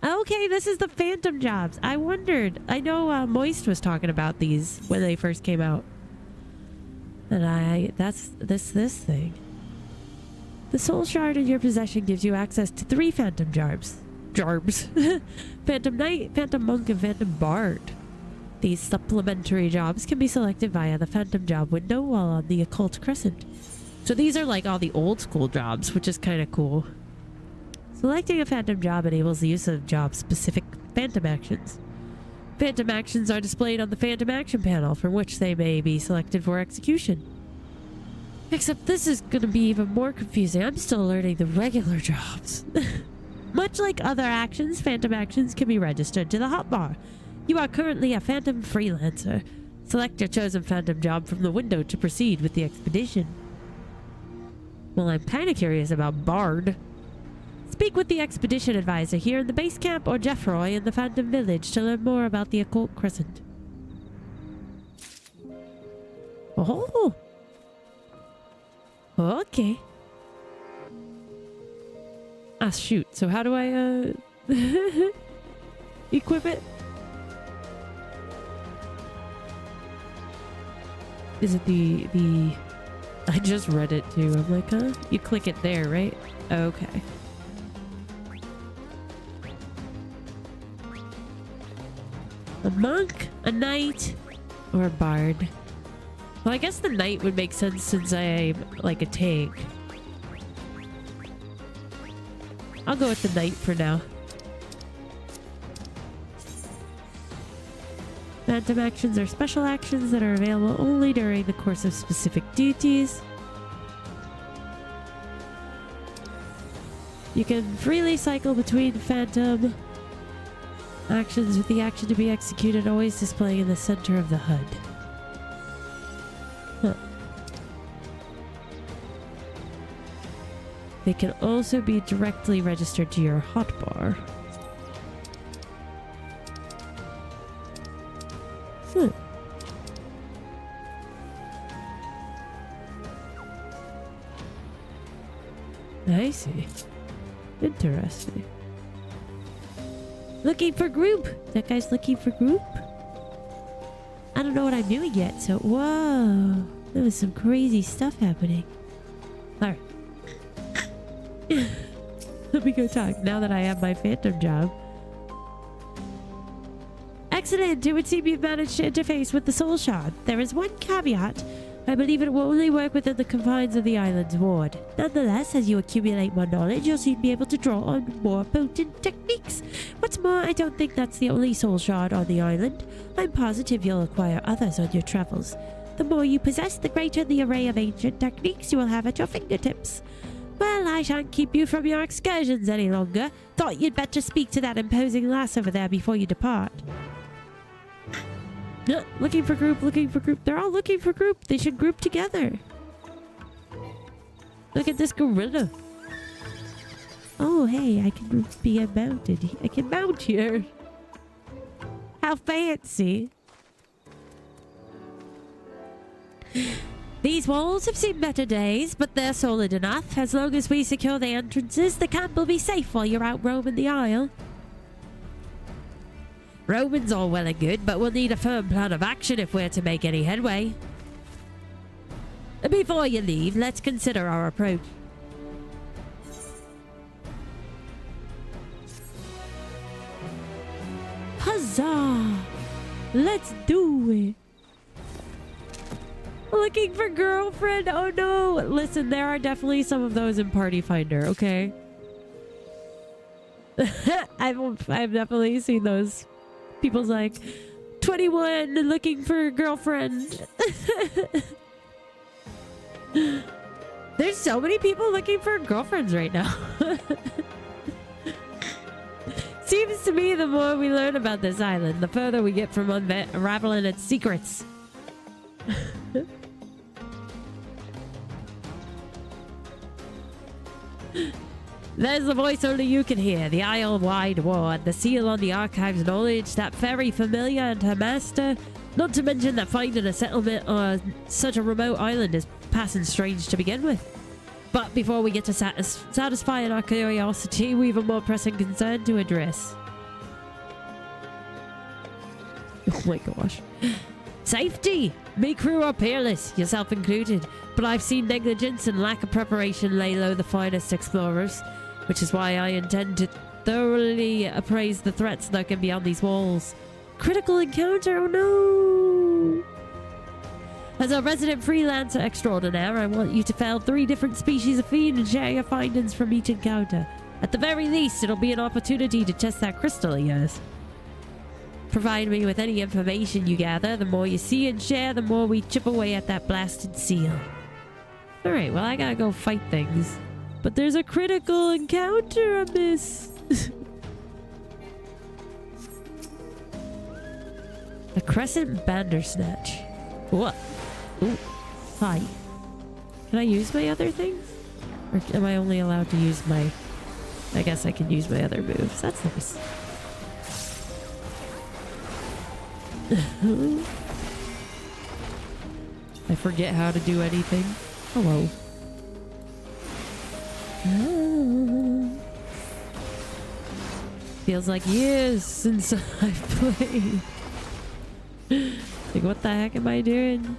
Okay, this is the phantom jobs. I wondered. I know Moist was talking about these when they first came out. And that's this thing. The soul shard in your possession gives you access to 3 phantom jarbs. Phantom Knight, Phantom Monk, and Phantom Bard. These supplementary jobs can be selected via the Phantom Job window while on the Occult Crescent. So these are like all the old school jobs, which is kind of cool. Selecting a Phantom Job enables the use of job-specific Phantom actions. Phantom actions are displayed on the Phantom Action panel, from which they may be selected for execution. Except this is going to be even more confusing. I'm still learning the regular jobs. Much like other actions, Phantom actions can be registered to the hotbar. You are currently a Phantom Freelancer. Select your chosen Phantom job from the window to proceed with the expedition. Well, I'm kind of curious about Bard. Speak with the expedition advisor here in the base camp or Jeffroy in the Phantom Village to learn more about the Occult Crescent. Oh! Okay. Ah, shoot. So how do I, equip it? Is it the... I just read it too. I'm like, huh? You click it there, right? Okay. A monk, a knight, or a bard. Well, I guess the knight would make sense since I'm like a tank. I'll go with the knight for now. Phantom actions are special actions that are available only during the course of specific duties. You can freely cycle between Phantom Actions with the action to be executed always displaying in the center of the HUD. Huh. They can also be directly registered to your hotbar. I see. Interesting. Looking for group. That guy's looking for group. I don't know what I'm doing yet, so whoa. There was some crazy stuff happening. Alright. Let me go talk now that I have my phantom job. Excellent! It would seem you've managed to interface with the soul shard. There is one caveat. I believe it will only work within the confines of the island's ward. Nonetheless, as you accumulate more knowledge, you'll soon be able to draw on more potent techniques. What's more, I don't think that's the only soul shard on the island. I'm positive you'll acquire others on your travels. The more you possess, the greater the array of ancient techniques you will have at your fingertips. Well, I shan't keep you from your excursions any longer. Thought you'd better speak to that imposing lass over there before you depart. Looking for group, looking for group. They're all looking for group. They should group together. Look at this gorilla. Oh, hey, I can be mounted. I can mount here. How fancy. These walls have seen better days, but they're solid enough. As long as we secure the entrances, the camp will be safe while you're out roaming the isle. Roaming's all well and good, but we'll need a firm plan of action if we're to make any headway. Before you leave, let's consider our approach. Huzzah! Let's do it! Looking for girlfriend? Oh no! Listen, there are definitely some of those in Party Finder, okay? I've definitely seen those. People's like, 21 looking for a girlfriend. There's so many people looking for girlfriends right now. Seems to me the more we learn about this island, the further we get from unraveling its secrets. There's the voice only you can hear, the Isle-wide ward, the seal on the archive's knowledge, that very familiar and her master. Not to mention that finding a settlement on such a remote island is passing strange to begin with. But before we get to satisfying our curiosity, we've a more pressing concern to address. Oh my gosh. Safety! Me crew are peerless, yourself included, but I've seen negligence and lack of preparation lay low the finest explorers, which is why I intend to thoroughly appraise the threats lurking beyond these walls. Critical encounter? Oh no! As a resident freelancer extraordinaire, I want you to fell 3 different species of fiend and share your findings from each encounter. At the very least, it'll be an opportunity to test that crystal of yours. Provide me with any information you gather. The more you see and share, the more we chip away at that blasted seal. Alright, well I gotta go fight things. But there's a critical encounter on this. The Crescent Bandersnatch. What? Ooh. Hi. Can I use my other things? Or am I only allowed to use my... I guess I can use my other moves. That's nice. I forget how to do anything. Hello. Feels like years since I've played. Like, what the heck am I doing?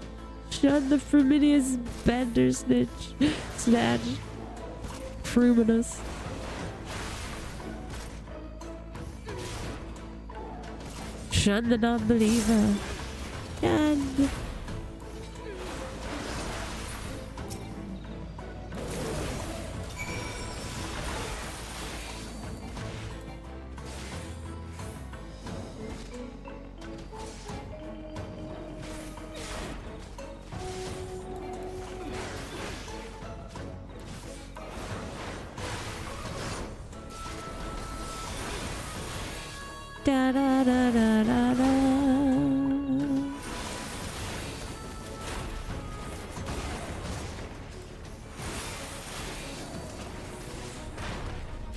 Shun the fruminous Bandersnatch. Snatch. Fruminous. Shun the non-believer. Shun. Da da da da da da.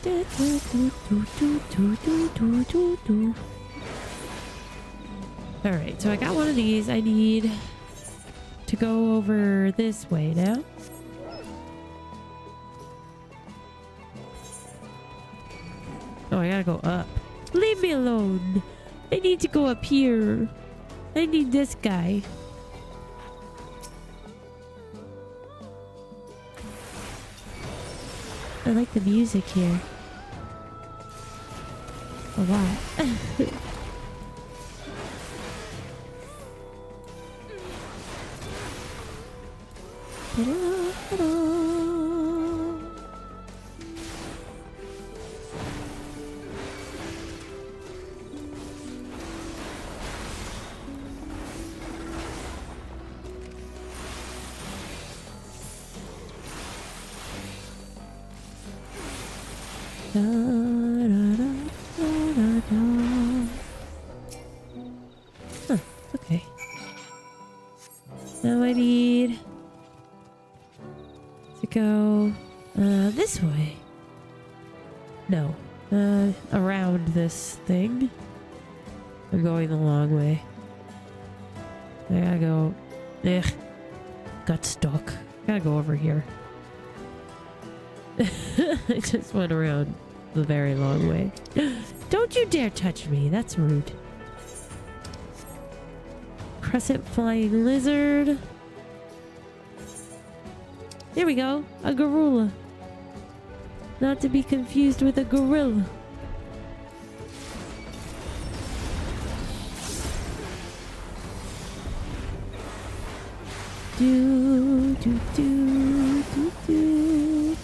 Do, do, do, do, do, do, do, do, do. Alright, so I got one of these. I need to go over this way now. Oh, I gotta go up. Leave me alone. I need to go up here. I need this guy. I like the music here. A lot. Huh, okay. Now I need to go this way. No, around this thing. I'm going the long way. I gotta go. Ugh. Got stuck. Gotta go over here. I just went around the very long way. Don't you dare touch me. That's rude. Crescent flying lizard. There we go. A gorilla. Not to be confused with a gorilla. Do, do, do, do, do.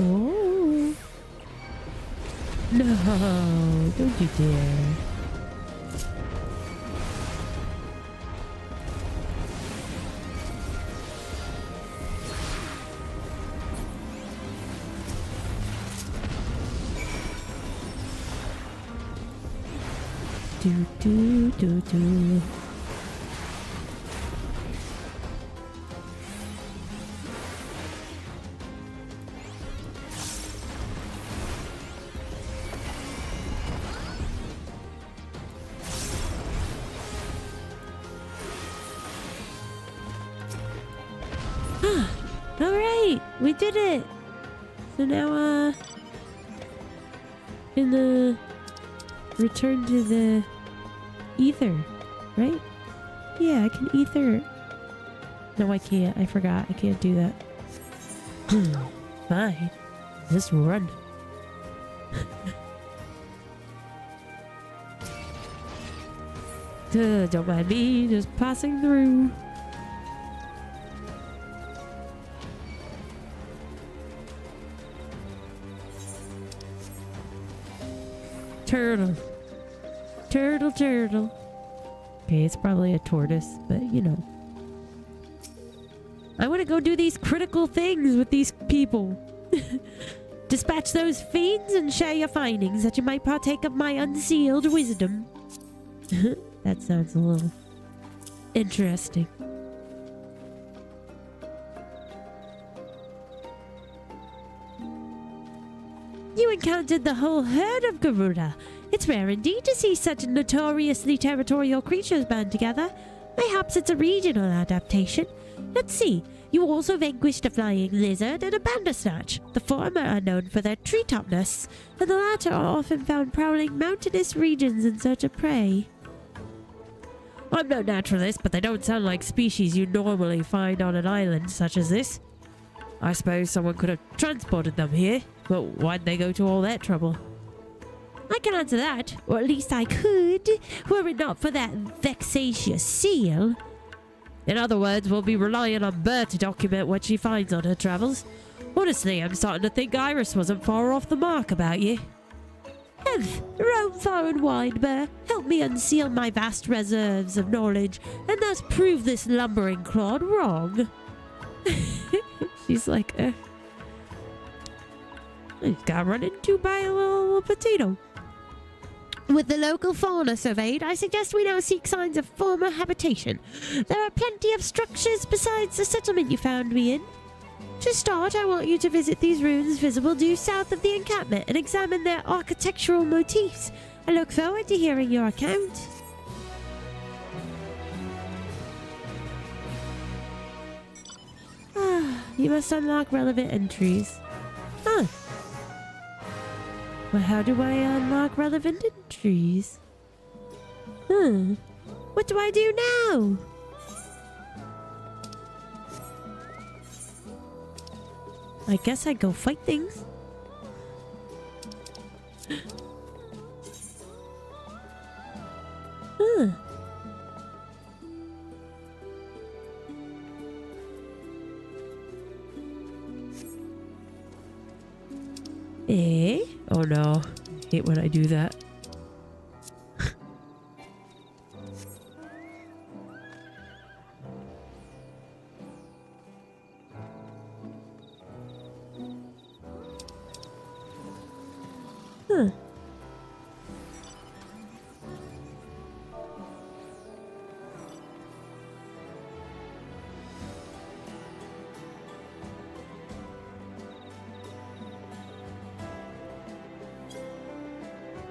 Oh. No, don't you dare. Do, do, do, do. All right, we did it. So now, in the return to the ether, right? Yeah, I can ether. No, I can't. I forgot. I can't do that. Fine. Just run. Don't mind me, just passing through. Turtle. Turtle, turtle. Okay, it's probably a tortoise, but you know. I want to go do these critical things with these people. Dispatch those fiends and share your findings that you might partake of my unsealed wisdom. That sounds a little interesting. You encountered the whole herd of Garuda. It's rare indeed to see such notoriously territorial creatures band together. Perhaps it's a regional adaptation. Let's see. You also vanquished a flying lizard and a bandersnatch. The former are known for their treetopness, and the latter are often found prowling mountainous regions in search of prey. I'm no naturalist, but they don't sound like species you normally find on an island such as this. I suppose someone could have transported them here, but why'd they go to all that trouble? I can answer that, or at least I could, were it not for that vexatious seal. In other words, we'll be relying on Burr to document what she finds on her travels. Honestly, I'm starting to think Iris wasn't far off the mark about you. Roam far and wide, Burr. Help me unseal my vast reserves of knowledge, and thus prove this lumbering clod wrong. She's like, I just got run into by a little potato. With the local fauna surveyed, I suggest we now seek signs of former habitation. There are plenty of structures besides the settlement you found me in. To start, I want you to visit these ruins visible due south of the encampment and examine their architectural motifs. I look forward to hearing your account. You must unlock relevant entries. Huh. Well, how do I unlock relevant entries? What do I do now? I guess I go fight things. Eh? Oh no. I hate when I do that.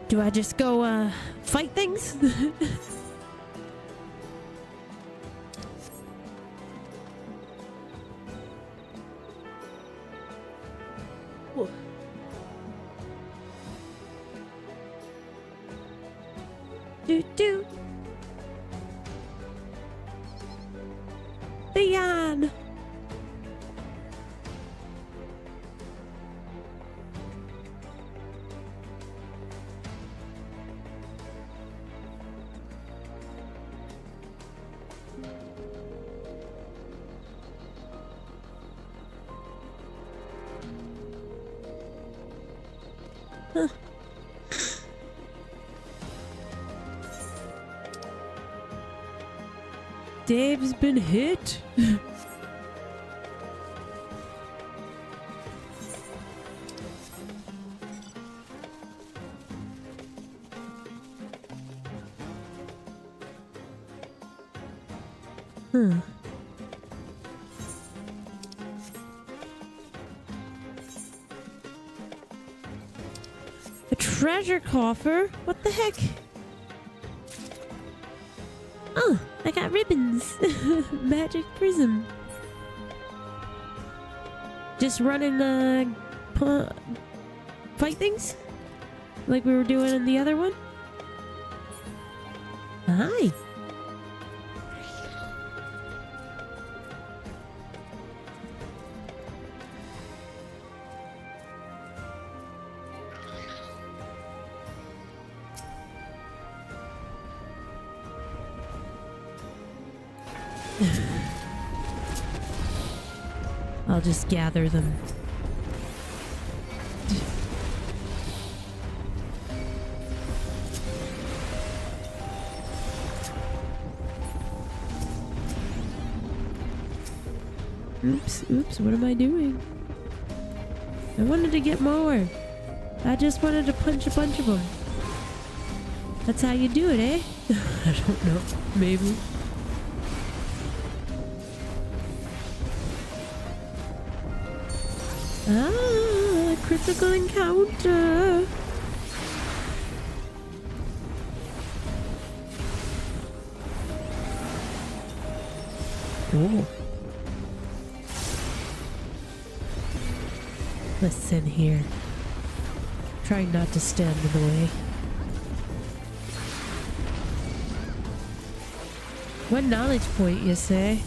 Do I just go, fight things? Do. Beyond. Dave's been hit. A treasure coffer? What the heck? Oh, I got ribbons. Magic prism. Just running fight things? Like we were doing in the other one? Hi. I'll just gather them. Oops, what am I doing? I wanted to get more. I just wanted to punch a bunch of them. That's how you do it, eh? I don't know. Maybe. Ah, critical encounter. Oh. Listen here. Trying not to stand in the way. One knowledge point, you say?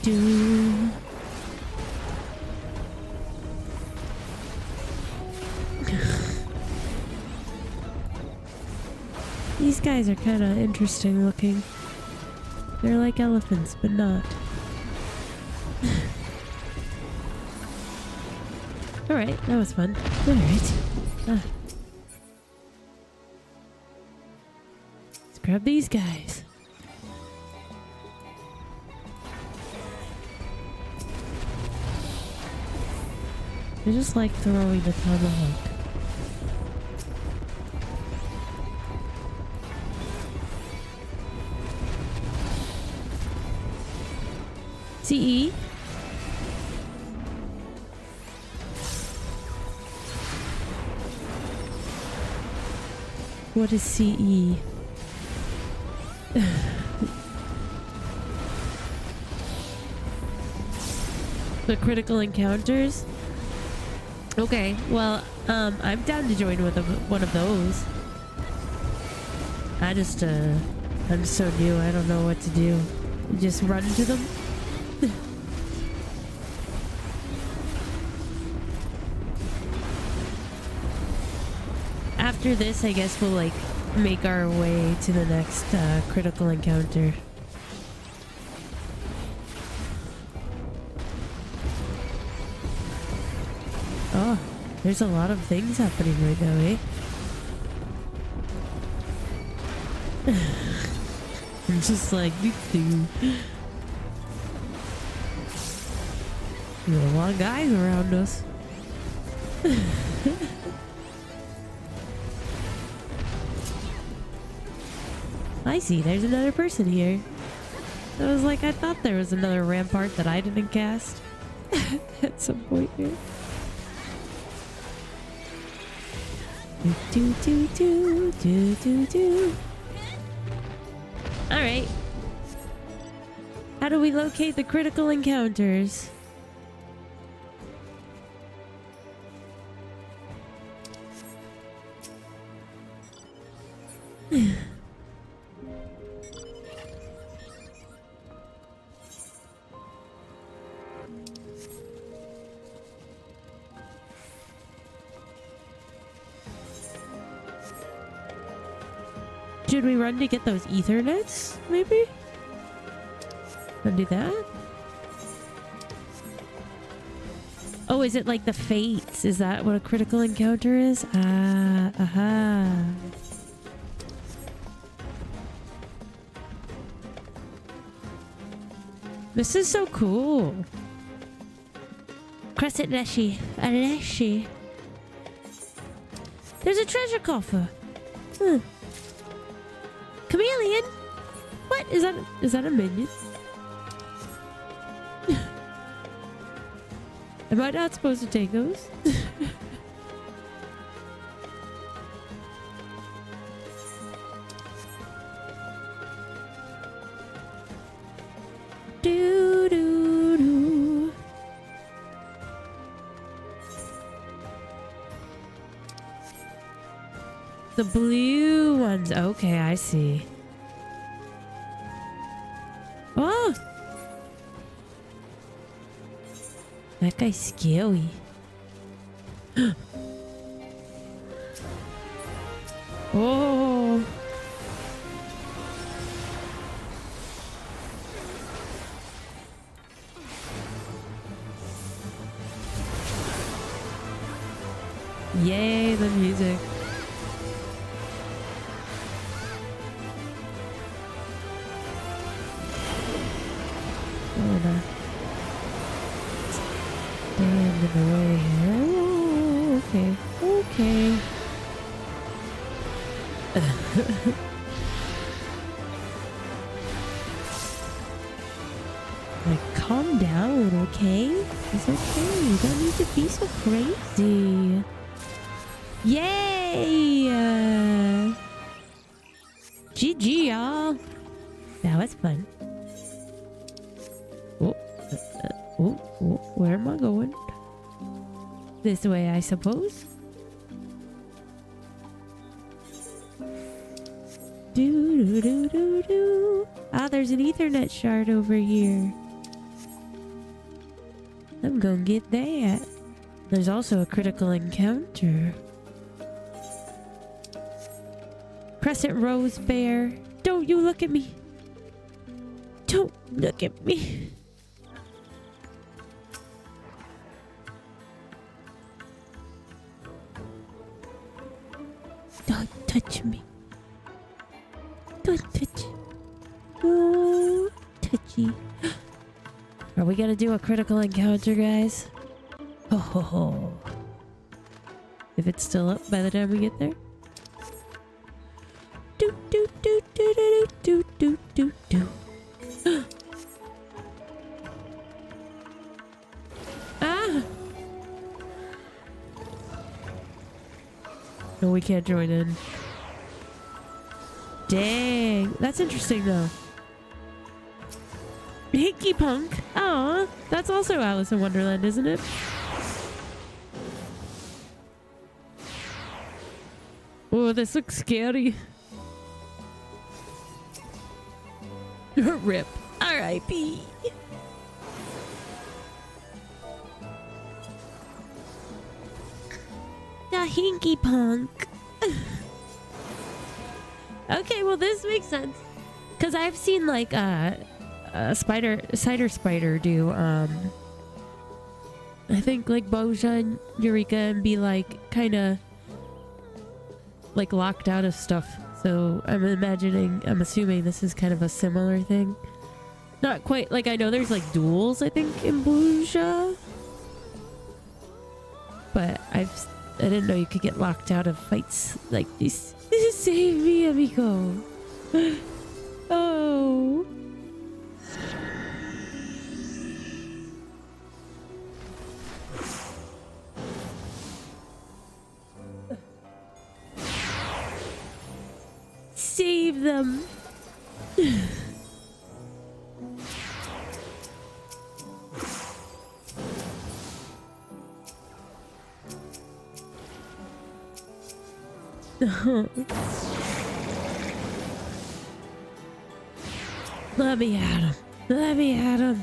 Do. These guys are kind of interesting looking. They're like elephants, but not. Alright, that was fun. Alright. Let's grab these guys. I just like throwing the tomahawk. CE. What is CE? The critical encounters? Okay, well, I'm down to join with one of those. I'm so new, I don't know what to do. Just run to them? After this, I guess we'll, like, make our way to the next critical encounter. Oh, there's a lot of things happening right now, eh? I'm just like, dude. There are a lot of guys around us. I see, there's another person here. I was like, I thought there was another rampart that I didn't cast at some point here. Do do do do do do. All right. How do we locate the critical encounters? Should we run to get those Ethernets, maybe? Wanna do that? Oh, is it like the fates? Is that what a critical encounter is? Ah, aha. This is so cool. Crescent Leshy. A Leshy. There's a treasure coffer. Huh. Chameleon? What? Is that a minion? Am I not supposed to take those? Do do do. The blue ones. Okay, I see. Oh! That guy's scary. Oh! Yay, the music. Stand in the way here. Oh, okay. Okay. Like, calm down, okay? It's okay. You don't need to be so crazy. Yay! GG, y'all. That was fun. Oh, where am I going? This way, I suppose. Do do do do do. Ah, there's an Ethernet shard over here. I'm gonna get that. There's also a critical encounter. Crescent Rose Bear. Don't you look at me. Don't look at me. we gotta do a critical encounter, guys. Ho ho ho. If it's still up by the time we get there. Do do do do do do do do do. Ah! No, we can't join in. Dang, that's interesting though. Hinky Punk. Aw, that's also Alice in Wonderland, isn't it? Oh, this looks scary. Rip. R.I.P. The Hinky Punk. Okay, well this makes sense. Cause I've seen like Cider Spider do I think like Boja and Eureka and be like kinda like locked out of stuff. So I'm assuming this is kind of a similar thing. Not quite, like I know there's like duels I think in Boja. But I didn't know you could get locked out of fights like this. Save me, amigo. Oh. Save them. Let me at him. Let me at him.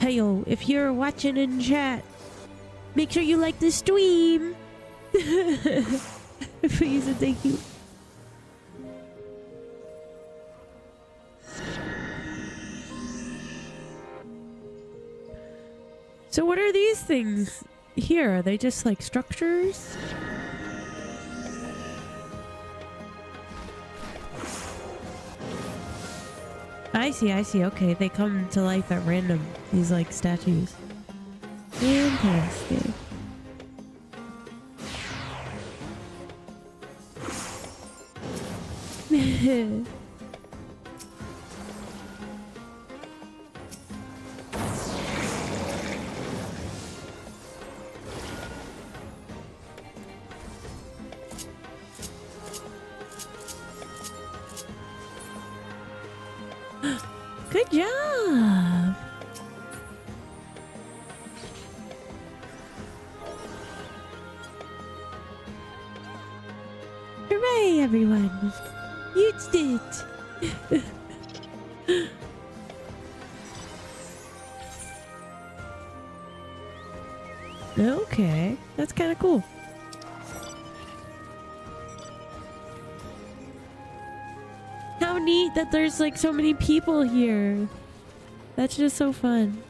Heyo, if you're watching in chat, make sure you like the stream. Please and thank you. So what are these things here? Are they just like structures? I see. Okay, they come to life at random. These like statues. Fantastic. Good job. Hooray, everyone. You did it. Okay, that's kind of cool. How neat that there's like so many people here. That's just so fun.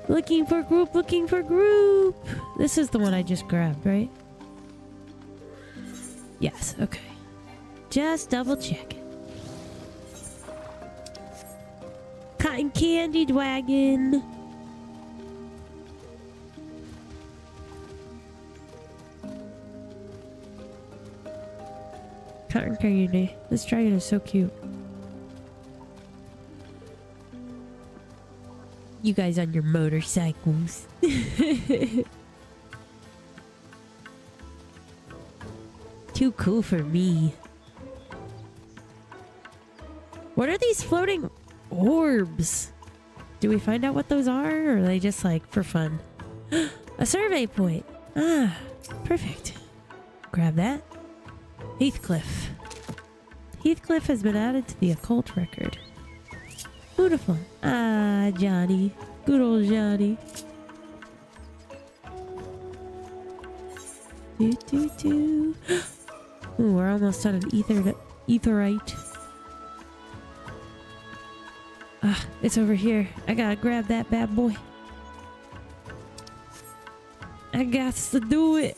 Looking for group, looking for group. This is the one I just grabbed, right? Yes, okay. Just double checking. Cotton candy wagon. Cotton candy. This dragon is so cute. You guys on your motorcycles. Too cool for me. What are these floating orbs? Do we find out what those are, or are they just like for fun? A survey point. Ah, perfect. Grab that. Heathcliff. Heathcliff has been added to the occult record. Beautiful. Ah, Johnny. Good old Johnny. Ooh, we're almost on an etherite. Ah, it's over here. I gotta grab that bad boy. I got to do it.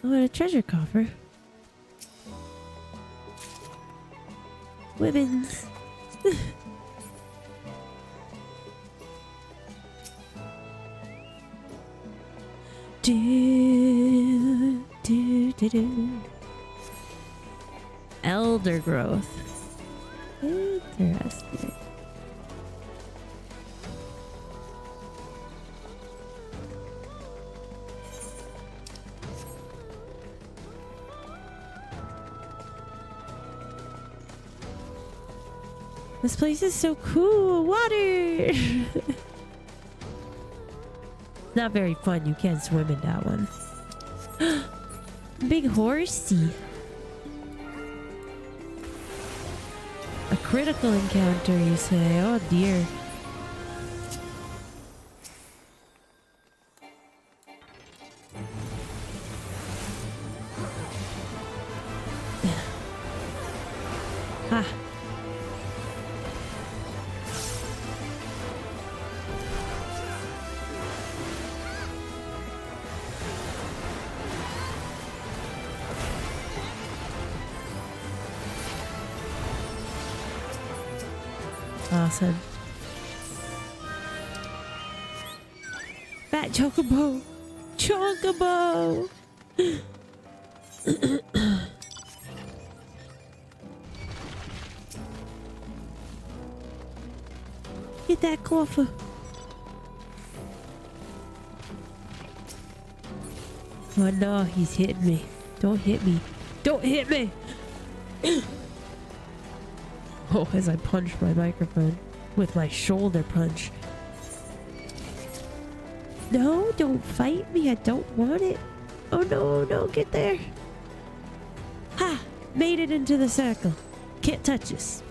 Oh, and a treasure coffer. Women's. do. Elder growth. Interesting. This place is so cool. Water. Not very fun. You can't swim in that one. Big horsey. A critical encounter, you say? Oh dear. Ha. Awesome. Fat chocobo. Chocobo. Get that coffer. Oh no, he's hitting me. Don't hit me. Don't hit me. Oh, as I punch my microphone with my shoulder punch. No, don't fight me. I don't want it. Oh no, no, get there. Ha! Made it into the circle. Can't touch us.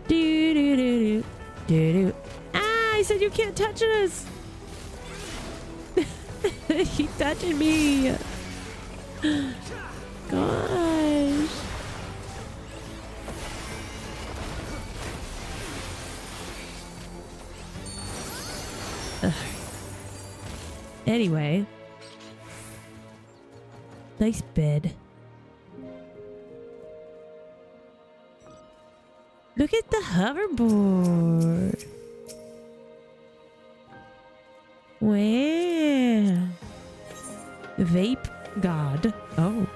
Do do do do do. Ah! I said you can't touch us. He's touching me. Gosh. Anyway. Nice bed. Look at the hoverboard. Wow. Vape god. Oh.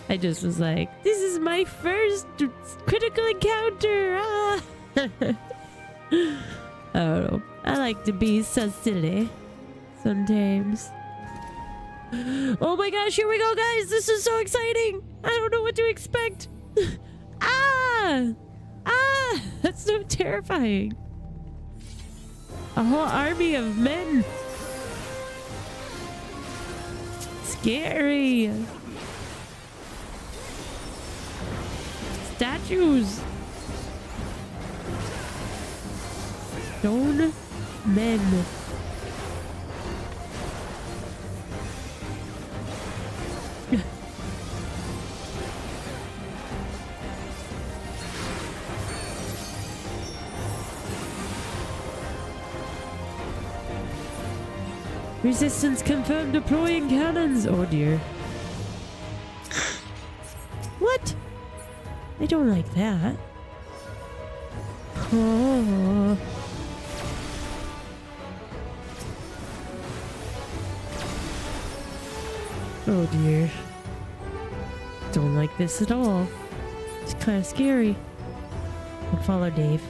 I just was like, this is my first critical encounter. Ah. I don't know. I like to be so silly sometimes. Oh my gosh, here we go, guys. This is so exciting. I don't know what to expect. Ah! Ah! That's so terrifying. A whole army of men. Scary. Statues. Stone men. Resistance confirmed deploying cannons. Oh dear. What? I don't like that. Oh. Oh dear. Don't like this at all. It's kind of scary. I'll follow Dave.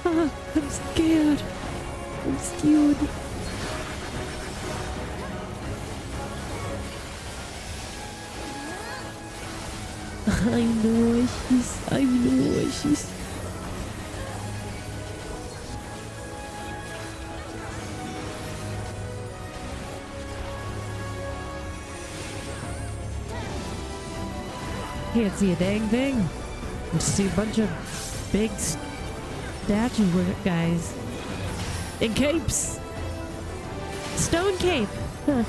Ah, I'm scared. I'm scared. I know she's. Can't see a dang thing. Just see a bunch of big statue guys in capes. Stone cape. Huh.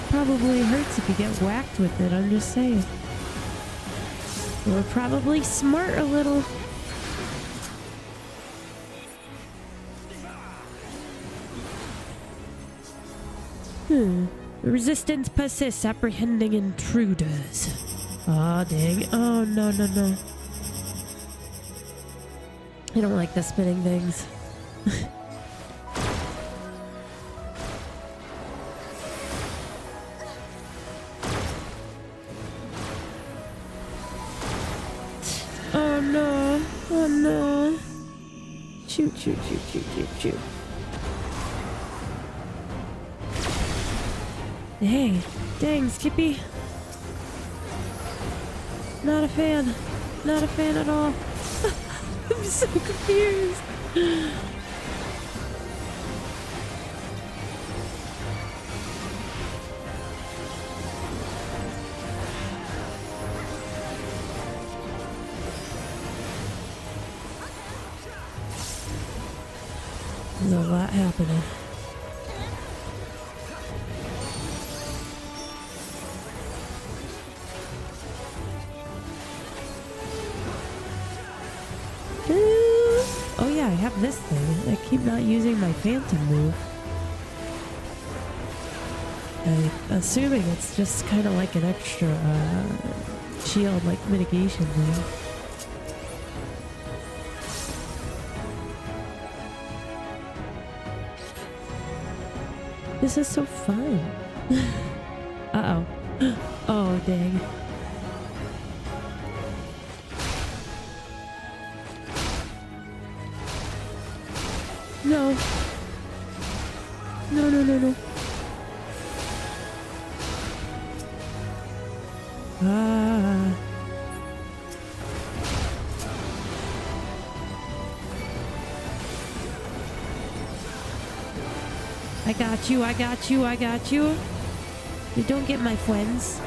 Probably hurts if you get whacked with it. I'm just saying. We're probably smart a little. Resistance persists, apprehending intruders. Aw, dang. Oh, no, no, no. I don't like the spinning things. Oh no. Oh no. Shoot, shoot, shoot, shoot, shoot, shoot. Dang. Dang, Skippy. Not a fan. Not a fan at all. I'm so confused. There's a lot happening. Oh yeah, I have this thing. I keep not using my phantom move. I'm assuming it's just kind of like an extra shield, like mitigation thing. This is so fun. Uh-oh. Oh, dang. No. No, no, no, no. Ah. I got you, I got you, I got you. You don't get my friends.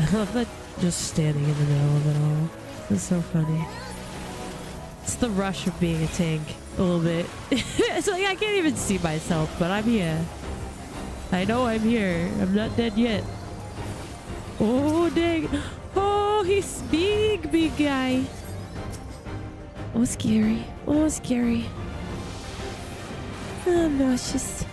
I love that just standing in the middle of it all. It's so funny. It's the rush of being a tank a little bit. It's like I can't even see myself, but I'm here. I know I'm here. I'm not dead yet. Oh, dang. Oh, he's big, big guy. Oh, scary. Oh, scary. Oh, nauseous.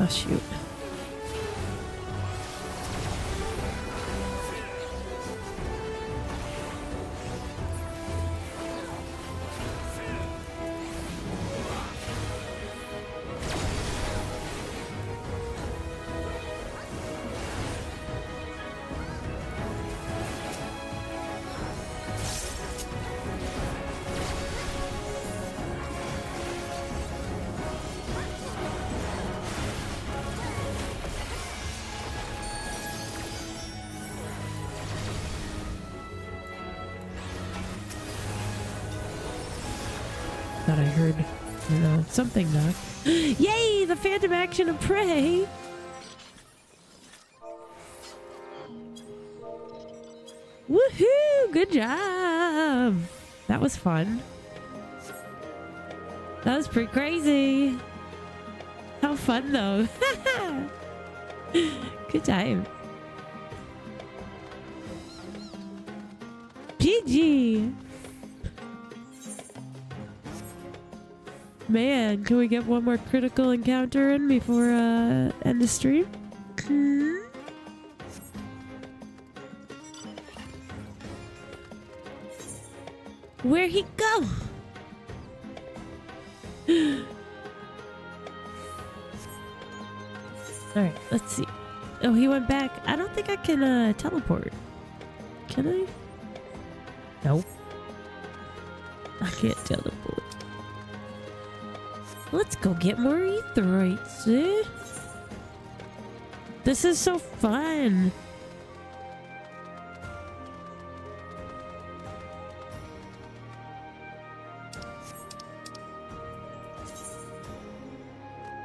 Oh, shoot. thought I heard, you know, something knock. Yay! The phantom action of prey! Woohoo! Good job! That was fun. That was pretty crazy. How fun though. Good time. GG! Man, can we get one more critical encounter in before end the stream? Where'd he go? Alright, let's see. Oh, he went back. I don't think I can teleport. Can I? Nope. I can't teleport. Let's go get more aetherytes, eh? This is so fun.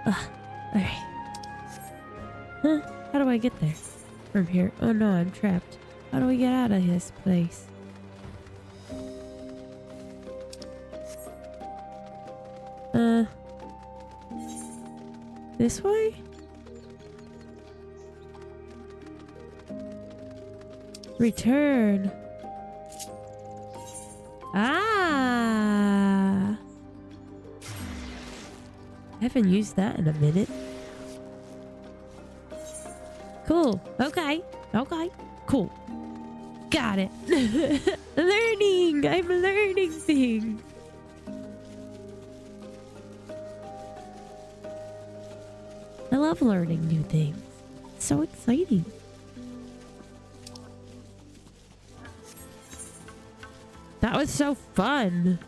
Alright. Huh? How do I get there? From here. Oh no, I'm trapped. How do we get out of this place? This way? Return. Ah! I haven't used that in a minute. Cool. Okay. Okay. Cool. Got it. Learning! I'm learning things. I love learning new things. It's so exciting. That was so fun.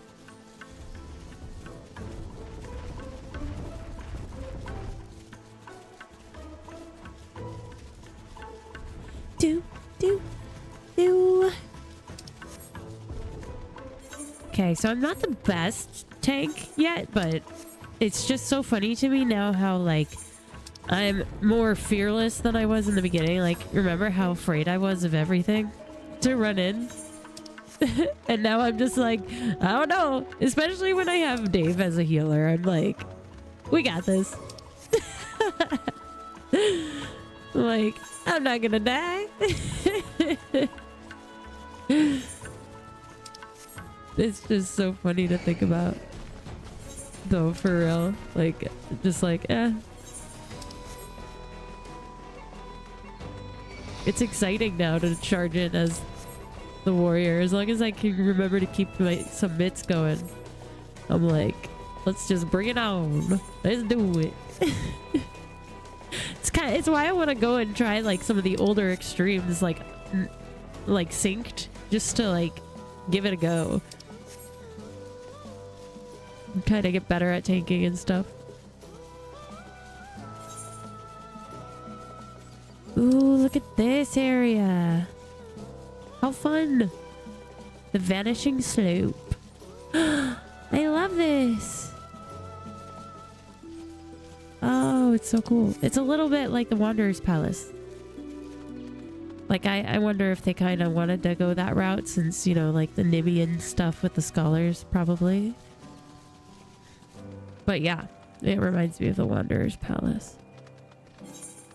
Okay, so I'm not the best tank yet, but it's just so funny to me now how, like, I'm more fearless than I was in the beginning. Like, remember how afraid I was of everything to run in? And now I'm just like, I don't know. Especially when I have Dave as a healer. I'm like, we got this. Like, I'm not gonna die. It's just so funny to think about. Though, for real. Like, just like, It's exciting now to charge in as the warrior. As long as I can remember to keep some mitts going. I'm like, let's just bring it on. Let's do it. It's why I want to go and try like some of the older extremes, like synced, just to like give it a go. Kind of get better at tanking and stuff. Ooh, look at this area. How fun. The vanishing slope. I love this. Oh, it's so cool. It's a little bit like the Wanderer's Palace. Like, I wonder if they kind of wanted to go that route since, you know, like the Nimian stuff with the scholars, probably. But yeah, it reminds me of the Wanderer's Palace.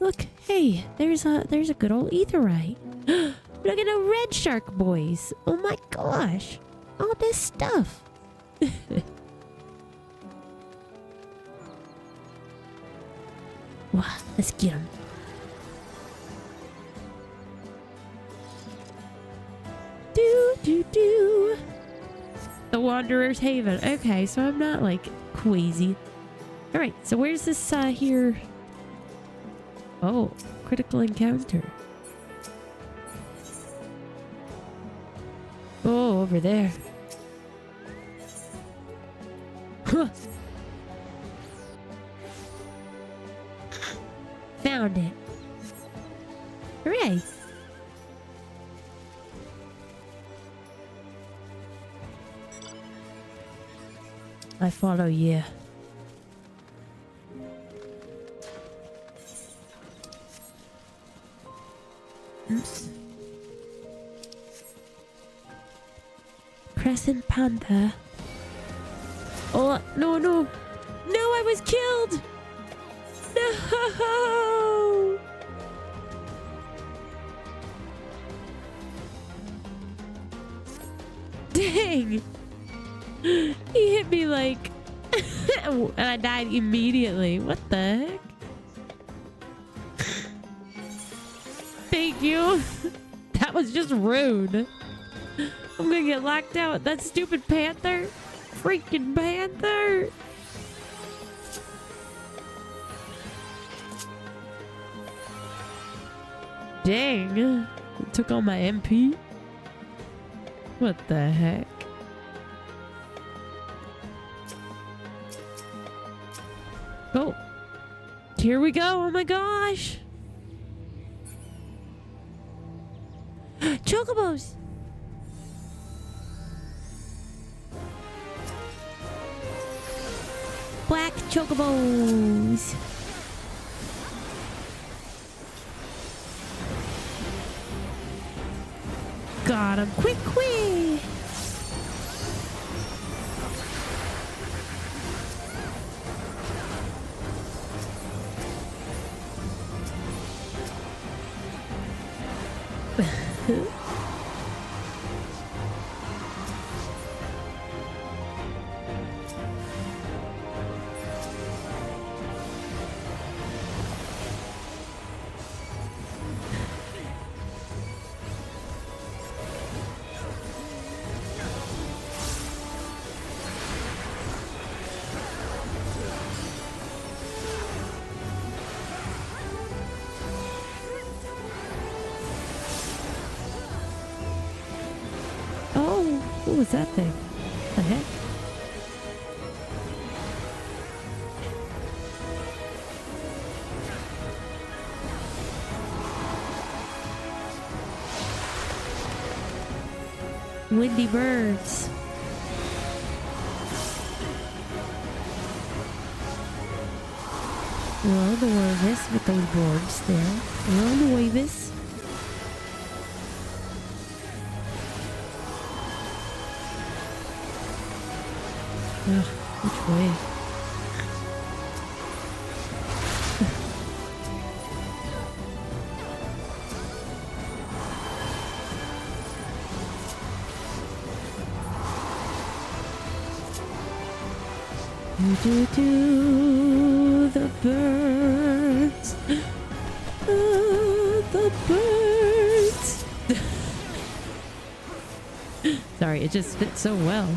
Look, hey, there's a good old aetherite. Look at the red shark boys. Oh my gosh. All this stuff. Wow, let's get him. Do. The Wanderer's Haven. Okay, so I'm not like queasy. Alright, so where's this here? Oh, critical encounter. Oh, over there. Huh. Found it. Hooray. I follow you. Oops. Crescent Panther. Oh, no, no. No, I was killed. No. Dang. He hit me like... and I died immediately. What the heck? Thank you. That was just rude. I'm gonna get locked out. That stupid panther. Freaking panther. Dang. It took all my MP. What the heck? Oh. Here we go. Oh my gosh. Chocobos. Black chocobos. Got him. Quick, quick. What was that thing? The heck? Windy birds. We're on the Wavis with those boards there. We're on the Wavis. Ugh, which way? Do the birds. The birds. Sorry, it just fits so well.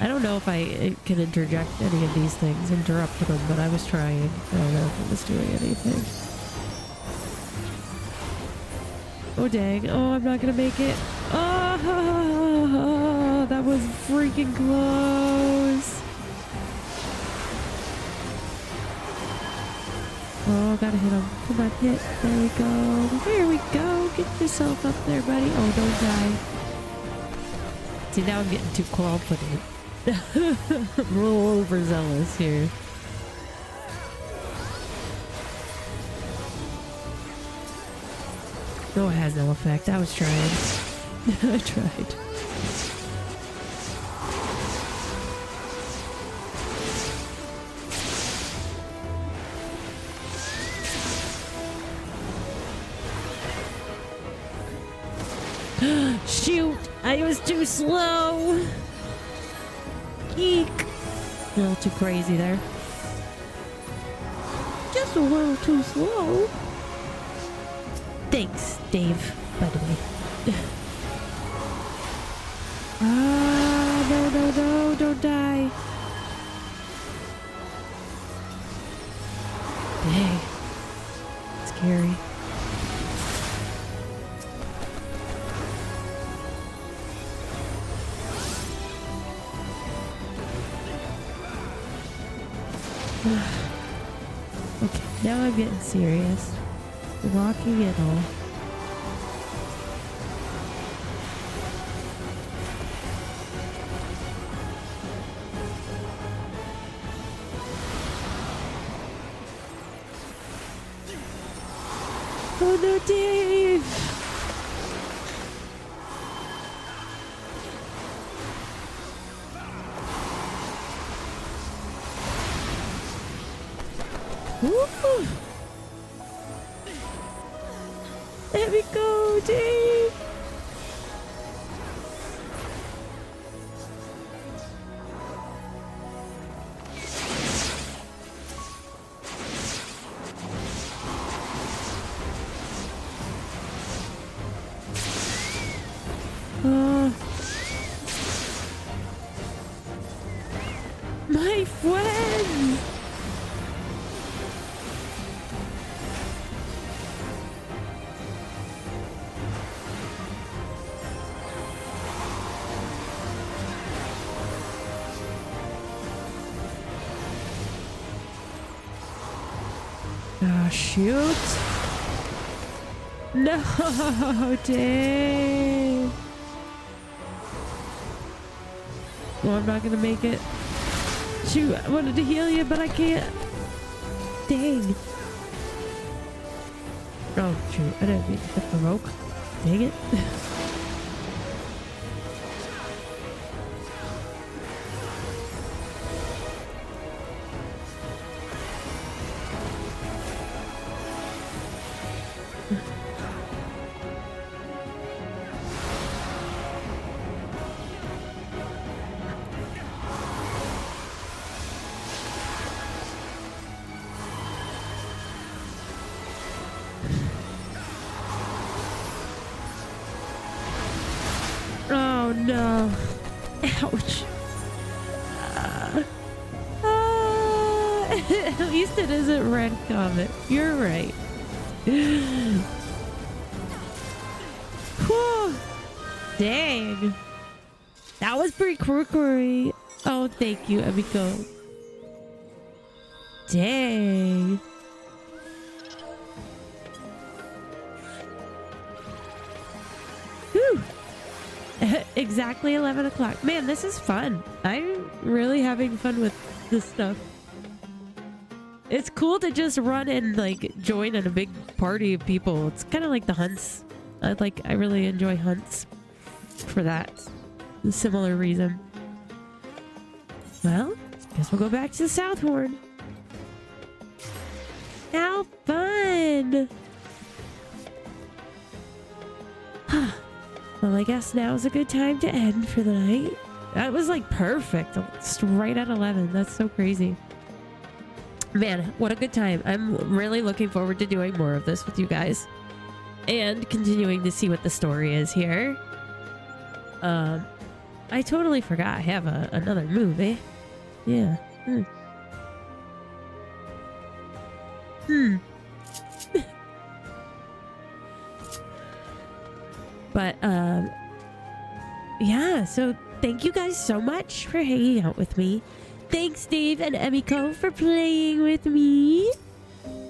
I don't know if I can interject any of these things, interrupt them, but I was trying. I don't know if it was doing anything. Oh dang. Oh, I'm not gonna make it. Oh, that was freaking close. Oh, gotta hit him. Come on, hit. There we go. There we go. Get yourself up there, buddy. Oh, don't die. See, now I'm getting too confident. I'm a little overzealous here. No, it has no effect. I was trying. I tried. Shoot! I was too slow! Eek! A little too crazy there. Just a little too slow. Thanks, Dave, by the way. Ah, no, no, no, don't die. Dang. Scary. Okay, now I'm getting serious. Walking it all. Oh no, Dave! Woo! Let me go, Dave! My friend! Oh, shoot. No, Dave. Well, I'm not gonna make it. Shoot, I wanted to heal you, but I can't. Dang. Oh, shoot. I didn't mean to hit the rope. Dang it. Oh no. Ouch. At least it isn't Red Comet. You're right. Whew. Dang. That was pretty crookery. Oh, thank you, Emiko. Dang. Whew. Exactly 11 o'clock. Man, this is fun. I'm really having fun with this stuff. It's cool to just run and like join in a big party of people. It's kind of like the hunts. I really enjoy hunts for that similar reason. Well, guess we'll go back to the South Horn. How fun! Well, I guess now's a good time to end for the night. That was like perfect. It's right at 11. That's so crazy. Man, what a good time. I'm really looking forward to doing more of this with you guys. And continuing to see what the story is here. I totally forgot I have another move, eh? Yeah. But, yeah, so thank you guys so much for hanging out with me. Thanks, Dave and Emiko, for playing with me.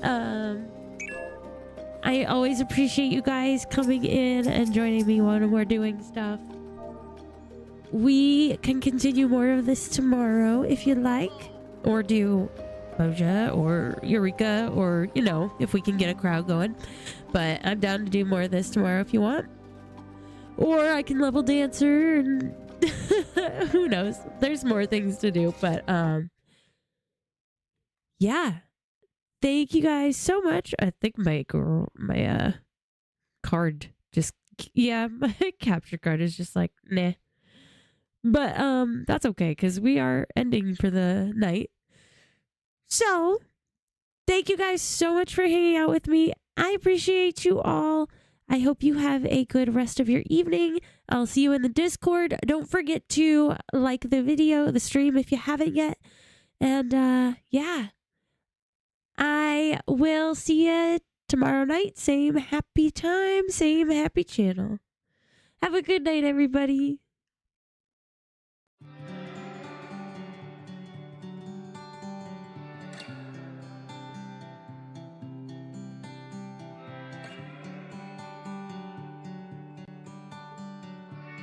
I always appreciate you guys coming in and joining me when we're doing stuff. We can continue more of this tomorrow if you'd like. Or do Moja or Eureka, or, you know, if we can get a crowd going. But I'm down to do more of this tomorrow if you want. Or I can level dancer and who knows? There's more things to do, but yeah. Thank you guys so much. I think my card just, yeah, my capture card is just like, nah. But that's okay because we are ending for the night. So thank you guys so much for hanging out with me. I appreciate you all. I hope you have a good rest of your evening. I'll see you in the Discord. Don't forget to like the video, the stream if you haven't yet. And yeah, I will see you tomorrow night. Same happy time, same happy channel. Have a good night, everybody.